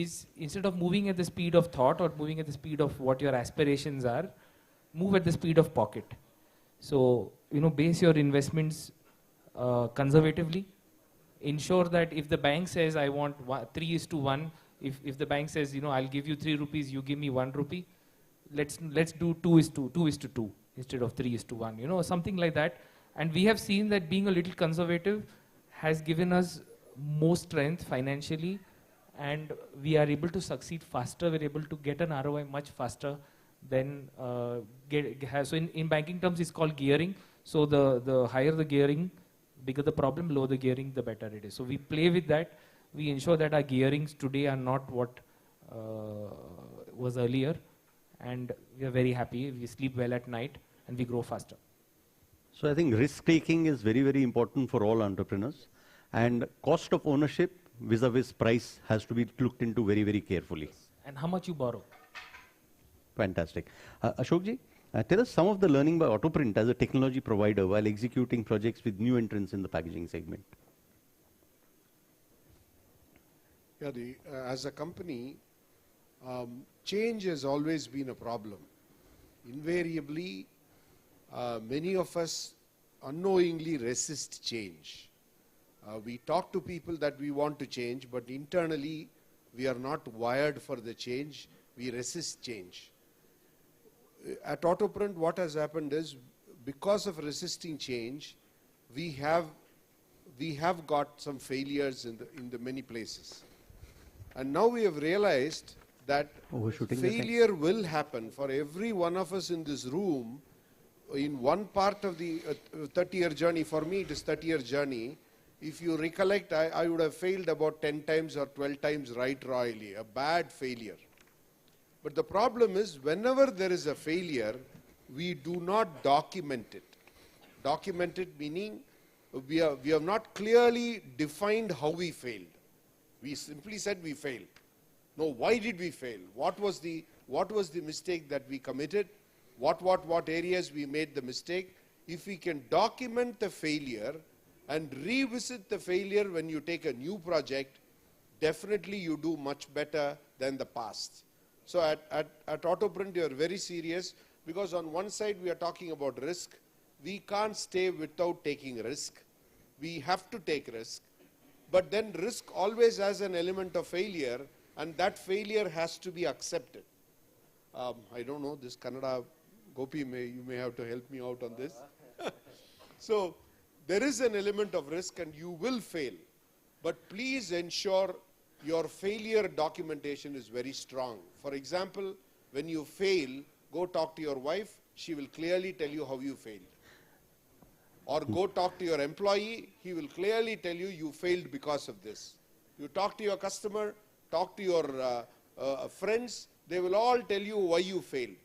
Is instead of moving at the speed of thought or moving at the speed of what your aspirations are, move at the speed of pocket. So, base your investments conservatively. Ensure that if the bank says I want 3:1, if the bank says I'll give you 3 rupees, you give me 1 rupee, let's do 2:2 instead of 3:1. Something like that. And we have seen that being a little conservative has given us more strength financially, and we are able to succeed faster. We're able to get an ROI much faster than so in banking terms it's called gearing. So the higher the gearing, bigger the problem, lower the gearing, the better it is. So we play with that. We ensure that our gearings today are not what was earlier, and we are very happy. We sleep well at night and we grow faster. So I think risk-taking is very, very important for all entrepreneurs. And cost of ownership vis-a-vis price has to be looked into very, very carefully. And how much you borrow. Fantastic. Ashokji, tell us some of the learning by Autoprint as a technology provider while executing projects with new entrants in the packaging segment. Yeah, as a company, change has always been a problem. Invariably, many of us unknowingly resist change. We talk to people that we want to change, but internally we are not wired for the change. We resist change. At Autoprint, what has happened is, because of resisting change, we have got some failures in the many places. And now we have realized that failure will happen for every one of us in this room in one part of the 30-year journey. For me, it is 30-year journey. If you recollect, I would have failed about 10 times or 12 times right royally, a bad failure. But the problem is, whenever there is a failure, we do not document it. Document it meaning we have not clearly defined how we failed. We simply said we failed. No, why did we fail? What was the mistake that we committed? What areas we made the mistake? If we can document the failure and revisit the failure when you take a new project, definitely you do much better than the past. So at Autoprint, you are very serious, because on one side we are talking about risk. We can't stay without taking risk. We have to take risk. But then risk always has an element of failure, and that failure has to be accepted. I don't know, this Kannada, Gopi, you may have to help me out on this. So there is an element of risk and you will fail. But please ensure your failure documentation is very strong. For example, when you fail, go talk to your wife. She will clearly tell you how you failed. Or go talk to your employee. He will clearly tell you you failed because of this. You talk to your customer, talk to your friends. They will all tell you why you failed.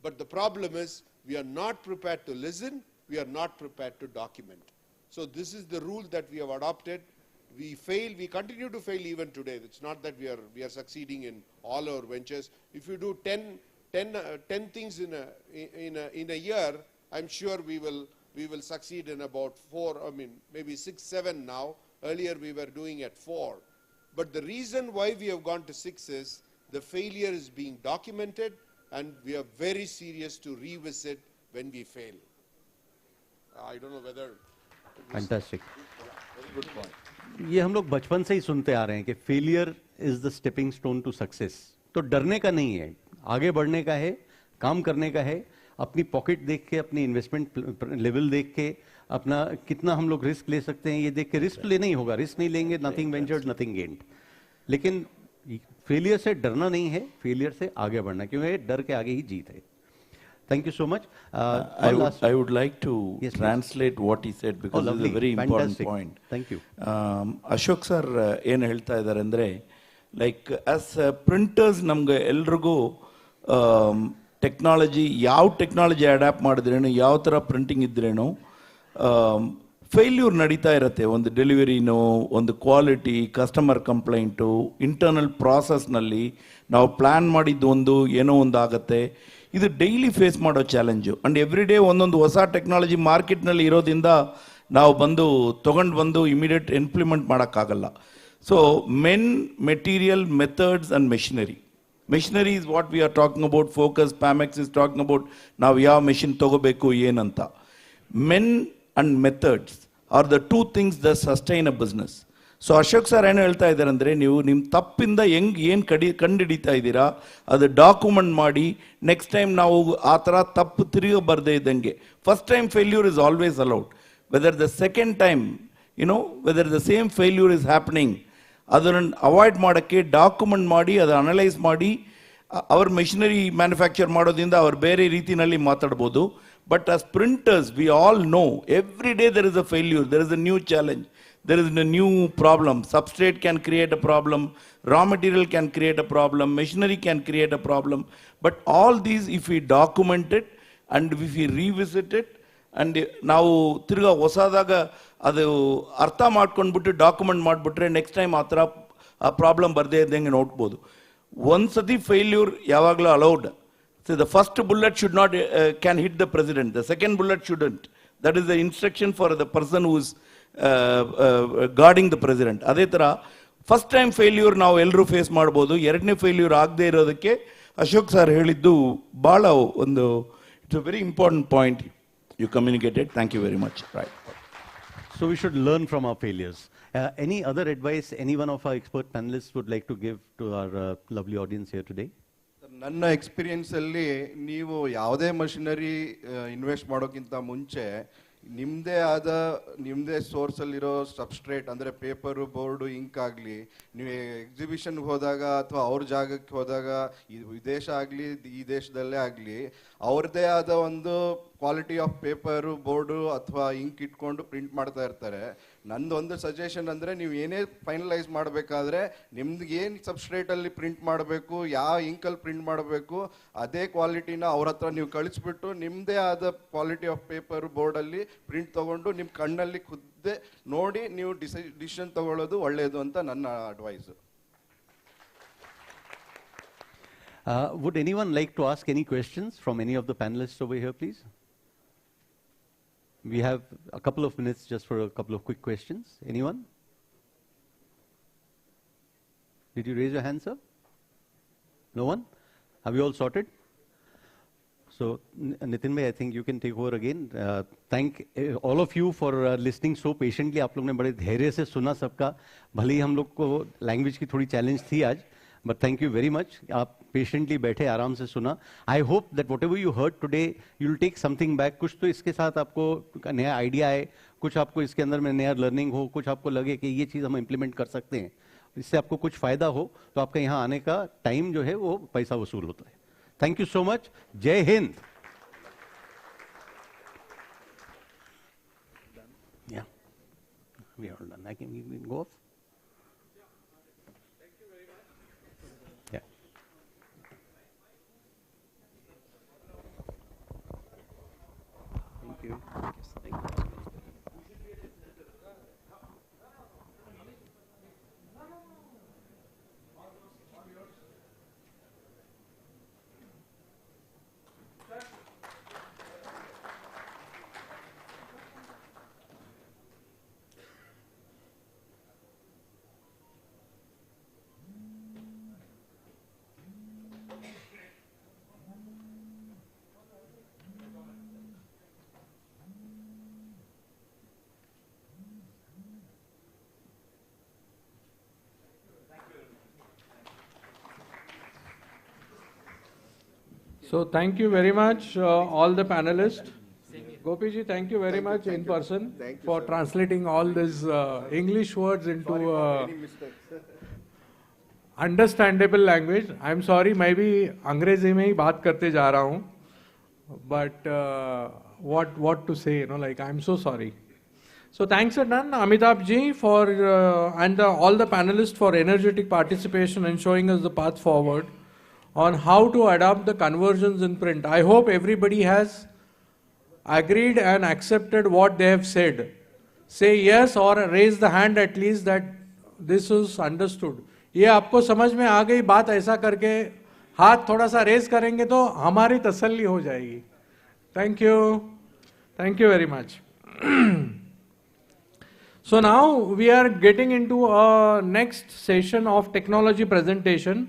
But the problem is, we are not prepared to listen. We are not prepared to document. So this is the rule that we have adopted. We fail, we continue to fail even today. It's not that we are succeeding in all our ventures. If you do 10 things in a year, I'm sure we will succeed in about 4, maybe 6, 7 now. Earlier we were doing at 4. But the reason why we have gone to 6 is the failure is being documented, and we are very serious to revisit when we fail. I don't know whether... Fantastic. Very good point. ये हम लोग बचपन से ही सुनते आ रहे हैं कि failure is the stepping stone to success. तो डरने का नहीं है, आगे बढ़ने का है, काम करने का है. अपनी पॉकेट देख के, अपनी इन्वेस्टमेंट लेवल देख के, अपना कितना हम लोग रिस्क ले सकते हैं ये देख के. रिस्क लेना ही होगा, रिस्क नहीं लेंगे नथिंग वेंचर्ड नथिंग गेन्ड. लेकिन फेलियर से डरना नहीं है, फेलियर से आगे बढ़ना, क्योंकि डर के आगे ही जीत है. Thank you so much. I would like to translate what he said, because it's a very important point. Thank you. Ashok sir ಏನು ಹೇಳ್ತಾ ಇದ್ದಾರೆ ಅಂದರೆ, ಲೈಕ್ ಆಸ್ ಪ್ರಿಂಟರ್ಸ್ ನಮ್ಗೆ ಎಲ್ರಿಗೂ ಟೆಕ್ನಾಲಜಿ, ಯಾವ ಟೆಕ್ನಾಲಜಿ ಅಡ್ಯಾಪ್ಟ್ ಮಾಡಿದ್ರೇನು, ಯಾವ ಥರ ಪ್ರಿಂಟಿಂಗ್ ಇದ್ರೇನು, ಫೇಲ್ಯೂರ್ ನಡೀತಾ ಇರುತ್ತೆ. ಒಂದು ಡೆಲಿವರಿನೋ, ಒಂದು ಕ್ವಾಲಿಟಿ, ಕಸ್ಟಮರ್ ಕಂಪ್ಲೇಂಟು, ಇಂಟರ್ನಲ್ ಪ್ರಾಸೆಸ್ನಲ್ಲಿ ನಾವು ಪ್ಲ್ಯಾನ್ ಮಾಡಿದ್ದು ಒಂದು ಏನೋ ಒಂದು ಆಗುತ್ತೆ. ಇದು ಡೈಲಿ ಫೇಸ್ ಮಾಡೋ ಚಾಲೆಂಜು. ಆ್ಯಂಡ್ ಎವ್ರಿ ಡೇ ಒಂದೊಂದು ಹೊಸ ಟೆಕ್ನಾಲಜಿ ಮಾರ್ಕೆಟ್ನಲ್ಲಿ ಇರೋದ್ರಿಂದ ನಾವು ತೊಗೊಂಡು ಬಂದು ಇಮಿಡಿಯೇಟ್ ಇಂಪ್ಲಿಮೆಂಟ್ ಮಾಡೋಕ್ಕಾಗಲ್ಲ. So material, methods and machinery. Machinery is what we are talking about. Focus, Pamex is talking about ನಾವು ಯಾವ ಮೆಷಿನ್ ತೊಗೋಬೇಕು ಏನಂತ. Men and methods are the 2 things that sustain a business. So Ashok sir ಏನು ಹೇಳ್ತಾ ಇದ್ದಾರೆ ಅಂದರೆ, ನೀವು ನಿಮ್ಮ ತಪ್ಪಿಂದ ಏನು ಕಂಡುಹಿಡಿತಾ ಇದ್ದೀರಾ ಅದು ಡಾಕ್ಯುಮೆಂಟ್ ಮಾಡಿ, ನೆಕ್ಸ್ಟ್ ಟೈಮ್ ನಾವು ಆ ಥರ ತಪ್ಪು ತಿರುಗಿ ಬರದೇ ಇದ್ದಂಗೆ. First time failure is always allowed. Whether the second time whether the same failure is happening, ಅದನ್ನು ಅವಾಯ್ಡ್ ಮಾಡೋಕ್ಕೆ ಡಾಕ್ಯುಮೆಂಟ್ ಮಾಡಿ, ಅದು ಅನಲೈಸ್ ಮಾಡಿ, ಅವ್ರ ಮೆಷಿನರಿ ಮ್ಯಾನುಫ್ಯಾಕ್ಚರ್ ಮಾಡೋದ್ರಿಂದ ಅವ್ರು ಬೇರೆ ರೀತಿಯಲ್ಲಿ ಮಾತಾಡ್ಬೋದು. But as printers we all know every day there is a failure, there is a new challenge. There is a new problem. Substrate can create a problem. Raw material can create a problem. Machinery can create a problem. But all these, if we document it and if we revisit it, and ನಾವು ತಿರ್ಗಾ ಹೊಸದಾಗ ಅದು ಅರ್ಥ ಮಾಡ್ಕೊಂಡ್ಬಿಟ್ಟು document ಮಾಡಿಬಿಟ್ರೆ next time ಆ ಥರ ಆ problem ಬರದೇ ಇದ್ದಂಗೆ ನೋಡ್ಬೋದು. ಒಂದು ಸತಿ ಫೇಲ್ಯೂರ್ ಯಾವಾಗಲೂ allowed. So the first bullet should not can hit the president. The second bullet shouldn't. That is the instruction for the person who is guarding the president. ಅದೇ ಥರ ಫಸ್ಟ್ ಟೈಮ್ ಫೇಲ್ಯೂರ್ ನಾವು ಎಲ್ಲರೂ face ಮಾಡ್ಬೋದು. ಎರಡನೇ failure ಆಗದೆ ಇರೋದಕ್ಕೆ Ashok sir ಹೇಳಿದ್ದು ಭಾಳ ಒಂದು it's a very important point you communicated. Thank you very much. Right. So we should learn from our failures. Any other advice any one of our expert panelists would like to give to our lovely audience here today? ನನ್ನ ಎಕ್ಸ್ಪೀರಿಯನ್ಸಲ್ಲಿ ನೀವು ಯಾವುದೇ machinery invest ಮಾಡೋಕ್ಕಿಂತ ಮುಂಚೆ ನಿಮ್ಮದೇ ಸೋರ್ಸಲ್ಲಿರೋ substrate ಅಂದರೆ paper board ink ಆಗಲಿ, ನೀವು ಎಕ್ಸಿಬಿಷನ್ಗೆ ಹೋದಾಗ ಅಥವಾ ಅವ್ರ ಜಾಗಕ್ಕೆ ಹೋದಾಗ ವಿದೇಶ ಆಗಲಿ ಈ ದೇಶದಲ್ಲೇ ಆಗಲಿ ಅವ್ರದ್ದೇ ಆದ ಒಂದು ಕ್ವಾಲಿಟಿ ಆಫ್ ಪೇಪರು ಬೋರ್ಡು ಅಥವಾ ಇಂಕ್ ಇಟ್ಕೊಂಡು ಪ್ರಿಂಟ್ ಮಾಡ್ತಾ ಇರ್ತಾರೆ. ನಂದೊಂದು ಸಜೆಷನ್ ಅಂದರೆ ನೀವು ಏನೇ ಫೈನಲೈಸ್ ಮಾಡಬೇಕಾದ್ರೆ ನಿಮ್ದು ಏನು ಸಬ್ಸ್ಟ್ರೇಟಲ್ಲಿ ಪ್ರಿಂಟ್ ಮಾಡಬೇಕು, ಯಾವ ಇಂಕಲ್ಲಿ ಪ್ರಿಂಟ್ ಮಾಡಬೇಕು ಅದೇ ಕ್ವಾಲಿಟಿನ ಅವ್ರ ಹತ್ರ ನೀವು ಕಳಿಸ್ಬಿಟ್ಟು ನಿಮ್ಮದೇ ಆದ ಕ್ವಾಲಿಟಿ ಆಫ್ ಪೇಪರ್ ಬೋರ್ಡಲ್ಲಿ ಪ್ರಿಂಟ್ ತೊಗೊಂಡು ನಿಮ್ಮ ಕಣ್ಣಲ್ಲಿ ಖುದ್ದೇ ನೋಡಿ ನೀವು ಡಿಸಿಷನ್ ತಗೊಳ್ಳೋದು ಒಳ್ಳೆಯದು ಅಂತ ನನ್ನ advice. Would anyone like to ask any questions from any of the panelists over here, please? We have a couple of minutes just for a couple of quick questions. Anyone? Did you raise your hand, sir? No one? Have you all sorted? So, Nitin bhai, I think you can take over again. Thank all of you for listening so patiently. आप लोग ने बड़े धैर्य से सुना सबका. भले ही हम लोग को language की थोड़ी challenge थी आज, but thank you very much. आप patiently बैठे आराम से सुना. I hope that whatever you heard today, you'll take something back. कुछ तो इसके साथ आपको नया idea आए, कुछ आपको इसके अंदर में नया learning हो, कुछ आपको लगे कि ये चीज़ हम implement कर सकते हैं, इससे आपको कुछ फायदा हो, तो आपका यहाँ आने का टाइम जो है वो पैसा वसूल होता है. Thank you so much. Jai Hind. Yeah, we are all done. I can go off. Yeah. Thank you. Thank you. So thank you very much, all the panelists. Gopi ji, thank you very much in person for translating all these English words into understandable language. I'm sorry, मैं भी अंग्रेजी में ही बात करते जा रहा हूँ, but what to say, you know, like I'm so sorry. So thanks are done, Amitabh ji, for and all the panelists for energetic participation and showing us the path forward on how to adopt the conversions in print. I hope everybody has agreed and accepted what they have said. Say yes or raise the hand at least that this is understood. ये आपको समझ में आ गई बात, ऐसा करके हाथ थोड़ा सा रेज करेंगे तो हमारी तसल्ली हो जाएगी. Thank you. Thank you very much. So now we are getting into a next session of technology presentation,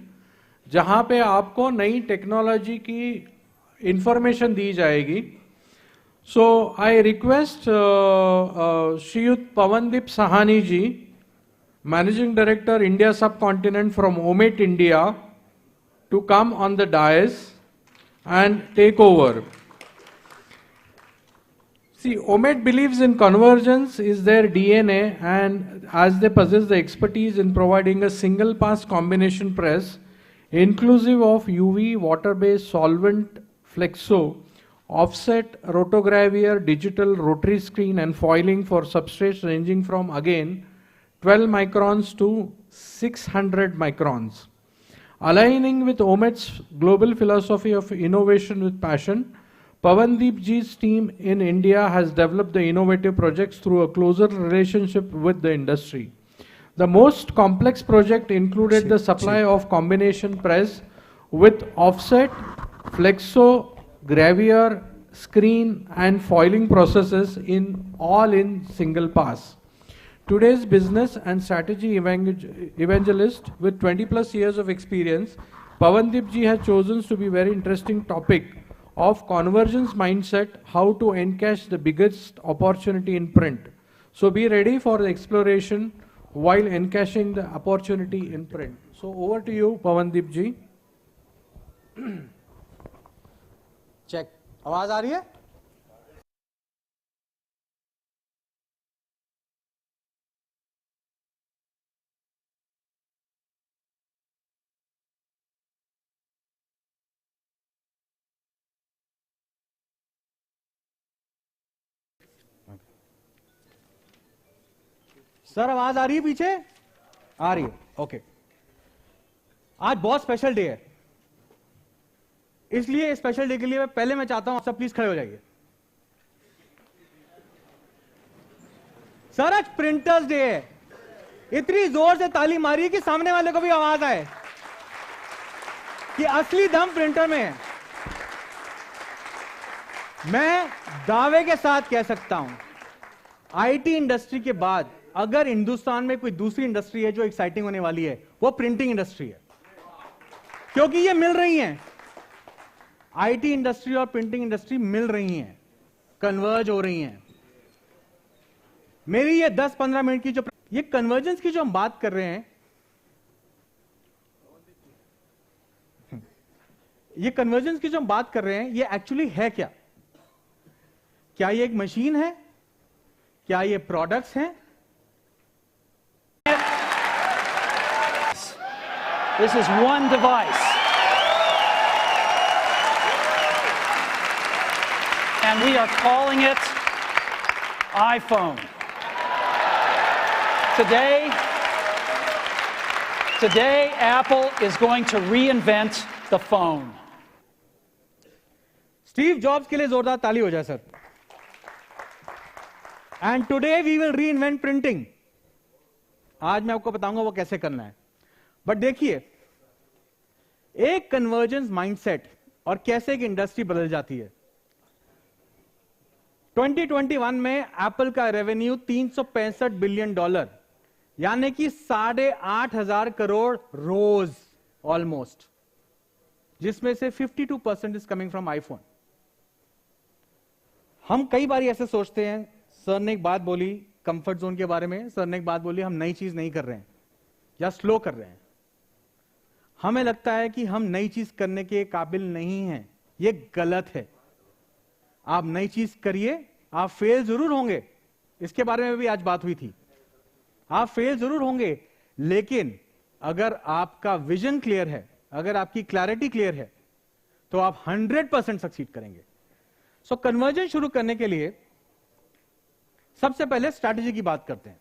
जहाँ पे आपको नई टेक्नोलॉजी की इंफॉर्मेशन दी जाएगी. So I request Shriyut Pavandeep Sahani ji, managing director India subcontinent from Omet India, to come on the dais and take over. See, OMET believes in convergence is their DNA, and as they possess the expertise in providing a single pass combination press inclusive of UV, water-based solvent, flexo, offset, rotogravier, digital rotary screen and foiling for substrates ranging from again 12 microns to 600 microns. Aligning with OMET's global philosophy of innovation with passion, Pavandeep ji's team in India has developed the innovative projects through a closer relationship with the industry. The most complex project included the supply of combination press with offset, flexo, gravier, screen and foiling processes all in single pass. Today's business and strategy evangelist with 20 plus years of experience, Pavandeep ji has chosen to be very interesting topic of convergence mindset, how to encash the biggest opportunity in print. So be ready for the exploration while encashing the opportunity in print. So over to you, Pawandeep ji. Check, आवाज आ रही है? Sir आवाज आ रही है पीछे? आ रही है, ओके। आज बहुत स्पेशल डे है, इसलिए स्पेशल डे के लिए पहले मैं चाहता हूं आप सब प्लीज खड़े हो जाइए। सर आज प्रिंटर्स डे है, इतनी जोर से ताली मारिए कि सामने वाले को भी आवाज आए कि असली दम प्रिंटर में है। मैं दावे के साथ कह सकता हूं, आईटी इंडस्ट्री के बाद अगर हिंदुस्तान में कोई दूसरी इंडस्ट्री है जो एक्साइटिंग होने वाली है, वो प्रिंटिंग इंडस्ट्री है, क्योंकि ये मिल रही हैं। आईटी इंडस्ट्री और प्रिंटिंग इंडस्ट्री मिल रही हैं, कन्वर्ज हो रही हैं। मेरी ये 10-15 मिनट की जो ये कन्वर्जेंस की जो हम बात कर रहे हैं, ये कन्वर्जेंस की जो हम बात कर रहे हैं, ये एक्चुअली है क्या? क्या ये एक मशीन है? क्या ये प्रोडक्ट्स हैं? This is one device. And we are calling it iPhone. Today, Apple is going to reinvent the phone. Steve jobs के लिए जोरदार ताली हो जाए sir. And today we will reinvent printing. आज मैं आपको बताऊंगा वो कैसे करना है। बट देखिए, एक कन्वर्जेंस माइंडसेट और कैसे एक इंडस्ट्री बदल जाती है। 2021 में एप्पल का रेवेन्यू $365 बिलियन, यानी कि 8,500 करोड़ रोज ऑलमोस्ट, जिसमें से 52% इज कमिंग फ्रॉम आईफोन। हम कई बार ऐसे सोचते हैं, सर ने एक बात बोली कंफर्ट जोन के बारे में, सर ने एक बात बोली हम नई चीज नहीं कर रहे हैं या स्लो कर रहे हैं। हमें लगता है कि हम नई चीज करने के काबिल नहीं हैं, ये गलत है। आप नई चीज करिए, आप फेल जरूर होंगे, इसके बारे में भी आज बात हुई थी। आप फेल जरूर होंगे, लेकिन अगर आपका विजन क्लियर है, अगर आपकी क्लैरिटी क्लियर है, तो आप 100% सक्सीड करेंगे। सो कन्वर्जन शुरू करने के लिए सबसे पहले स्ट्रैटेजी की बात करते हैं।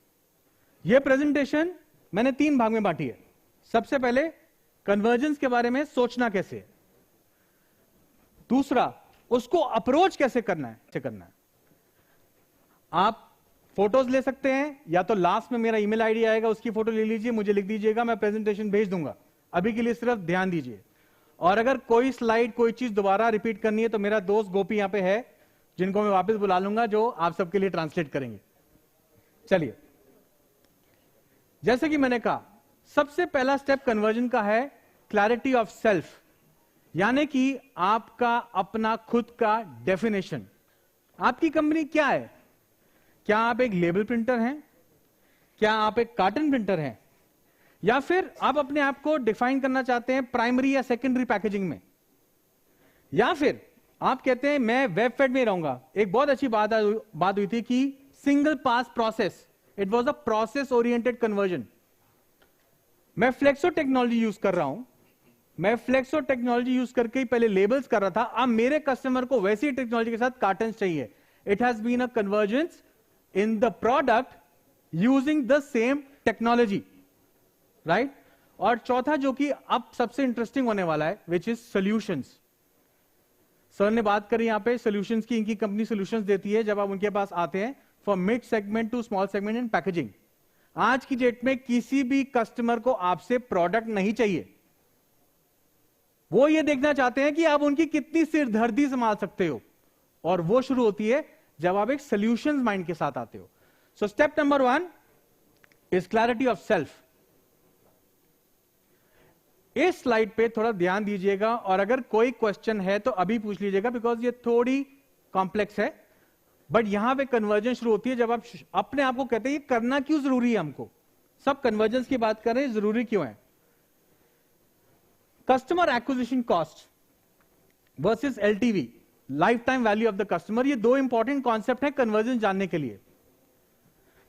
यह प्रेजेंटेशन मैंने 3 भाग में बांटी है। सबसे पहले कन्वर्जेंस के बारे में सोचना कैसे है, दूसरा उसको अप्रोच कैसे करना है। आप फोटोज ले सकते हैं, या तो लास्ट में मेरा ईमेल आईडी आएगा, उसकी फोटो ले लीजिए, मुझे लिख दीजिएगा, मैं प्रेजेंटेशन भेज दूंगा। अभी के लिए सिर्फ ध्यान दीजिए। और अगर कोई स्लाइड, कोई चीज दोबारा रिपीट करनी है, तो मेरा दोस्त गोपी यहां पे है, जिनको मैं वापस बुला लूंगा, जो आप सबके लिए ट्रांसलेट करेंगे। चलिए, जैसे कि मैंने कहा, सबसे पहला स्टेप कन्वर्जन का है क्लैरिटी ऑफ सेल्फ, यानी कि आपका अपना खुद का डेफिनेशन। आपकी कंपनी क्या है? क्या आप एक लेबल प्रिंटर हैं? क्या आप एक कार्टन प्रिंटर हैं? या फिर आप अपने आप को डिफाइन करना चाहते हैं प्राइमरी या सेकेंडरी पैकेजिंग में? या फिर आप कहते हैं मैं वेब फेड में रहूंगा। एक बहुत अच्छी बात हुई थी कि single pass process, it was a process oriented conversion. मैं फ्लेक्सो टेक्नोलॉजी यूज कर रहा हूं, मैं फ्लेक्सो टेक्नोलॉजी यूज करके ही पहले लेबल्स कर रहा था, अब मेरे कस्टमर को वैसी टेक्नोलॉजी के साथ कार्टन चाहिए। It has been a convergence in the product using the same technology, right. और चौथा जो कि अब सबसे इंटरेस्टिंग होने वाला है, विच इज सॉल्यूशंस। सर ने बात करी यहां पे सॉल्यूशंस की। इनकी कंपनी सॉल्यूशंस देती है जब आप उनके पास आते हैं, for mid segment to small segment in packaging. आज की डेट में किसी भी कस्टमर को आपसे प्रोडक्ट नहीं चाहिए, वो ये देखना चाहते हैं कि आप उनकी कितनी सिरदर्दी संभाल सकते हो, और वो शुरू होती है जब आप एक सॉल्यूशंस माइंड के साथ आते हो। So step number 1 is clarity of self. इस स्लाइड पे थोड़ा ध्यान दीजिएगा, और अगर कोई क्वेश्चन है तो अभी पूछ लीजिएगा, बिकॉज ये थोड़ी कॉम्प्लेक्स है। बट यहां पे कन्वर्जन शुरू होती है जब आप अपने आप को कहते हैं ये करना क्यों जरूरी है हमको। सब कन्वर्जेंस की बात कर रहे हैं, जरूरी क्यों है? Customer acquisition cost versus LTV, life time value of the customer, ये दो इंपॉर्टेंट कॉन्सेप्ट है कन्वर्जेंस जानने के लिए।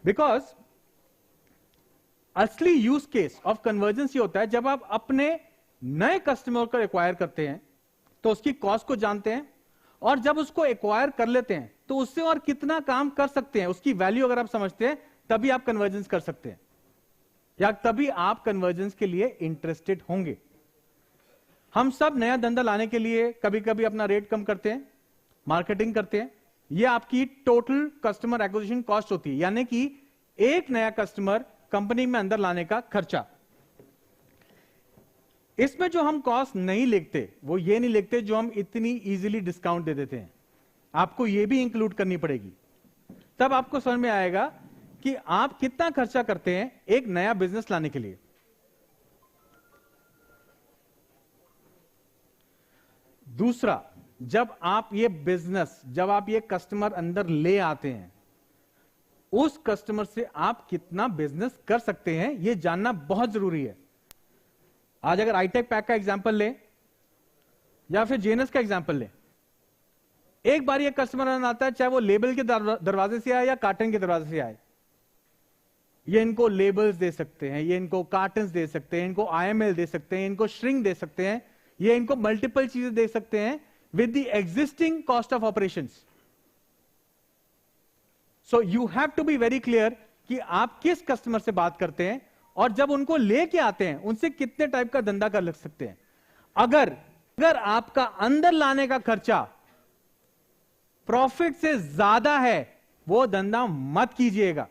बिकॉज असली यूज केस ऑफ कन्वर्जेंस ये होता है जब आप अपने नए कस्टमर को एक्वायर करते हैं तो उसकी कॉस्ट को जानते हैं, और जब उसको एक्वायर कर लेते हैं तो उससे और कितना काम कर सकते हैं, उसकी वैल्यू अगर आप समझते हैं तभी आप कन्वर्जेंस कर सकते हैं, या तभी आप कन्वर्जेंस के लिए इंटरेस्टेड होंगे। हम सब नया धंधा लाने के लिए कभी कभी अपना रेट कम करते हैं, मार्केटिंग करते हैं, यह आपकी टोटल कस्टमर एक्विजिशन कॉस्ट होती है, यानी कि एक नया कस्टमर कंपनी में अंदर लाने का खर्चा। इसमें जो हम कॉस्ट नहीं लिखते वो ये नहीं लिखते जो हम इतनी इजीली डिस्काउंट दे देते हैं, आपको ये भी इंक्लूड करनी पड़ेगी, तब आपको समझ में आएगा कि आप कितना खर्चा करते हैं एक नया बिजनेस लाने के लिए। दूसरा, जब आप ये कस्टमर अंदर ले आते हैं, उस कस्टमर से आप कितना बिजनेस कर सकते हैं यह जानना बहुत जरूरी है। आज अगर आईटेक पैक का एग्जांपल लें या फिर जेनस का एग्जांपल लें, एक बार ये कस्टमर आता है, चाहे वो लेबल के दरवाजे से आए या कार्टन के दरवाजे से आए, ये इनको लेबल्स दे सकते हैं, ये इनको कार्टन्स दे सकते हैं, इनको आईएमएल दे सकते हैं, इनको श्रिंक दे सकते हैं, ये इनको मल्टीपल चीजें दे सकते हैं with the existing cost of operations. So you have to be very clear कि आप किस कस्टमर से बात करते हैं, और जब उनको लेके आते हैं उनसे कितने टाइप का धंधा कर लग सकते हैं। अगर आपका अंदर लाने का खर्चा प्रॉफिट से ज्यादा है, वो धंधा मत कीजिएगा।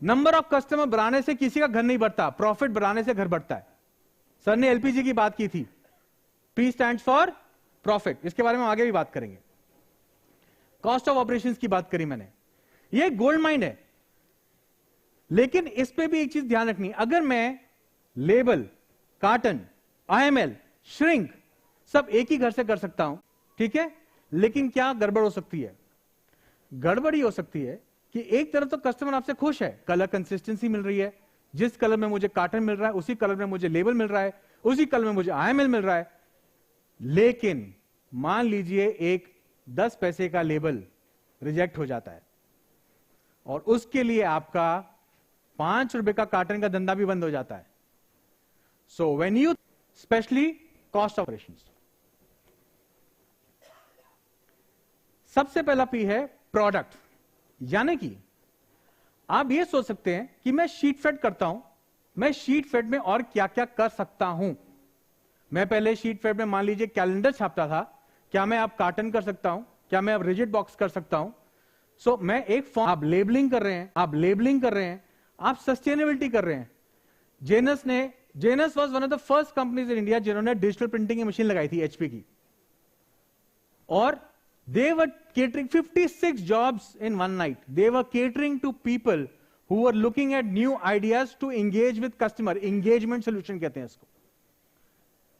नंबर ऑफ कस्टमर बढ़ाने से किसी का घर नहीं बढ़ता, प्रॉफिट बढ़ाने से घर बढ़ता है। सर ने एलपीजी की बात की थी, पी स्टैंड्स फॉर प्रॉफिट, इसके बारे में आगे भी बात करेंगे। कॉस्ट ऑफ ऑपरेशंस की बात करी मैंने, ये गोल्ड माइन है, लेकिन इस पे भी एक चीज ध्यान रखनी, अगर मैं लेबल, कार्टन, आईएमएल, श्रिंक सब एक ही घर से कर सकता हूं, ठीक है, लेकिन क्या गड़बड़ हो सकती है? गड़बड़ ही हो सकती है कि एक तरफ तो कस्टमर आपसे खुश है, कलर कंसिस्टेंसी मिल रही है, जिस कलर में मुझे कार्टन मिल रहा है उसी कलर में मुझे लेबल मिल रहा है, उसी कलर में मुझे आईएमएल मिल रहा है, लेकिन मान लीजिए एक 10 पैसे का लेबल रिजेक्ट हो जाता है और उसके लिए आपका 5 रुपए का कार्टन का धंधा भी बंद हो जाता है। So when you specially cost operations, सबसे पहला पी है प्रोडक्ट, यानी कि आप ये सोच सकते हैं कि मैं शीट फेड करता हूं, मैं शीट फेड में और क्या क्या कर सकता हूं। मैं पहले शीट फेड में मान लीजिए कैलेंडर छापता था, क्या मैं अब कार्टन कर सकता हूं, क्या मैं अब रिजिड बॉक्स कर सकता हूं। सो मैं एक फॉर्म, आप लेबलिंग कर रहे हैं, आप सस्टेनेबिलिटी कर रहे हैं। Janus was one of the first companies in India जिन्होंने डिजिटल प्रिंटिंग की मशीन लगाई थी एचपी की, और they were catering 56 jobs in one night. They were catering to people who were looking at new ideas to engage with customer. Engagement solution कहते हैं इसको।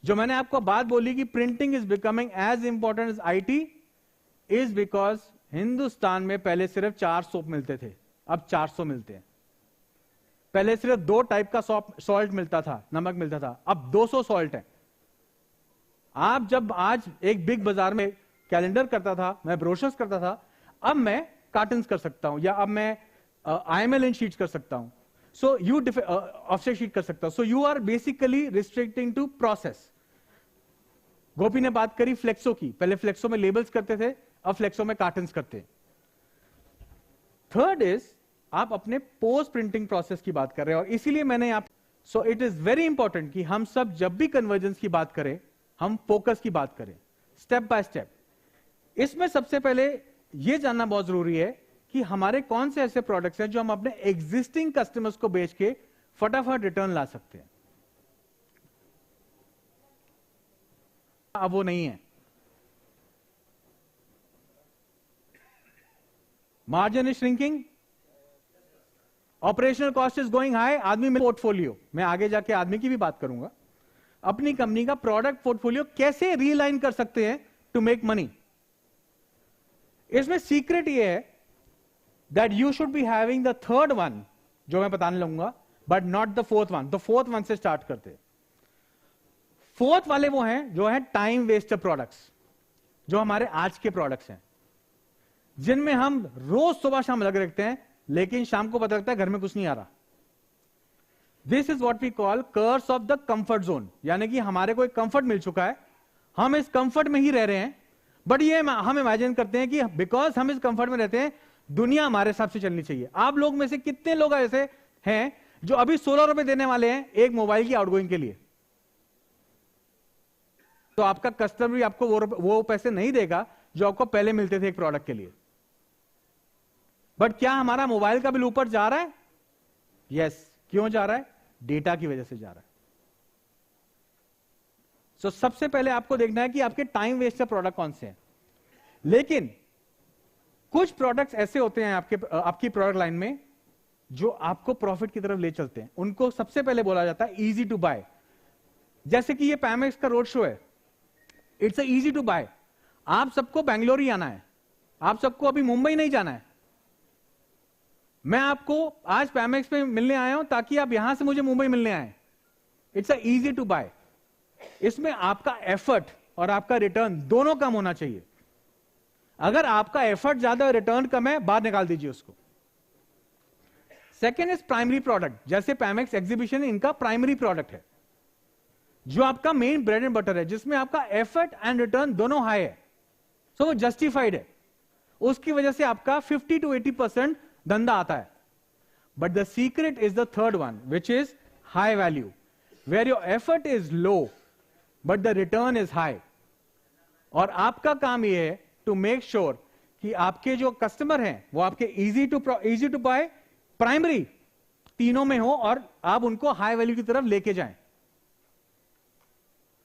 जो मैंने आपको बात बोली कि printing is becoming as important as IT is because Hindustan में पहले सिर्फ 4 सोप मिलते थे, अब 400 मिलते हैं। पहले सिर्फ 2 टाइप का सॉल्ट मिलता था, नमक मिलता था, अब 200 सॉल्ट है। आप जब आज एक बिग बाजार में कैलेंडर करता था, मैं ब्रोशर्स करता था, अब मैं कार्टन्स कर सकता हूं, या अब मैं आईएमएल इन शीट्स कर सकता हूं, सो यू ऑफसेट शीट कर सकता हूं। So you are basically restricting to process. Gopi ने बात करी फ्लेक्सो की, पहले फ्लेक्सो में लेबल्स करते थे, अब फ्लेक्सो में कार्टन्स करते हैं। थर्ड इज आप अपने पोस्ट प्रिंटिंग प्रोसेस की बात कर रहे हैं, और इसीलिए मैंने आप so it is very important कि हम सब जब भी कन्वर्जेंस की बात करें, हम फोकस की बात करें, स्टेप बाय स्टेप। इसमें सबसे पहले यह जानना बहुत जरूरी है कि हमारे कौन से ऐसे प्रोडक्ट्स हैं जो हम अपने एग्जिस्टिंग कस्टमर्स को बेच के फटाफट रिटर्न ला सकते हैं। अब वो नहीं है। Margin is shrinking, operational cost is going high. आदमी में पोर्टफोलियो, मैं आगे जाके आदमी की भी बात करूंगा, अपनी कंपनी का प्रोडक्ट पोर्टफोलियो कैसे रीलाइन कर सकते हैं टू मेक मनी। इसमें सीक्रेट ये है that you should be having the third one, जो मैं बताने लगूंगा, but not the fourth one. The fourth one से स्टार्ट करते। फोर्थ वाले वो हैं जो है टाइम वेस्टर प्रोडक्ट्स, जो हमारे आज के प्रोडक्ट्स हैं, जिनमें हम रोज सुबह शाम लगे रखते हैं, लेकिन शाम को पता लगता है घर में कुछ नहीं आ रहा। This is what we call curse of the comfort zone, यानी कि हमारे को एक कंफर्ट मिल चुका है, हम इस कंफर्ट में ही रह रहे हैं, बट ये हम इमेजिन करते हैं कि बिकॉज हम इस कंफर्ट में रहते हैं, दुनिया हमारे हिसाब से चलनी चाहिए। आप लोग में से कितने लोग ऐसे हैं जो अभी 16 रुपए देने वाले हैं एक मोबाइल की आउटगोइंग के लिए? तो आपका कस्टमर भी आपको वो पैसे नहीं देगा जो आपको पहले मिलते थे एक प्रोडक्ट के लिए। बट क्या हमारा मोबाइल का बिल ऊपर जा रहा है? यस। क्यों जा रहा है? डेटा की वजह से जा रहा है। सो सबसे पहले आपको देखना है कि आपके टाइम वेस्टर प्रोडक्ट कौन से हैं। लेकिन कुछ प्रोडक्ट्स ऐसे होते हैं आपकी प्रोडक्ट लाइन में जो आपको प्रॉफिट की तरफ ले चलते हैं, उनको सबसे पहले बोला जाता है इजी टू बाय। जैसे कि ये पैमेक्स का रोड शो है, इट्स इजी टू बाय। आप सबको बैंगलोर ही आना है, आप सबको अभी मुंबई नहीं जाना है। मैं आपको आज पैमेक्स में मिलने आया हूं ताकि आप यहां से मुझे मुंबई मिलने आए। It's easy to buy. इसमें आपका एफर्ट और आपका रिटर्न दोनों कम होना चाहिए। अगर आपका एफर्ट ज्यादा और रिटर्न कम है, बाहर निकाल दीजिए उसको। Second is primary product. जैसे पैमेक्स एग्जीबिशन इनका प्राइमरी प्रोडक्ट है, जो आपका मेन ब्रेड एंड बटर है, जिसमें आपका एफर्ट एंड रिटर्न दोनों हाई है, सो वो जस्टिफाइड है। उसकी वजह से आपका 50 to 80% धंधा आता है। But the secret is the third one, which is high value, where your effort is low but the return is high. और आपका काम यह है टू मेक श्योर कि आपके जो कस्टमर हैं वो आपके इजी टू बाय, प्राइमरी, तीनों में हो और आप उनको हाई वैल्यू की तरफ लेके जाएं।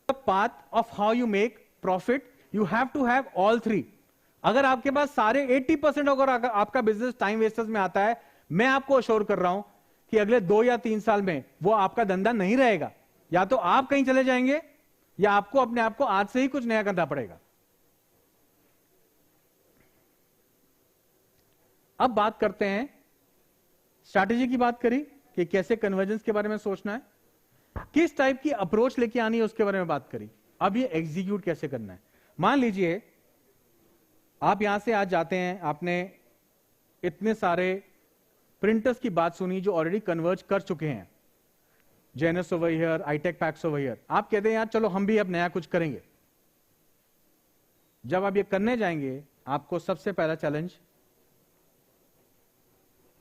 The path of how you make profit, you have to have all three. अगर आपके पास सारे 80% अगर आपका बिजनेस टाइम वेस्टर्स में आता है, मैं आपको अश्योर कर रहा हूं कि अगले 2 या 3 साल में वो आपका धंधा नहीं रहेगा। या तो आप कहीं चले जाएंगे या आपको अपने आप को आज से ही कुछ नया करना पड़ेगा। अब बात करते हैं, स्ट्रैटेजी की बात करी कि कैसे कन्वर्जेंस के बारे में सोचना है, किस टाइप की अप्रोच लेके आनी है उसके बारे में बात करी। अब ये एग्जीक्यूट कैसे करना है। मान लीजिए आप यहां से आज जाते हैं, आपने इतने सारे प्रिंटर्स की बात सुनी जो ऑलरेडी कन्वर्ज कर चुके हैं, Janus over here, iTech packs over here. आप कहते हैं यार चलो हम भी अब नया कुछ करेंगे। जब आप ये करने जाएंगे, आपको सबसे पहला चैलेंज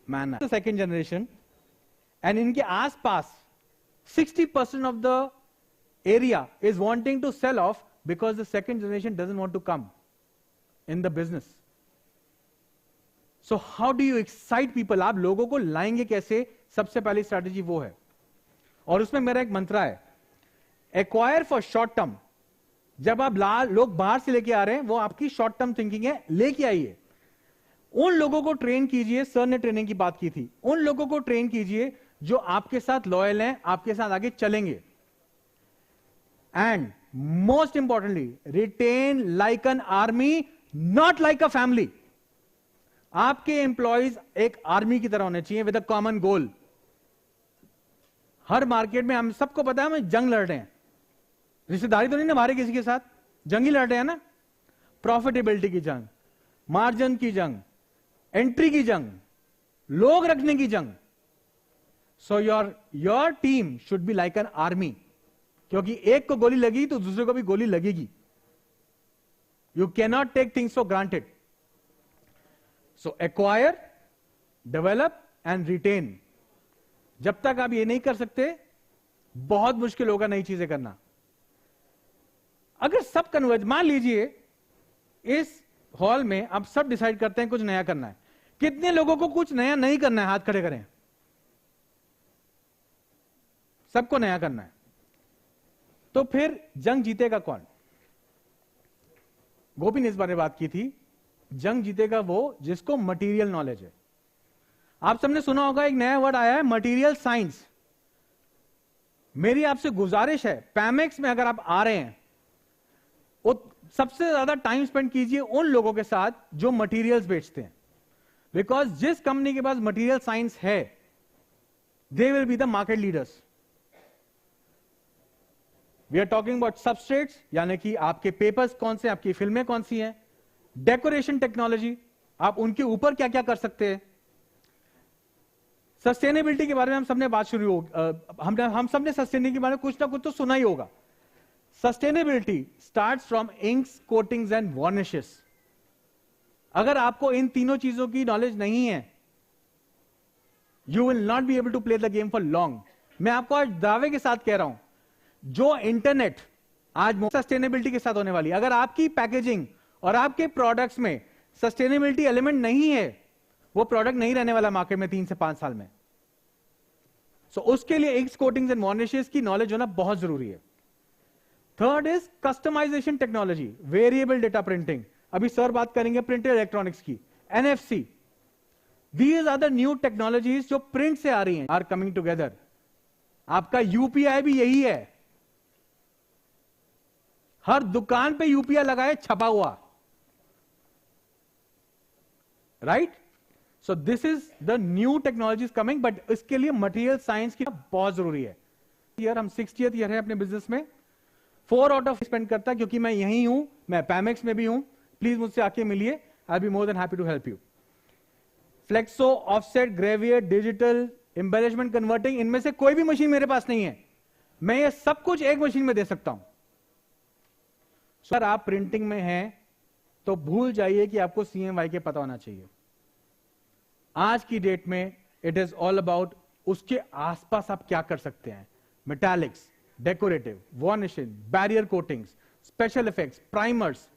मैन है, सेकेंड जनरेशन, एंड इनके आसपास 60% of the area is wanting to sell off because the second generation doesn't want to come in the business. So how do you excite people? आप लोगों को लाएंगे कैसे? सबसे पहली स्ट्रैटेजी वो है, और उसमें मेरा एक मंत्र है, एक्वायर फॉर शॉर्ट टर्म। जब आप लोग बाहर से लेके आ रहे हैं, वो आपकी शॉर्ट टर्म थिंकिंग है, लेके आइए। उन लोगों को ट्रेन कीजिए, सर ने ट्रेनिंग की बात की थी, उन लोगों को ट्रेन कीजिए जो आपके साथ लॉयल हैं, आपके साथ आगे चलेंगे। And most importantly, retain like an army, not like a family. आपके एम्प्लॉयज एक आर्मी की तरह होने चाहिए विद अ कॉमन गोल। हर मार्केट में हम सबको पता है हम जंग लड़ रहे हैं, रिश्तेदारी तो नहीं ना हमारे किसी के साथ, जंग ही लड़ रहे हैं ना। प्रॉफिटेबिलिटी की जंग, मार्जिन की जंग, एंट्री की जंग, लोग रखने की जंग। So your team should be like an army, क्योंकि एक को गोली लगी तो दूसरे को भी गोली लगेगी। You can not take things for granted. So acquire, develop and retain. जब तक आप ये नहीं कर सकते, बहुत मुश्किल होगा नई चीजें करना। अगर सब कन्वर्ज, मान लीजिए इस हॉल में आप सब डिसाइड करते हैं कुछ नया करना है, कितने लोगों को कुछ नया नहीं करना है? हाथ खड़े करें। सबको नया करना है, तो फिर जंग जीतेगा कौन? गोपी ने इस बारे में बात की थी, जंग जीतेगा वो जिसको मटेरियल नॉलेज है। आप सबने सुना होगा एक नया वर्ड आया है, मटेरियल साइंस। मेरी आपसे गुजारिश है, पैमेक्स में अगर आप आ रहे हैं, वो सबसे ज्यादा टाइम स्पेंड कीजिए उन लोगों के साथ जो मटेरियल्स बेचते हैं। बिकॉज जिस कंपनी के पास मटेरियल साइंस है, they will be the market leaders. We are talking about substrates, यानी कि आपके पेपर्स कौन से, आपकी फिल्में कौन सी हैं, डेकोरेशन टेक्नोलॉजी, आप उनके ऊपर क्या क्या कर सकते हैं, सस्टेनेबिलिटी के बारे में हम सबने बात शुरू हम सबने सस्टेनेबिलिटी के बारे में कुछ ना कुछ तो सुना ही होगा. Sustainability starts from inks, coatings and varnishes. अगर आपको इन तीनों चीजों की नॉलेज नहीं है, you will not be able to play the game for long. मैं आपको आज दावे के साथ कह रहा हूं, जो इंटरनेट आज सस्टेनेबिलिटी के साथ होने वाली, अगर आपकी पैकेजिंग और आपके प्रोडक्ट्स में सस्टेनेबिलिटी एलिमेंट नहीं है, वो प्रोडक्ट नहीं रहने वाला मार्केट में 3 से 5 साल में. सो उसके लिए इंक्स, कोटिंग्स एंड वार्निशेस की नॉलेज होना बहुत जरूरी है. Third is customization technology, variable data printing. अभी सर बात करेंगे प्रिंटेड इलेक्ट्रॉनिक्स की, NFC. These are the new technologies जो प्रिंट से आ रही हैं, आर कमिंग टुगेदर. आपका यूपीआई भी यही है, हर दुकान पे यूपीआई लगाए छपा हुआ, right. So this is the new technologies coming, but इसके लिए मटेरियल साइंस की बहुत जरूरी है. ईयर हम 60th ईयर है अपने बिजनेस में, 4 आउट ऑफ स्पेंड करता है, क्योंकि मैं यहीं हूं, मैं पैमेक्स में भी हूं. प्लीज मुझसे आके मिलिए, I be more than happy to help you. Flexo, offset, gravure, digital, embellishment, converting, इनमें से कोई भी मशीन मेरे पास नहीं है. मैं ये सब कुछ एक मशीन में दे सकता हूं. सर आप प्रिंटिंग में हैं तो भूल जाइए कि आपको CMY के पता होना चाहिए. आज की डेट में इट इज ऑल अबाउट उसके आसपास आप क्या कर सकते हैं. Metallics, decorative, varnishing, barrier coatings, special effects, primers,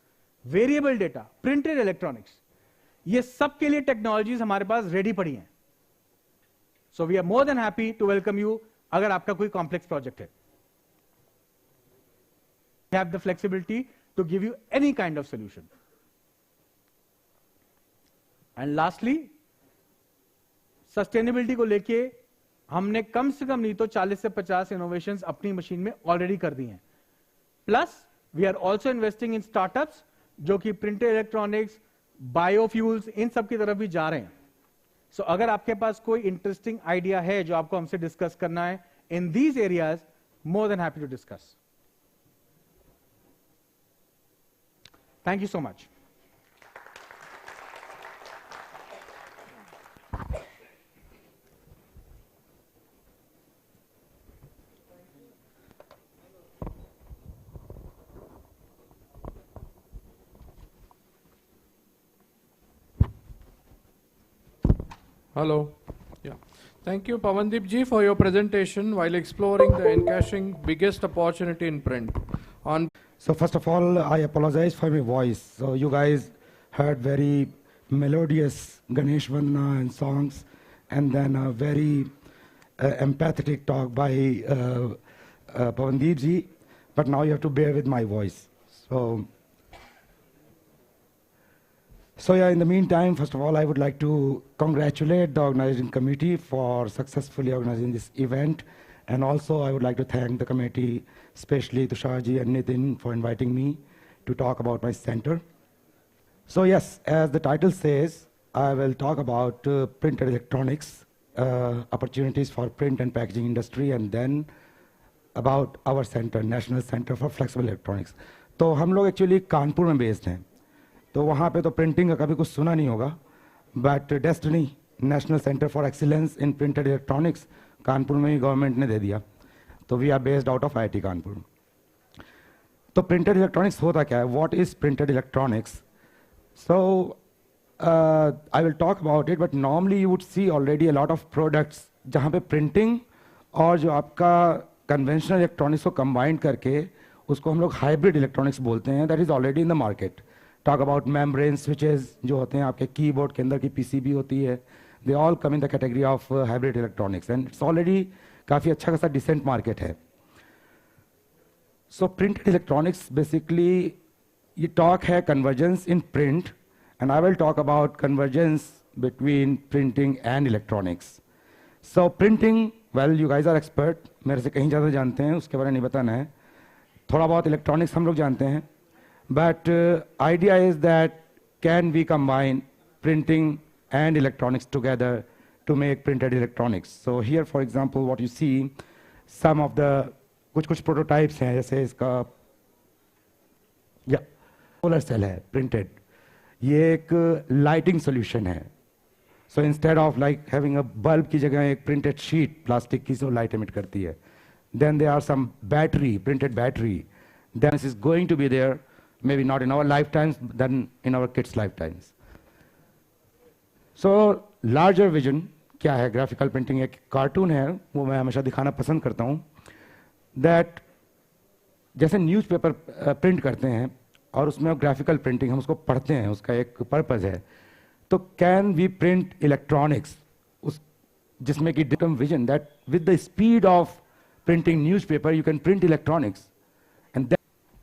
variable data, printed electronics, ये सब के लिए टेक्नोलॉजीज हमारे पास रेडी पड़ी हैं. So we are more than happy to welcome you. अगर आपका कोई कॉम्प्लेक्स प्रोजेक्ट है, we have the flexibility to give you any kind of solution. And lastly, sustainability को लेके हमने कम से कम नहीं तो 40 से 50 इनोवेशंस अपनी मशीन में ऑलरेडी कर दी हैं. Plus we are also investing in startups जो कि प्रिंटेड इलेक्ट्रॉनिक्स, बायोफ्यूल्स, इन सब की तरफ भी जा रहे हैं. सो अगर आपके पास कोई इंटरेस्टिंग आइडिया है जो आपको हमसे डिस्कस करना है in these areas, more than happy to discuss. Thank you so much. Hello. Yeah. Thank you, Pavandeep ji, for your presentation while exploring the encashing biggest opportunity in print. So first of all, I apologize for my voice. So you guys heard very melodious Ganesh Vandana and songs, and then a very empathetic talk by Pavandeep ji. But now you have to bear with my voice. So yeah, in the meantime, first of all, I would like to congratulate the organizing committee for successfully organizing this event. And also, I would like to thank the committee, especially Tusharji and Nitin, for inviting me to talk about my center. So yes, as the title says, I will talk about printed electronics, opportunities for print and packaging industry, and then about our center, National Center for Flexible Electronics. तो हम लोग actually Kanpur में based हैं, तो वहाँ पे तो printing का कभी कुछ सुना नहीं होगा, but destiny national centre for excellence in printed electronics Kanpur में ही गवर्नमेंट ने दे दिया. तो we are based out of IIT Kanpur. तो प्रिंटेड इलेक्ट्रॉनिक्स होता क्या है, what is printed electronics? So I will talk about it, but normally you would see already a lot of products जहाँ पे प्रिंटिंग और जो आपका कन्वेंशनल इलेक्ट्रॉनिक्स को कंबाइन करके उसको हम लोग हाइब्रिड इलेक्ट्रॉनिक्स बोलते हैं. That is already in the market. Talk about membrane switches जो होते हैं आपके कीबोर्ड के अंदर की PCB होती है, they all come in the category of hybrid electronics, and it's already काफ़ी अच्छा खासा डिसेंट मार्केट है. सो प्रिंटेड इलेक्ट्रॉनिक्स बेसिकली ये टॉक है convergence in print, and I will talk about convergence between printing and electronics. So printing, well you guys are expert, मेरे से कहीं ज़्यादा जानते हैं, उसके बारे में नहीं बताना है. थोड़ा बहुत इलेक्ट्रॉनिक्स हम लोग जानते हैं, but idea is that can we combine printing and electronics together to make printed electronics. So here, for example, what you see, some of the कुछ prototypes हैं, जैसे इसका solar cell है printed. ये एक lighting solution है. So instead of like having a bulb की जगह एक printed sheet plastic की जो light emit करती है. Then there are some battery, printed battery. Then this is going to be there, maybe not in our lifetimes, then in our kids' lifetimes. So larger vision क्या है? Graphical printing एक cartoon है, वो मैं हमेशा दिखाना पसंद करता हूँ. That जैसे newspaper print करते हैं और उसमें graphical printing हम उसको पढ़ते हैं, उसका एक purpose है. तो can we print electronics उस जिसमें कि digital vision that with the speed of printing newspaper you can print electronics and then,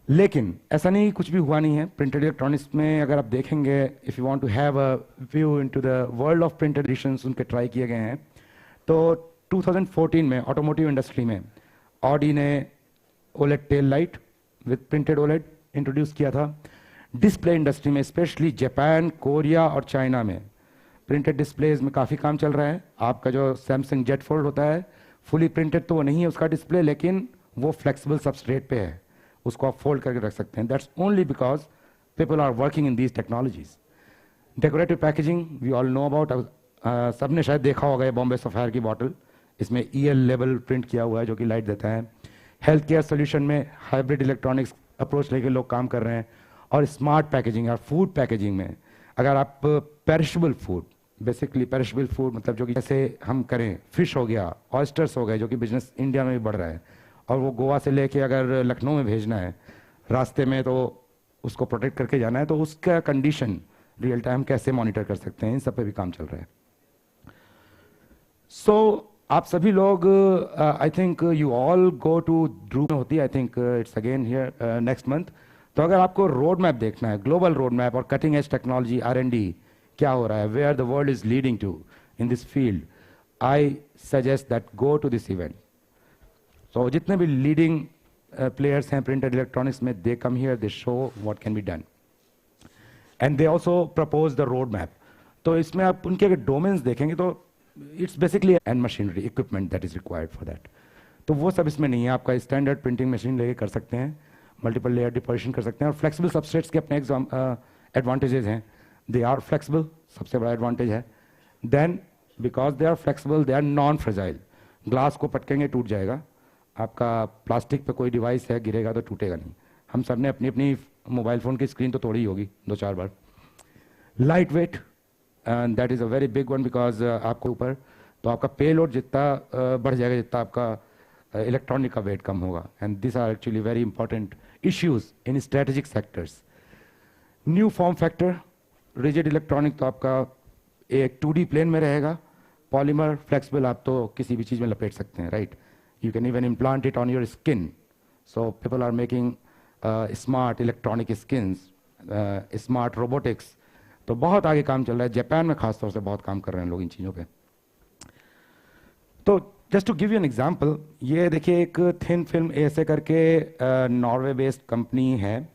लेकिन ऐसा नहीं कुछ भी हुआ नहीं है. Printed electronics में अगर आप देखेंगे, if you want to have a view into the world of printed editions उनके try किए गए हैं. तो 2014 में automotive industry में Audi ने OLED tail light with printed OLED introduce किया था. डिस्प्ले इंडस्ट्री में स्पेशली जापान, कोरिया और चाइना में प्रिंटेड डिस्प्लेज में काफ़ी काम चल रहा है. आपका जो सैमसंग जेट फोल्ड होता है फुली प्रिंटेड तो वो नहीं है उसका डिस्प्ले, लेकिन वो फ्लेक्सिबल सबस्ट्रेट पे है, उसको आप फोल्ड करके रख सकते हैं. That's only because people are working in these technologies. Decorative packaging we all know about. सबने शायद देखा होगा ये बॉम्बे सफायर की बॉटल, इसमें EL लेबल प्रिंट किया हुआ है जो कि लाइट देता है. हेल्थ केयर सोल्यूशन में हाइब्रिड इलेक्ट्रॉनिक्स अप्रोच लेके लोग काम कर रहे हैं. और स्मार्ट पैकेजिंग और फूड पैकेजिंग में अगर आप perishable food, basically perishable food मतलब जो कि जैसे हम करें, फिश हो गया, ऑयस्टर्स हो गए, जो कि बिजनेस इंडिया में भी बढ़ रहा है, और वो गोवा से लेके अगर लखनऊ में भेजना है रास्ते में तो उसको प्रोटेक्ट करके जाना है, तो उसका कंडीशन रियल टाइम कैसे मॉनिटर कर सकते हैं, इन सब पे भी काम चल रहा है. सो आप सभी लोग I think you all go to Drupa होती है, I think it's again here next month. तो अगर आपको रोड मैप देखना है, ग्लोबल रोड मैप और कटिंग एज टेक्नोलॉजी R&D क्या हो रहा है, where the world is leading to in this field, I suggest that go to this event. So जितने भी लीडिंग प्लेयर्स हैं प्रिंटेड इलेक्ट्रॉनिक्स में, they come here, they show what can be done and they also propose the road map. तो इसमें आप उनके अगर domains देखेंगे तो it's basically and machinery equipment that is required for that. तो वो सब इसमें नहीं है. आपका स्टैंडर्ड प्रिंटिंग मशीन लेके कर सकते हैं, मल्टीपल लेयर डिपोजिशन कर सकते हैं. और फ्लेक्सिबल सबस्ट्रेट्स के अपने एडवांटेजेस हैं. दे आर फ्लेक्सिबल, सबसे बड़ा एडवांटेज है. Then because they are flexible, they are non fragile. Glass को पटकेंगे टूट जाएगा, आपका प्लास्टिक पे कोई डिवाइस है गिरेगा तो टूटेगा नहीं. हम सब ने अपनी अपनी मोबाइल फ़ोन की स्क्रीन तो तोड़ी होगी 2-4 बार. Light weight, and that is a very big one because आपको ऊपर तो आपका पे लोड जितना बढ़ जाएगा जितना आपका इलेक्ट्रॉनिक का वेट कम होगा. And this are actually very important issues in strategic sectors. New form factor, rigid electronic तो आपका एक 2D प्लेन में रहेगा. पॉलीमर फ्लेक्सिबल आप तो किसी भी चीज़ में लपेट सकते हैं, right. You can even implant it on your skin. So people are making smart electronic skins, smart robotics. तो बहुत आगे काम चल रहा है. जापान में खासतौर से बहुत काम कर रहे हैं लोग इन चीज़ों पे. तो just to give you an example, ये देखिए एक थिन फिल्म ASA करके नॉर्वे बेस्ड कंपनी है.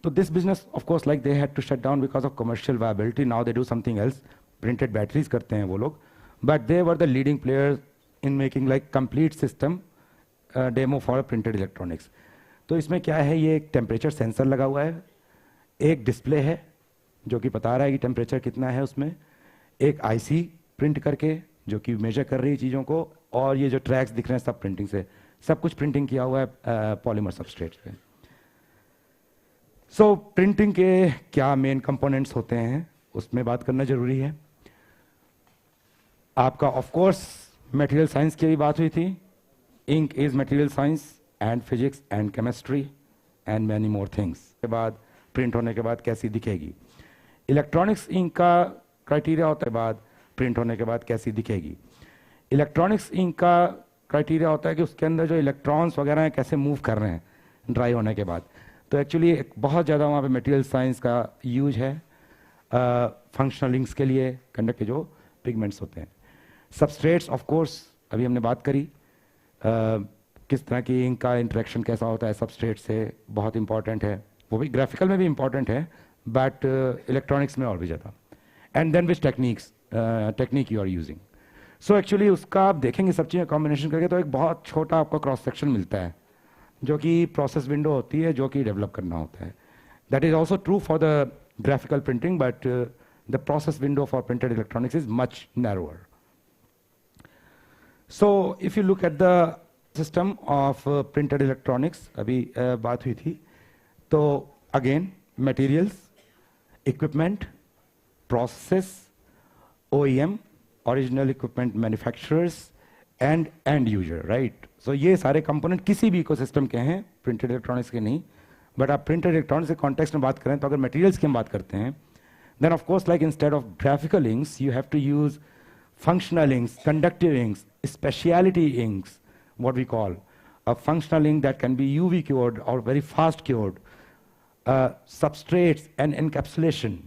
तो this business of course like they had to shut down because of commercial viability. Now they do something else. Printed batteries करते हैं वो लोग, but they were the leading player in making like complete system demo for printed electronics. तो इसमें क्या है, ये एक टेम्परेचर सेंसर लगा हुआ है, एक डिस्प्ले है जो कि बता रहा है कि टेम्परेचर कितना है उसमें, एक IC प्रिंट करके जो कि मेजर कर रही है चीज़ों को, और ये जो ट्रैक्स दिख रहे हैं सब प्रिंटिंग से, सब कुछ प्रिंटिंग किया हुआ है पॉलीमर सबस्ट्रेट पे. सो प्रिंटिंग के क्या मेन कंपोनेंट्स होते हैं उसमें बात करना जरूरी है. आपका ऑफ कोर्स मटेरियल साइंस की भी बात हुई थी. Ink is material science and physics and chemistry and many more things. के बाद प्रिंट होने के बाद कैसी दिखेगी. इलेक्ट्रॉनिक्स इंक का क्राइटेरिया होता है, बाद प्रिंट होने के बाद कैसी दिखेगी. इलेक्ट्रॉनिक्स इंक का क्राइटेरिया होता है कि उसके अंदर जो इलेक्ट्रॉन्स वगैरह हैं कैसे मूव कर रहे हैं ड्राई होने के बाद. तो एक्चुअली बहुत ज़्यादा वहाँ पे मटेरियल साइंस का यूज है फंक्शनल इंक्स के लिए, कंडक्ट के जो पिगमेंट्स होते हैं. सबस्ट्रेट्स ऑफ कोर्स अभी हमने बात करी, किस तरह की इंक का इंटरेक्शन कैसा होता है सबस्ट्रेट से, बहुत इंपॉर्टेंट है. वो भी ग्राफिकल में भी इंपॉर्टेंट है, बट इलेक्ट्रॉनिक्स में और भी ज़्यादा. And then which technique you are using. So actually उसका आप देखेंगे सब चीज़ें कॉम्बिनेशन करके तो एक बहुत छोटा आपको क्रॉस सेक्शन मिलता है जो कि प्रोसेस विंडो होती है जो कि डेवलप करना होता है. That is also true for the graphical printing, but the process window for printed electronics is much narrower. So if you look at the system of printed electronics, अभी बात हुई थी, तो again materials, equipment, process, OEM, original equipment manufacturers, and end user, right? So ये सारे component किसी भी ecosystem के हैं, printed electronics के नहीं. बट आप प्रिंटेड इलेक्ट्रॉनिक्स के कॉन्टेक्स्ट में बात करें तो अगर मटेरियल्स की हम बात करते हैं then of course like instead of graphical inks you have to use functional inks, conductive inks, speciality inks, what we call a functional ink that can be UV cured और very fast cured, substrates and encapsulation.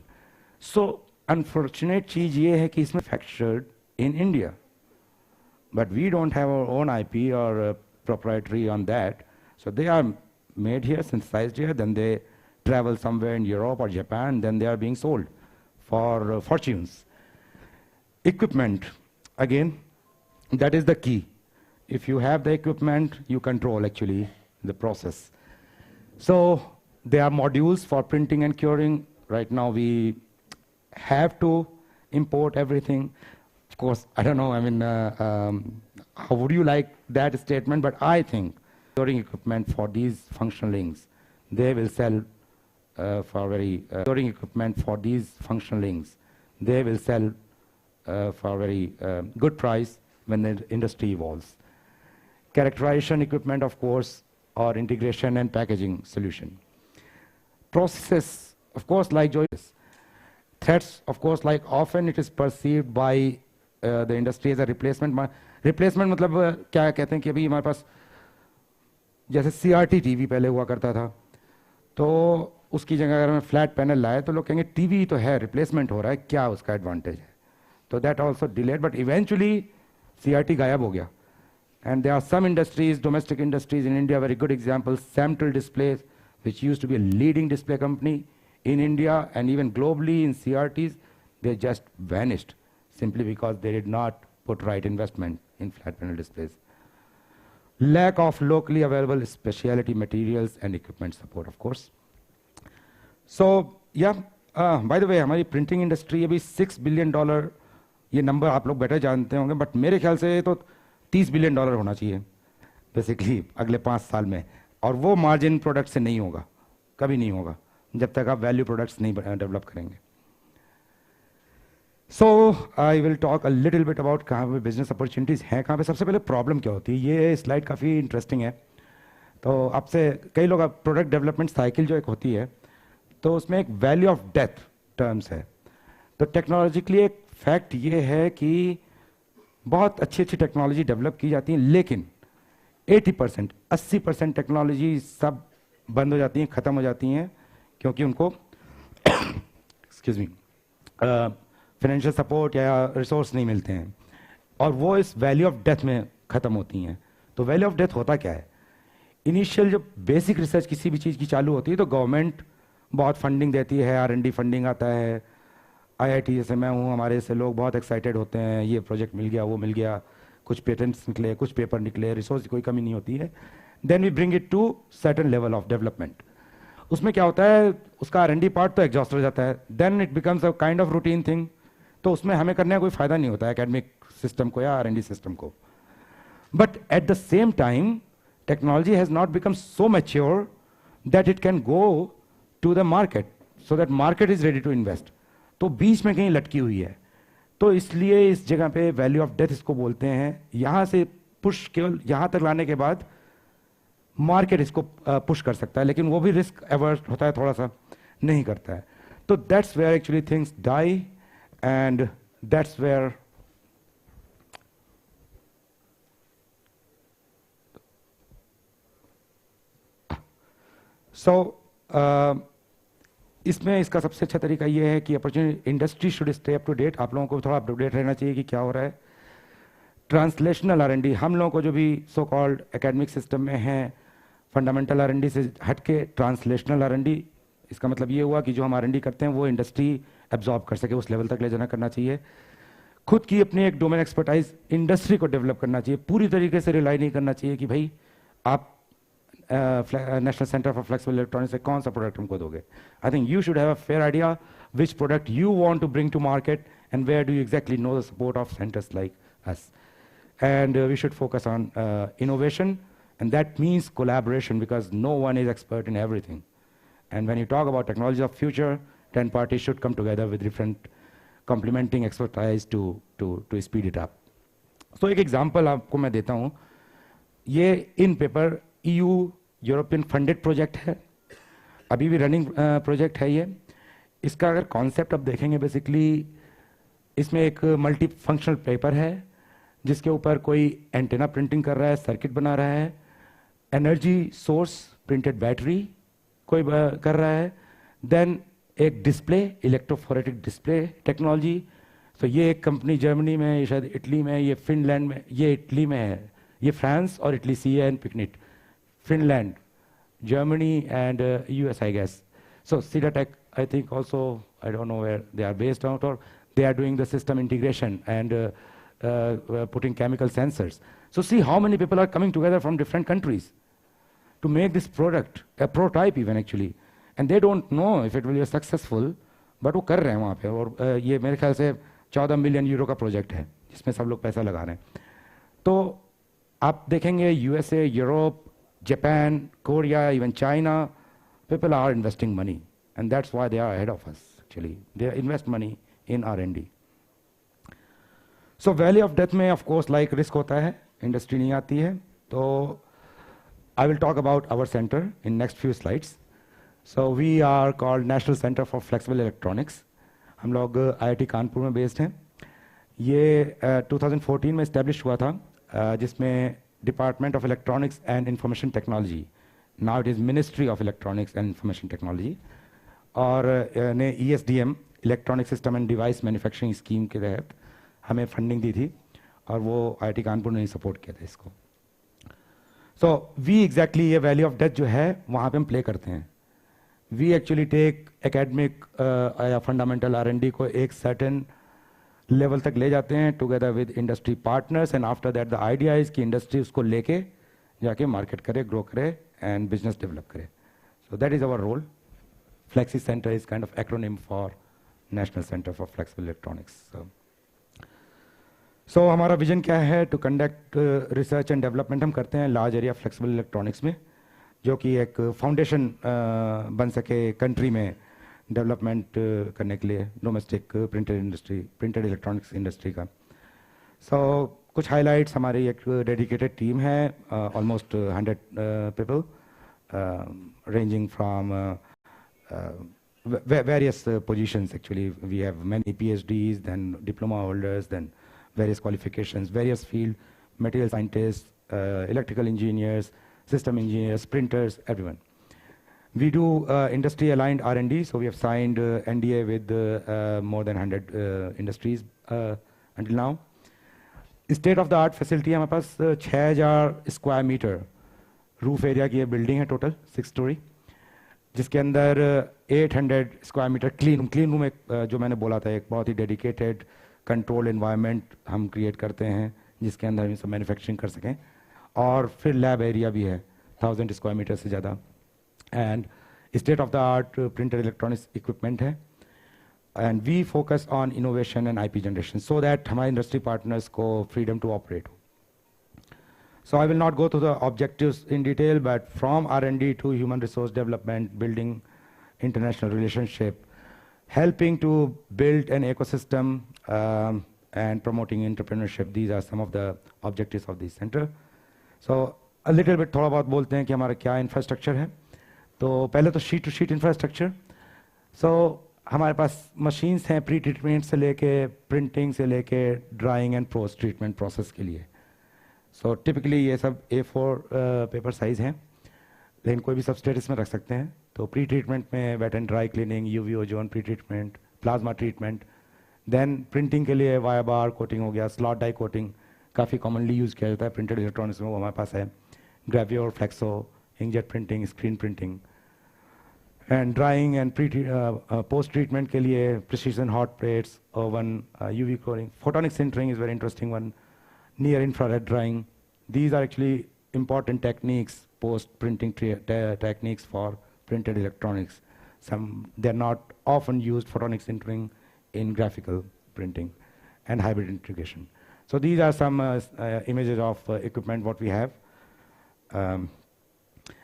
So unfortunate चीज ये है कि इसमें manufactured in India but we don't have our own IP और proprietary on that, so they are made here, synthesized here, then they travel somewhere in Europe or Japan, then they are being sold for fortunes. Equipment, again, that is the key. If you have the equipment, you control actually the process. So there are modules for printing and curing. Right now we have to import everything. Of course, I don't know, I mean, how would you like that statement, but I think curing equipment for these functional inks, they will sell for very curing equipment for these functional inks, they will sell for very good price when the industry evolves. Characterization equipment, of course, or integration and packaging solution. Processes, of course, like Joyce. Threats, of course, like often it is perceived by the industry as a replacement. Replacement मतलब क्या कहते हैं कि अभी हमारे पास जैसे CRT TV पहले हुआ करता था तो उसकी जगह अगर मैं फ्लैट पैनल लाए तो लोग कहेंगे टीवी तो है, रिप्लेसमेंट हो रहा है, क्या उसका एडवांटेज है. तो that also delayed but eventually CRT गायब हो गया. And there are some industries, domestic industries in India, very good example, Samtel Displays, which used to be a leading display company in India and even globally in CRTs, they just vanished simply because they did not put right investment in flat panel displays. Lack of locally available specialty materials and equipment support, of course. So, yeah, by the way, हमारी printing industry अभी $6 billion, ये number आप लोग better जानते होंगे, but मेरे ख्याल से तो $30 billion होना चाहिए, basically अगले 5 साल में. और वो margin product से नहीं होगा, कभी नहीं होगा, जब तक आप value products नहीं develop करेंगे. So I will talk a little bit about कहाँ पे business opportunities हैं, कहाँ पे सबसे पहले problem क्या होती है. ये slide काफ़ी interesting है. तो आपसे कई लोग प्रोडक्ट डेवलपमेंट साइकिल जो एक होती है तो उसमें एक वैल्यू ऑफ डेथ टर्म्स है. तो टेक्नोलॉजिकली एक फैक्ट ये है कि बहुत अच्छी अच्छी टेक्नोलॉजी डेवलप की जाती है लेकिन 80%, 80% टेक्नोलॉजी सब बंद हो जाती हैं, ख़त्म हो जाती हैं क्योंकि उनको एक्सक्यूज मी फाइनेंशियल सपोर्ट या रिसोर्स नहीं मिलते हैं और वो इस वैल्यू ऑफ डेथ में ख़त्म होती हैं. तो वैल्यू ऑफ डेथ होता क्या है? इनिशियल जब बेसिक रिसर्च किसी भी चीज़ की चालू होती है तो गवर्नमेंट बहुत फंडिंग देती है, R&D फंडिंग आता है. IIT जैसे मैं हूँ, हमारे से लोग बहुत एक्साइटेड होते हैं, ये प्रोजेक्ट मिल गया, वो मिल गया, कुछ पेटेंट्स निकले, कुछ पेपर निकले, रिसोर्स की कोई कमी नहीं होती है. Then we bring it to certain level of development. उसमें क्या होता है, उसका R&D पार्ट तो एग्जॉस्ट हो जाता है. Then it becomes a kind of routine thing. तो उसमें हमें करने का कोई फायदा नहीं होता है एकेडमिक सिस्टम को या R&D सिस्टम को. But at the same time technology has not become so mature that it can go to the market, so that market is ready to invest. तो बीच में कहीं लटकी हुई है. तो इसलिए इस जगह पे वैल्यू ऑफ डेथ इसको बोलते हैं. यहाँ से पुश केवल यहाँ तक लाने के बाद मार्केट इसको पुश कर सकता है लेकिन वो भी रिस्क एवर्ट होता है, थोड़ा सा नहीं करता है. तो that's where actually things die and that's where इसमें इसका सबसे अच्छा तरीका ये है कि opportunity industry should stay up to date. आप लोगों को थोड़ा अपडेट रहना चाहिए कि क्या हो रहा है. ट्रांसलेशनल R&D, हम लोगों को जो भी सो कॉल्ड एकेडमिक सिस्टम में है फंडामेंटल R&D से हट के ट्रांसलेशनल R&D, इसका मतलब ये हुआ कि जो हम R&D करते हैं वो इंडस्ट्री एब्जॉर्ब कर सके, उस लेवल तक ले जाना करना चाहिए. खुद की अपनी एक डोमेन एक्सपर्टाइज इंडस्ट्री को डेवलप करना चाहिए, पूरी तरीके से रिलाई नहीं करना चाहिए कि भाई आप national centre for flexible electronics से कौन सा प्रोडक्ट हमको दोगे. आई think you should have a fair idea which product you want to bring to market and where do you exactly know the support of centers like us. And we should focus on innovation, and that means collaboration because no one is expert in everything. And when you talk about technology of future, 10 parties should come together with different complementing expertise to speed it up. So एक example आपको मैं देता हूँ. ये in paper EU European funded project है, अभी भी running project है ये. इसका अगर कॉन्सेप्ट आप देखेंगे बेसिकली इसमें एक मल्टी फंक्शनल पेपर है जिसके ऊपर कोई एंटेना प्रिंटिंग कर रहा है, सर्किट बना रहा है, एनर्जी सोर्स प्रिंटेड बैटरी कोई कर रहा है, देन एक डिस्प्ले इलेक्ट्रोफोरेटिक डिस्प्ले टेक्नोलॉजी. तो ये एक कंपनी जर्मनी में, ये शायद इटली में, ये फिनलैंड में, ये इटली में है, ये फ्रांस और इटली CAN पिकनिट, Finland, Germany and US I guess. So Cedatech, I think also, I don't know where they are based out, or they are doing the system integration and putting chemical sensors. So see how many people are coming together from different countries to make this product, a prototype even actually. And they don't know if it will be successful, but वो कर रहे हैं वहाँ पे. और ये मेरे ख्याल से 14 मिलियन यूरो का प्रोजेक्ट है जिसमें सब लोग पैसा लगा रहे हैं. तो आप देखेंगे USA, Europe, Japan, Korea, even China, people are investing money, and that's why they are ahead of us actually. They invest money in R&D. So valley of death में of course like risk होता है, industry नहीं आती है. तो I will talk about our center in next few slides. So we are called National Center for Flexible Electronics. हम लोग IIT Kanpur में based हैं. ये 2014 में established हुआ था, जिसमें Department of Electronics and Information Technology, now it is Ministry of Electronics and Information Technology, और ने ESDM electronic system and device manufacturing scheme के तहत हमें फंडिंग दी थी और वो IIT कानपुर ने सपोर्ट किया था इसको. सो वी एग्जैक्टली ये वैल्यू ऑफ डेथ जो है वहाँ पे हम प्ले करते हैं. वी एक्चुअली टेक एकेडमिक या फंडामेंटल R&D को एक सर्टेन लेवल तक ले जाते हैं together with industry partners, and after that the idea is कि इंडस्ट्री उसको लेके जाके मार्केट करे, ग्रो करे एंड बिजनेस डेवलप करे. So that is our role. Flexi Center is kind of acronym for National Center for Flexible Electronics. So हमारा vision क्या है? To conduct research and development हम करते हैं लार्ज एरिया फ्लेक्सिबल इलेक्ट्रॉनिक्स में, जो कि एक फाउंडेशन बन सके कंट्री में डेवलपमेंट करने के लिए domestic printed industry, printed electronics industry का. सो कुछ हाइलाइट्स, हमारी एक डेडिकेटेड टीम है, almost 100 people ranging from various positions actually. We have many PhDs, then diploma holders, then various qualifications, various field, material scientists, electrical engineers, system engineers, printers, everyone. We do industry aligned R&D, so we have signed NDA with more than 100 industries until now. State of the art facility हमारे पास 6000 square metre roof area की ये building है total, 6 story, जिसके अंदर 800 square metre clean room एक जो मैंने बोला था, एक बहुत ही डेडिकेटेड कंट्रोल एनवायरनमेंट हम क्रिएट करते हैं जिसके अंदर हम सब मैन्युफैक्चरिंग कर सकें. और फिर लैब एरिया भी है 1000 स्क्वायर मीटर से ज़्यादा, and state of the art printer electronics equipment है. And we focus on innovation and IP generation so that हमारे इंडस्ट्री पार्टनर्स को फ्रीडम टू ऑपरेट हो. So I will not go through the objectives in detail, but from R&D to human resource development, building international relationship, helping to build an ecosystem and promoting entrepreneurship. These are some of the objectives of this center. So a little bit थोड़ा बहुत बोलते हैं कि हमारा क्या infrastructure है. तो पहले तो sheet to sheet infrastructure. So हमारे पास machines हैं pre treatment से लेके printing से लेके drying and post treatment process के लिए. सो टिपिकली ये सब A4 पेपर साइज हैं, लेकिन कोई भी सबस्ट्रेट इसमें रख सकते हैं. तो प्री ट्रीटमेंट में wet and dry cleaning, UV ozone pre treatment, plasma treatment, then printing के लिए वायर बार कोटिंग हो गया, स्लॉट डाई कोटिंग काफ़ी कॉमनली यूज़ किया जाता है प्रिंटेड इलेक्ट्रॉनिक्स में, वो हमारे पास है. Gravure, flexo, inkjet printing, screen printing, And drying and post-treatment के लिए precision hot plates, oven, UV cooling. Photonic sintering is very interesting one. Near infrared drying. These are actually important techniques, post-printing techniques for printed electronics. They're not often used, photonic sintering, in graphical printing and hybrid integration. So these are some images of equipment what we have.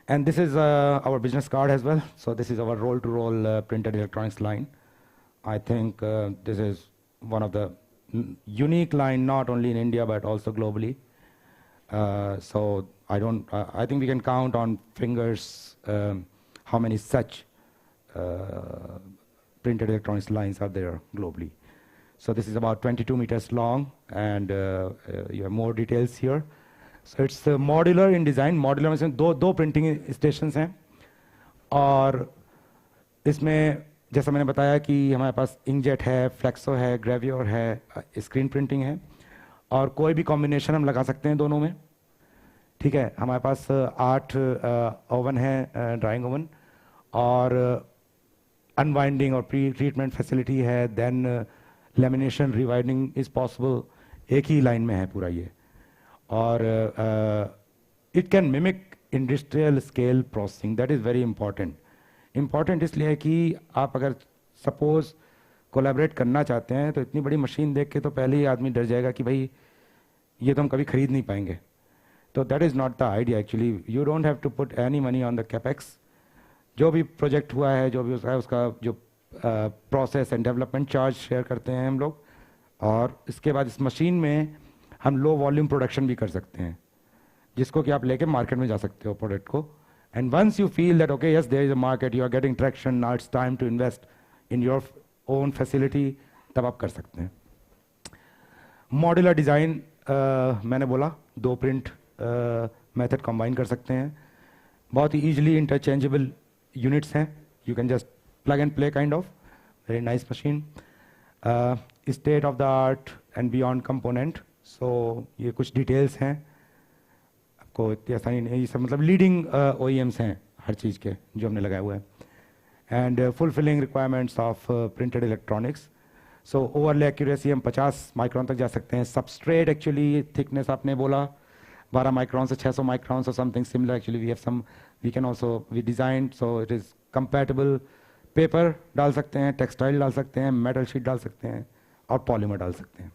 And this is our business card as well. So this is our roll-to-roll printed electronics line. I think this is one of the unique line, not only in India, but also globally. So I think we can count on fingers how many such printed electronics lines are there globally. So this is about 22 meters long, and you have more details here. So it's modular in design. Modular में दो printing stations हैं, और इसमें जैसा मैंने बताया कि हमारे पास inkjet है, flexo है, gravure है, screen printing है, और कोई भी combination हम लगा सकते हैं दोनों में. ठीक है, हमारे पास 8 ओवन है, ड्राइंग ओवन, और अनवाइंडिंग और प्री ट्रीटमेंट फैसिलिटी है. Then lamination rewinding is possible. एक ही लाइन में है पूरा ये. और it can mimic industrial scale processing. That is very important. Important इसलिए है कि आप अगर सपोज कोलैबोरेट करना चाहते हैं तो इतनी बड़ी मशीन देख के तो पहले ही आदमी डर जाएगा कि भाई ये तो हम कभी खरीद नहीं पाएंगे. तो that is not the idea actually. You don't have to put any money on the capex. जो भी प्रोजेक्ट हुआ है, जो भी उसका जो process and development charge share करते हैं हम लोग, और इसके बाद इस मशीन में हम लो वॉल्यूम प्रोडक्शन भी कर सकते हैं, जिसको कि आप लेके मार्केट में जा सकते हो प्रोडक्ट को. And once you feel that okay yes there is a market, you are getting traction, now it's time to invest in your own facility, तब आप कर सकते हैं. मॉड्यूलर डिज़ाइन मैंने बोला, 2 प्रिंट मेथड कंबाइन कर सकते हैं. बहुत ही ईजिली इंटरचेंजेबल यूनिट्स हैं. You can just plug and play kind of. Very nice machine. State of the art and beyond component. So ये कुछ details हैं. आपको इतनी आसानी नहीं, ये सब मतलब leading OEMs हैं हर चीज़ के जो हमने लगाए हुए हैं. And fulfilling requirements of printed electronics. So overlay accuracy हम 50 माइक्रोन तक जा सकते हैं. Substrate actually thickness आपने बोला 12 माइक्रोन से 600 micron or something similar. Actually we have some, we can also, we designed so it is compatible. Paper डाल सकते हैं, टेक्सटाइल डाल सकते हैं, मेटल शीट डाल सकते हैं, और पॉलीमर डाल सकते हैं.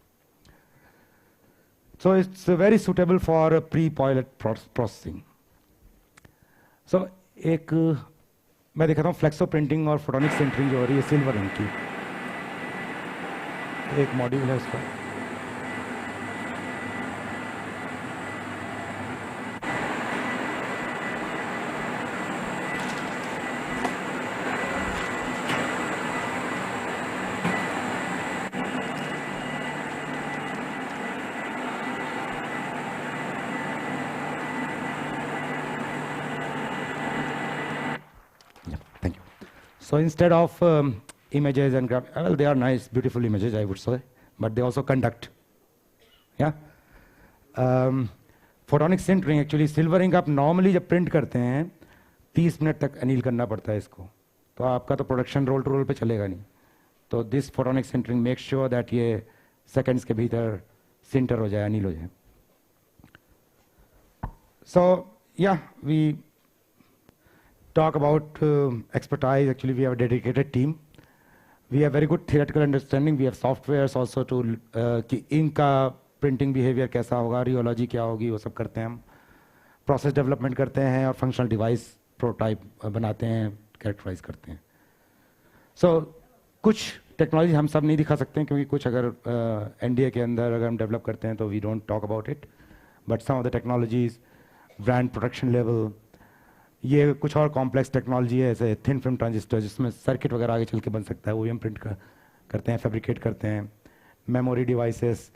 So it's very suitable for pre pilot processing. So एक मैं दिखाता हूँ फ्लेक्सो प्रिंटिंग और फोटोनिक सिंटरिंग जो हो रही है सिल्वर रंग की. एक मॉड्यूल है उसका. So instead of images and well, they are nice, beautiful images, I would say, but they also conduct. Yeah. Photonic sintering actually, silver ink आप normally जब print करते हैं 30 मिनट तक anneal करना पड़ता है इसको. तो आपका तो production roll to roll पे चलेगा नहीं. तो this photonic sintering makes sure that ये seconds के भीतर sinter हो जाए, anneal हो जाए. So yeah, we talk about expertise. Actually, we have a dedicated team. We have very good theoretical understanding. We have softwares also to कि इनका printing behavior कैसा होगा, rheology क्या होगी, वो सब करते हैं हम. Process development करते हैं और functional device prototype बनाते हैं, characterize करते हैं. So कुछ technology हम सब नहीं दिखा सकते हैं क्योंकि कुछ अगर NDA के अंदर अगर हम develop करते हैं तो we don't talk about it. But some of the technologies, brand protection level, ये कुछ और कॉम्प्लेक्स टेक्नोलॉजी है, ऐसे थिन फिल्म ट्रांजिस्टर जिसमें सर्किट वगैरह आगे चल के बन सकता है, वो भी हम प्रिंट करते हैं, फैब्रिकेट करते हैं. Memory devices,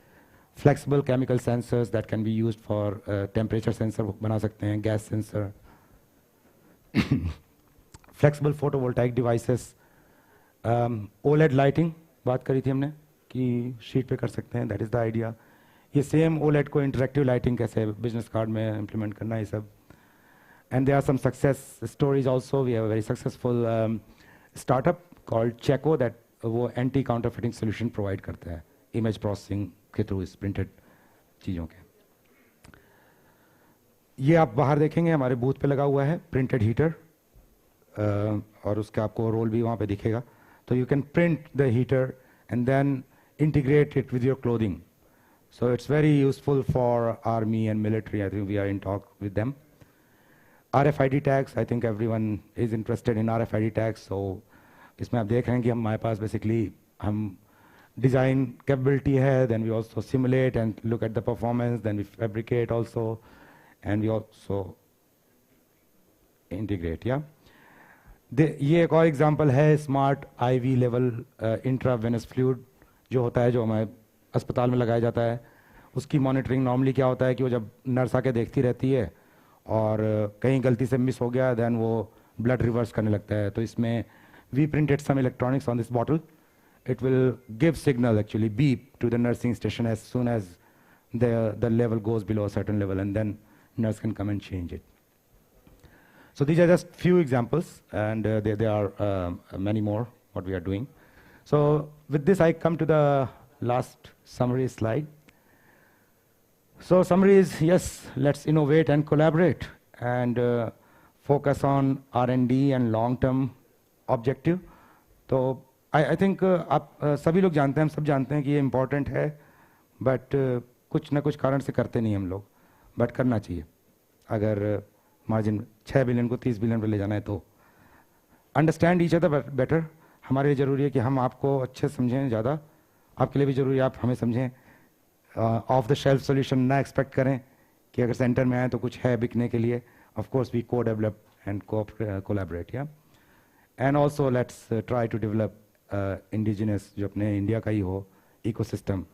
flexible chemical sensors that can be used for temperature sensor बना सकते हैं, gas sensor, flexible photovoltaic devices, OLED lighting बात करी थी हमने कि शीट पे कर सकते हैं, दैट इज़ द आइडिया. ये सेम ओलेड को इंटरेक्टिव लाइटिंग कैसे बिजनेस कार्ड में इम्प्लीमेंट करना, ये सब. And there are some success stories also. We have a very successful startup called Checo that वो एंटी काउंटरफिटिंग सोल्यूशन प्रोवाइड करता है इमेज प्रोसेसिंग के थ्रू इस प्रिंटेड चीज़ों के. ये आप बाहर देखेंगे हमारे बूथ पे लगा हुआ है प्रिंटेड हीटर और उसका आपको रोल भी वहाँ पे दिखेगा. तो you can print the heater and then integrate it with your clothing. So it's very useful for army and military. I think we are in talk with them. RFID tags, I think everyone is interested in RFID tags. So इसमें आप देख रहे हैं कि हमारे पास basically हम design capability है, then we also simulate and look at the performance, then we fabricate also, and we also integrate. Yeah. ये एक और एग्जाम्पल है smart IV level intravenous fluid जो होता है, जो हमारे अस्पताल में लगाया जाता है. उसकी मॉनिटरिंग नॉर्मली क्या होता है कि वो जब नर्स आके देखती रहती है और कहीं गलती से मिस हो गया, देन वो ब्लड रिवर्स करने लगता है. तो इसमें we printed some electronics on this bottle. It will give signal actually beep to the nursing station as soon as the level goes below a certain level and then nurse can come and change it. So these are just few examples, and there are many more what we are doing. So with this, I come to the last summary slide. So summary is, yes, let's innovate and collaborate and focus on R&D and long-term objective. तो I think आप सभी लोग जानते हैं, हम सब जानते हैं कि ये important है, but कुछ ना कुछ कारण से करते नहीं हम लोग, but करना चाहिए. अगर मार्जिन 6 बिलियन को 30 बिलियन पर ले जाना है तो अंडरस्टैंड ईच अदर बेटर. हमारे लिए ज़रूरी है कि हम आपको अच्छे समझें ज़्यादा, आपके लिए भी ज़रूरी है आप हमें समझें. ऑफ द शेल्फ सोल्यूशन ना एक्सपेक्ट करें कि अगर सेंटर में आए तो कुछ है बिकने के लिए. ऑफ कोर्स वी को डेवलप एंड कोलैबोरेट. या and also let's try to develop indigenous जो अपने इंडिया का ही हो इकोसिस्टम,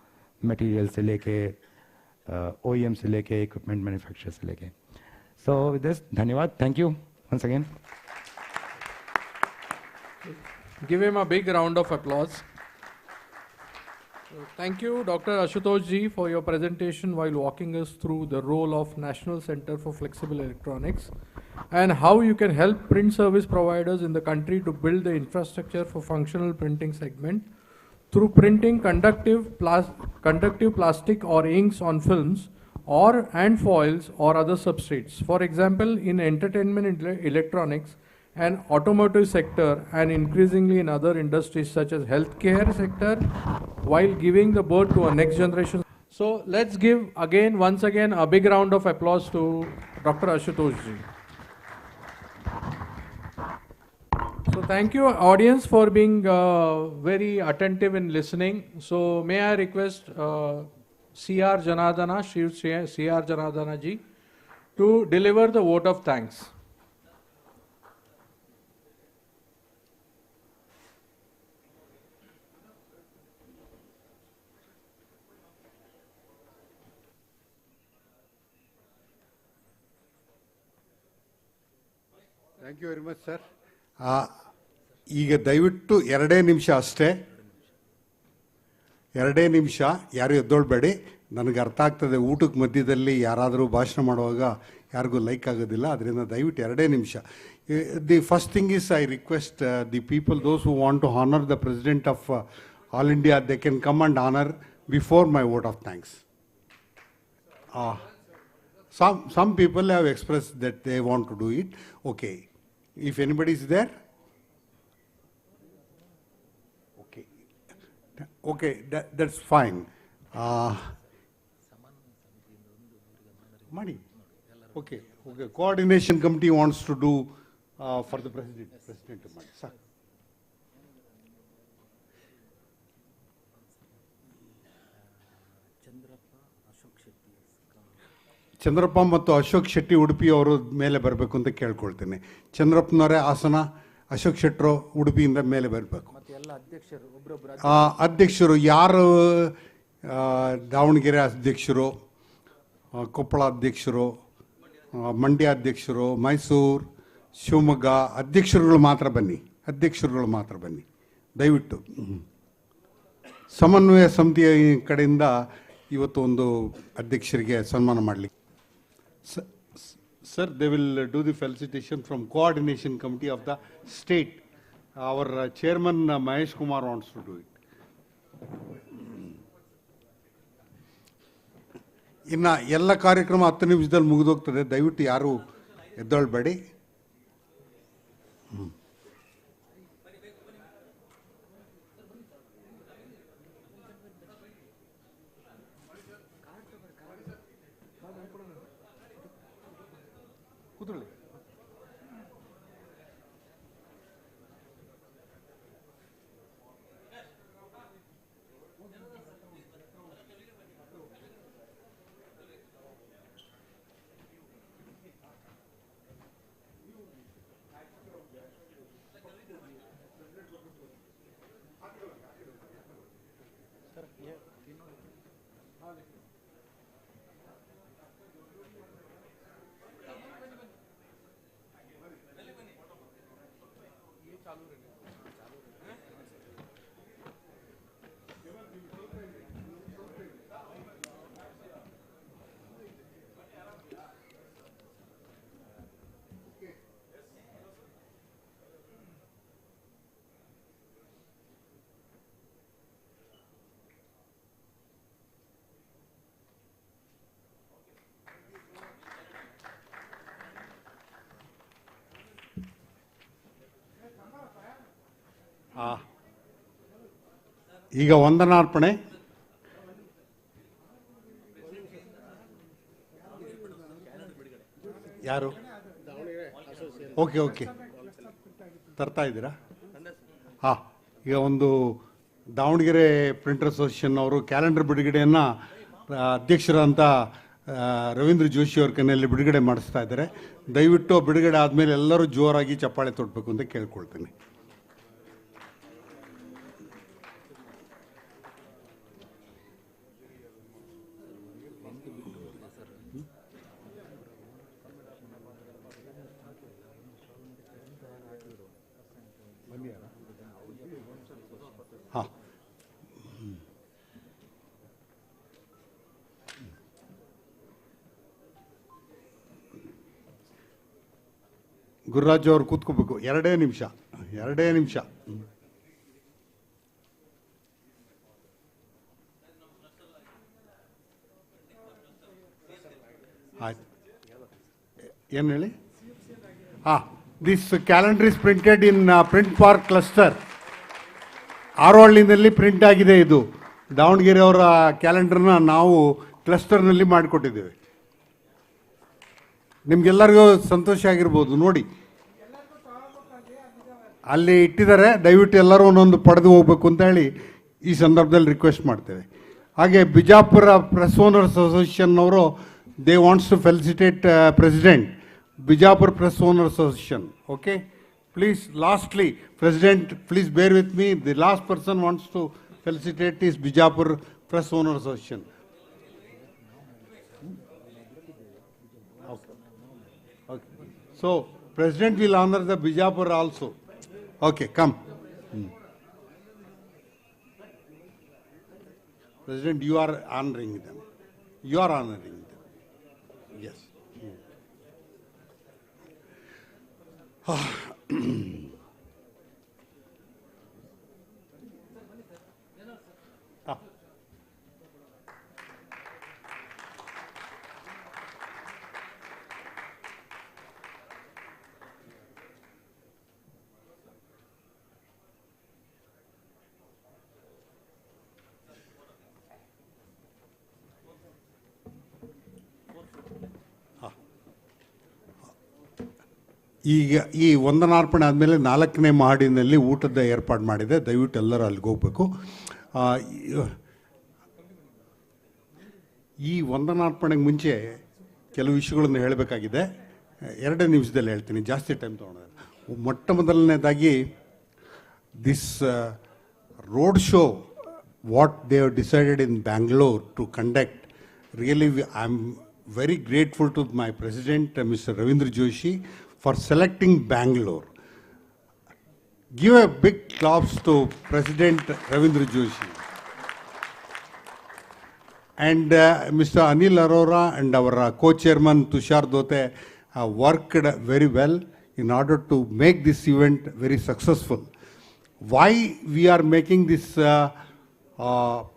मटेरियल से लेके OEM से लेके इक्विपमेंट मैन्युफैक्चरर से लेके. सो विद दिस, धन्यवाद. Thank you once again. Give him a big round of applause. Thank you, Dr. Ashutosh ji, for your presentation while walking us through the role of National Center for Flexible Electronics and how you can help print service providers in the country to build the infrastructure for functional printing segment through printing conductive plastic or inks on films and foils or other substrates. For example, in entertainment electronics and automotive sector, and increasingly in other industries such as healthcare sector, while giving the birth to a next generation. So let's give once again a big round of applause to Dr. Ashutosh ji. So thank you audience for being very attentive in listening. So may I request C.R. Janardana, C.R. Janardana ji, to deliver the vote of thanks. Thank you very much sir. ಈಗ ದಯವಿಟ್ಟು 2 ನಿಮಿಷ ಅಷ್ಟೇ, 2 ನಿಮಿಷ, ಯಾರು ಎದ್ದೊಳ್ಬೇಡಿ. ನನಗೆ ಅರ್ಥ ಆಗ್ತದೆ ಊಟಕ್ಕೆ ಮಧ್ಯದಲ್ಲಿ ಯಾರಾದರೂ ಭಾಷಣ ಮಾಡುವಾಗ ಯಾರಿಗೂ ಲೈಕ್ ಆಗೋದಿಲ್ಲ, ಅದರಿಂದ ದಯವಿಟ್ಟು 2 ನಿಮಿಷ. The first thing is I request the people those who want to honour the president of all India, they can come and honour before my vote of thanks. Some people have expressed that they want to do it. Okay. If anybody is there? Okay, that's fine. Money. Okay. Coordination committee wants to do for the president. Sir. Chandrappa ಮತ್ತು ಅಶೋಕ್ ಶೆಟ್ಟಿ ಉಡುಪಿ ಅವರು ಮೇಲೆ ಬರಬೇಕು ಅಂತ ಕೇಳ್ಕೊಳ್ತೇನೆ. ಚಂದ್ರಪ್ಪನವರೇ ಹಾಸನ, ಅಶೋಕ್ ಶೆಟ್ಟರು ಉಡುಪಿಯಿಂದ ಮೇಲೆ ಬರಬೇಕು. ಅಧ್ಯಕ್ಷರು ಯಾರು? ದಾವಣಗೆರೆ ಅಧ್ಯಕ್ಷರು, ಕೊಪ್ಪಳ ಅಧ್ಯಕ್ಷರು, ಮಂಡ್ಯ ಅಧ್ಯಕ್ಷರು, ಮೈಸೂರು, ಶಿವಮೊಗ್ಗ ಅಧ್ಯಕ್ಷರುಗಳು ಮಾತ್ರ ಬನ್ನಿ, ಅಧ್ಯಕ್ಷರುಗಳು ಮಾತ್ರ ಬನ್ನಿ ದಯವಿಟ್ಟು. ಸಮನ್ವಯ ಸಮಿತಿಯ ಕಡೆಯಿಂದ ಇವತ್ತು ಒಂದು ಅಧ್ಯಕ್ಷರಿಗೆ ಸನ್ಮಾನ ಮಾಡಲಿಕ್ಕೆ Sir, they will do the felicitation from coordination committee of the state. Our chairman Mahesh Kumar wants to do it. ಇನ್ನು ಎಲ್ಲ ಕಾರ್ಯಕ್ರಮ 10 ನಿಮಿಷದಲ್ಲಿ ಮುಗಿದೋಗ್ತದೆ. ದಯವಿಟ್ಟು ಯಾರು ಎದ್ದೊಳ್ಬೇಡಿ. ಕೂತ್ಕೊಳ್ಳಿ. ಈಗ ವಂದನಾರ್ಪಣೆ. ಯಾರು? ಓಕೆ ಓಕೆ, ತರ್ತಾ ಇದ್ದೀರಾ? ಹಾಂ, ಈಗ ಒಂದು ದಾವಣಗೆರೆ ಪ್ರಿಂಟರ್ ಅಸೋಸಿಯೇಷನ್ ಅವರು ಕ್ಯಾಲೆಂಡರ್ ಬಿಡುಗಡೆಯನ್ನು ಅಧ್ಯಕ್ಷರಂತ ರವೀಂದ್ರ ಜೋಶಿ ಅವ್ರ ಕೈಯಲ್ಲಿ ಬಿಡುಗಡೆ ಮಾಡಿಸ್ತಾ ಇದ್ದಾರೆ. ದಯವಿಟ್ಟು ಬಿಡುಗಡೆ ಆದಮೇಲೆ ಎಲ್ಲರೂ ಜೋರಾಗಿ ಚಪ್ಪಾಳೆ ತೊಡಬೇಕು ಅಂತ ಕೇಳ್ಕೊಳ್ತೀನಿ. ಹಾಂ, ಗುರುರಾಜ್ ಅವ್ರು ಕೂತ್ಕೋಬೇಕು. ಎರಡೇ ನಿಮಿಷ. ಆಯ್ತು, ಏನು ಹೇಳಿ? ಹಾಂ, this calendar is printed in print park cluster. ಆರೋಹಳ್ಳಿನಲ್ಲಿ ಪ್ರಿಂಟ್ ಆಗಿದೆ. ಇದು ದಾವಣಗೆರೆ ಅವರ ಕ್ಯಾಲೆಂಡರ್ನ ನಾವು ಕ್ಲಸ್ಟರ್ನಲ್ಲಿ ಮಾಡಿಕೊಟ್ಟಿದ್ದೇವೆ. ನಿಮ್ಗೆಲ್ಲರಿಗೂ ಸಂತೋಷ ಆಗಿರ್ಬೋದು. ನೋಡಿ, ಅಲ್ಲಿ ಇಟ್ಟಿದ್ದಾರೆ. ದಯವಿಟ್ಟು ಎಲ್ಲರೂ ಒಂದೊಂದು ಪಡೆದು ಹೋಗ್ಬೇಕು ಅಂತ ಹೇಳಿ ಈ ಸಂದರ್ಭದಲ್ಲಿ ರಿಕ್ವೆಸ್ಟ್ ಮಾಡ್ತೇವೆ. ಹಾಗೆ ಬಿಜಾಪುರ ಪ್ರೆಸ್ ಓನರ್ಸ್ ಅಸೋಸಿಯೇಷನ್ ಅವರು they wants to felicitate president, Bijapur press owners association. Okay, please, lastly, President, please bear with me. The last person wants to felicitate is Bijapur Press Owners Association. Okay. Okay. So, President will honor the Bijapur also. Okay, come. President, you are honoring them. You are honoring them. Yes. ಈಗ ಈ ವಂದನಾರ್ಪಣೆ ಆದಮೇಲೆ 4ನೇ ಮಹಡಿನಲ್ಲಿ ಊಟದ ಏರ್ಪಾಡು ಮಾಡಿದೆ. ದಯವಿಟ್ಟು ಎಲ್ಲರೂ ಅಲ್ಲಿಗೆ ಹೋಗಬೇಕು. ಈ ವಂದನಾರ್ಪಣೆಗೆ ಮುಂಚೆ ಕೆಲವು ವಿಷಯಗಳನ್ನು ಹೇಳಬೇಕಾಗಿದೆ. 2 ನಿಮಿಷದಲ್ಲಿ ಹೇಳ್ತೀನಿ, ಜಾಸ್ತಿ ಟೈಮ್ ತೊಗೊಳೋದು. ಮೊಟ್ಟ ಮೊದಲನೇದಾಗಿ this road show what they have decided in Bangalore to conduct, really I am very grateful to my president mister Ravindra Joshi for selecting Bangalore. Give a big claps to President Ravindra Joshi. And Mr. Anil Arora and our co-chairman Tushar Dote worked very well in order to make this event very successful. Why we are making this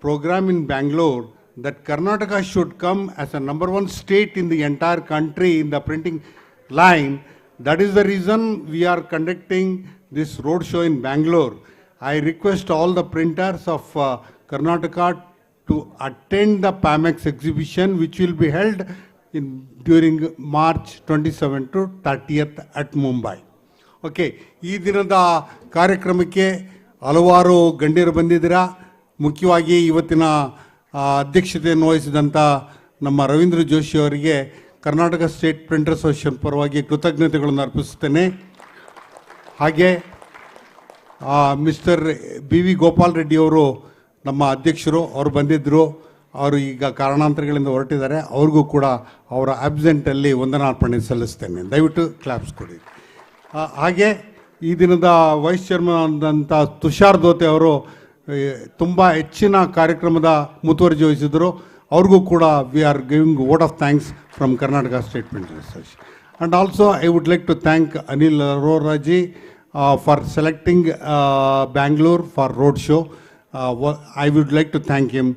program in Bangalore, that Karnataka should come as a #1 state in the entire country in the printing line. That is the reason we are conducting this road show in Bangalore. I request all the printers of Karnataka to attend the Pamex exhibition, which will be held during March 27 to 30th at Mumbai. Okay, ಈ ದಿನದ ಕಾರ್ಯಕ್ರಮಕ್ಕೆ ಹಲವಾರು ಗಣ್ಯರು ಬಂದಿದ್ದೀರಾ. ಮುಖ್ಯವಾಗಿ ಇವತ್ತಿನ ಅಧ್ಯಕ್ಷತೆಯನ್ನು ವಹಿಸಿದಂಥ ನಮ್ಮ ರವೀಂದ್ರ ಜೋಶಿ ಅವರಿಗೆ ಕರ್ನಾಟಕ ಸ್ಟೇಟ್ ಪ್ರಿಂಟರ್ಸ್ ಅಸೋಸಿಯೇಷನ್ ಪರವಾಗಿ ಕೃತಜ್ಞತೆಗಳನ್ನು ಅರ್ಪಿಸುತ್ತೇನೆ. ಹಾಗೆ mister B V Gopal Reddy ಅವರು ನಮ್ಮ ಅಧ್ಯಕ್ಷರು, ಅವರು ಬಂದಿದ್ದರು. ಅವರು ಈಗ ಕಾರಣಾಂತರಗಳಿಂದ ಹೊರಟಿದ್ದಾರೆ. ಅವ್ರಿಗೂ ಕೂಡ ಅವರ ಆಬ್ಸೆಂಟಲ್ಲಿ ವಂದನಾರ್ಪಣೆ ಸಲ್ಲಿಸ್ತೇನೆ. ದಯವಿಟ್ಟು ಕ್ಲಾಪ್ಸ್ ಕೊಡಿ. ಹಾಗೆ ಈ ದಿನದ ವೈಸ್ ಚೇರ್ಮನ್ ಆದಂಥ ತುಷಾರ್ ದೋತೆ ಅವರು ತುಂಬ ಹೆಚ್ಚಿನ ಕಾರ್ಯಕ್ರಮದ ಮುತುವರ್ಜಿ ವಹಿಸಿದರು. ಅವ್ರಿಗೂ ಕೂಡ we are giving vote of thanks from Karnataka state printers association. And also I would like to thank Anil ಅರೋರಾಜಿ for selecting Bangalore for road show. I would like to thank him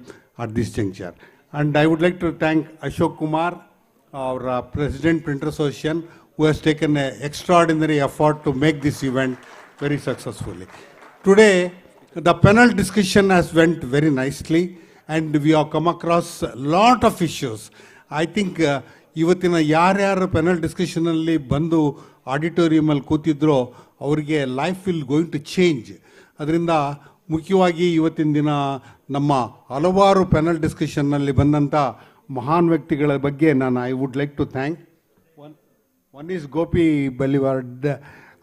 at this juncture. And I would like to thank Ashok Kumar, our President Printer Association, who has taken an extraordinary effort to make this event very successfully. Today, the panel discussion has went very nicely and we have come across a lot of issues. I think ಇವತ್ತಿನ ಯಾರ್ಯಾರು panel ಡಿಸ್ಕಷನಲ್ಲಿ ಬಂದು ಆಡಿಟೋರಿಯಮಲ್ಲಿ ಕೂತಿದ್ರೋ ಅವರಿಗೆ life will going to change. ಅದರಿಂದ ಮುಖ್ಯವಾಗಿ ಇವತ್ತಿನ ದಿನ ನಮ್ಮ ಹಲವಾರು ಪೆನಲ್ ಡಿಸ್ಕಷನ್ನಲ್ಲಿ ಬಂದಂಥ ಮಹಾನ್ ವ್ಯಕ್ತಿಗಳ ಬಗ್ಗೆ ನಾನು I would like to thank. One is Gopi Baliward,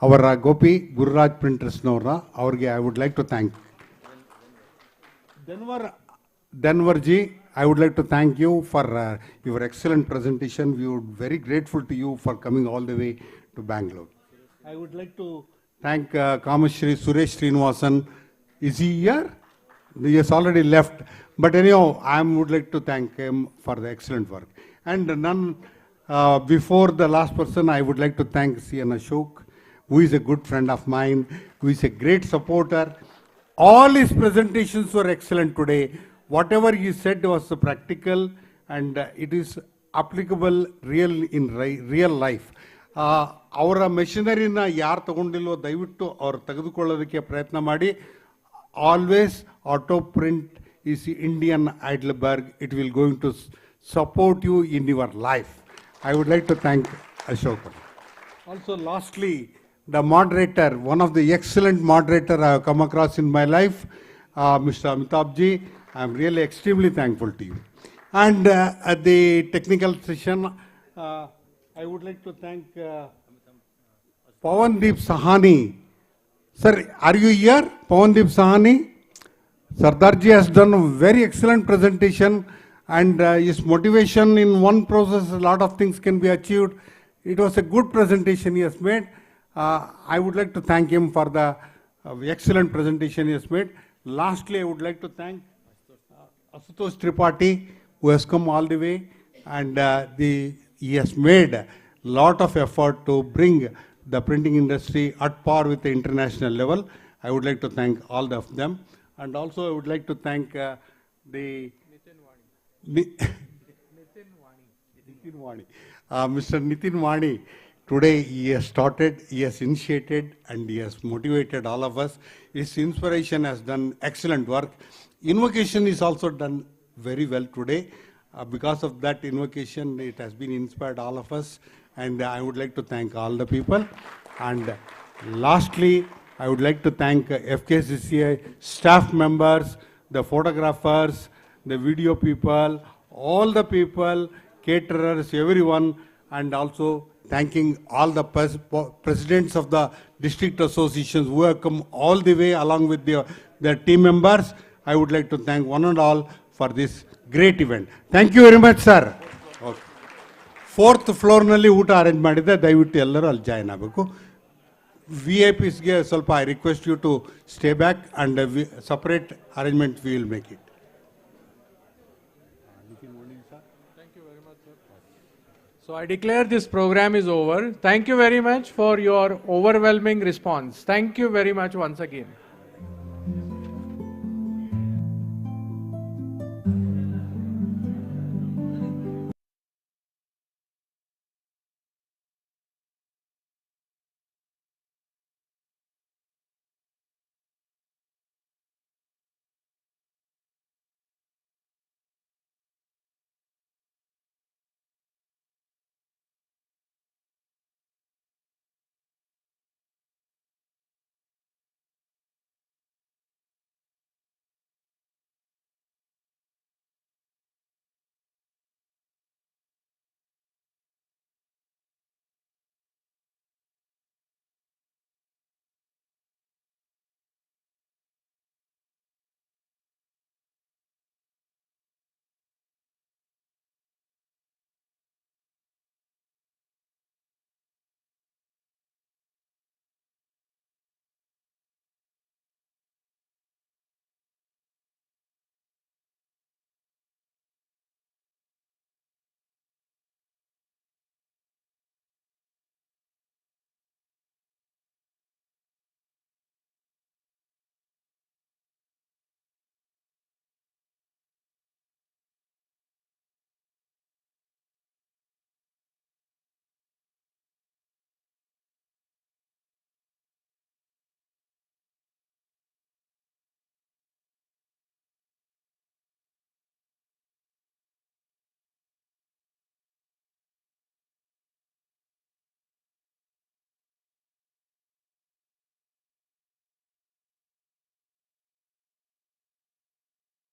ಅವರ ಗೋಪಿ ಗುರುರಾಜ್ ಪ್ರಿಂಟರ್ಸ್ನವ್ರ, ಅವ್ರಿಗೆ I would like to thank. Denvarji, I would like to thank you for your excellent presentation. We would very grateful to you for coming all the way to Bangalore. I would like to thank Kamashri Suresh Srinivasan. Is he here? He has already left. But anyhow, I would like to thank him for the excellent work. And none before the last person, I would like to thank C.N. Ashok, who is a good friend of mine, who is a great supporter. All his presentations were excellent today. Whatever he said was practical and it is applicable in real life. ಅವರ ಮೆಷಿನರಿನ ಯಾರು ತಗೊಂಡಿಲ್ವೋ ದಯವಿಟ್ಟು ಅವ್ರು ತೆಗೆದುಕೊಳ್ಳೋದಕ್ಕೆ ಪ್ರಯತ್ನ ಮಾಡಿ. Always auto print is Indian Heidelberg. It will going to support you in your life. I would like to thank Ashok. Also lastly the moderator, one of the excellent moderator I have come across in my life, Mr. Amitabh Ji. I am really extremely thankful to you. And at the technical session, I would like to thank Pawandeep Sahani. Sir, are you here? Pawandeep Sahani? Sardarji has done a very excellent presentation and his motivation in one process, a lot of things can be achieved. It was a good presentation he has made. I would like to thank him for the excellent presentation he has made. Lastly, I would like to thank Asutosh Tripathi, who has come all the way and he has made a lot of effort to bring the printing industry at par with the international level. I would like to thank all of them. And also I would like to thank Mr. Nitin Wani. Today he has started, he has initiated and he has motivated all of us. His inspiration has done excellent work. Invocation is also done very well today. Because of that invocation, it has been inspired all of us. And I would like to thank all the people. And lastly, I would like to thank FKCCI staff members, the photographers, the video people, all the people, caterers, everyone, and also thanking all the presidents of the district associations who have come all the way along with their team members. I would like to thank one and all for this great event. Thank you very much, sir. Okay. 4th floor nalli ಊಟ arrange ಮಾಡಿದ್ದೆ, ದಯವಿಟ್ಟು ಎಲ್ಲರೂ ಅಲ್ಲಿ join ಆಗಬೇಕು. VIPsಗೆ ಸ್ವಲ್ಪ I request you to stay back and separate arrangement we will make it. So I declare this program is over. Thank you very much for your overwhelming response. Thank you very much once again.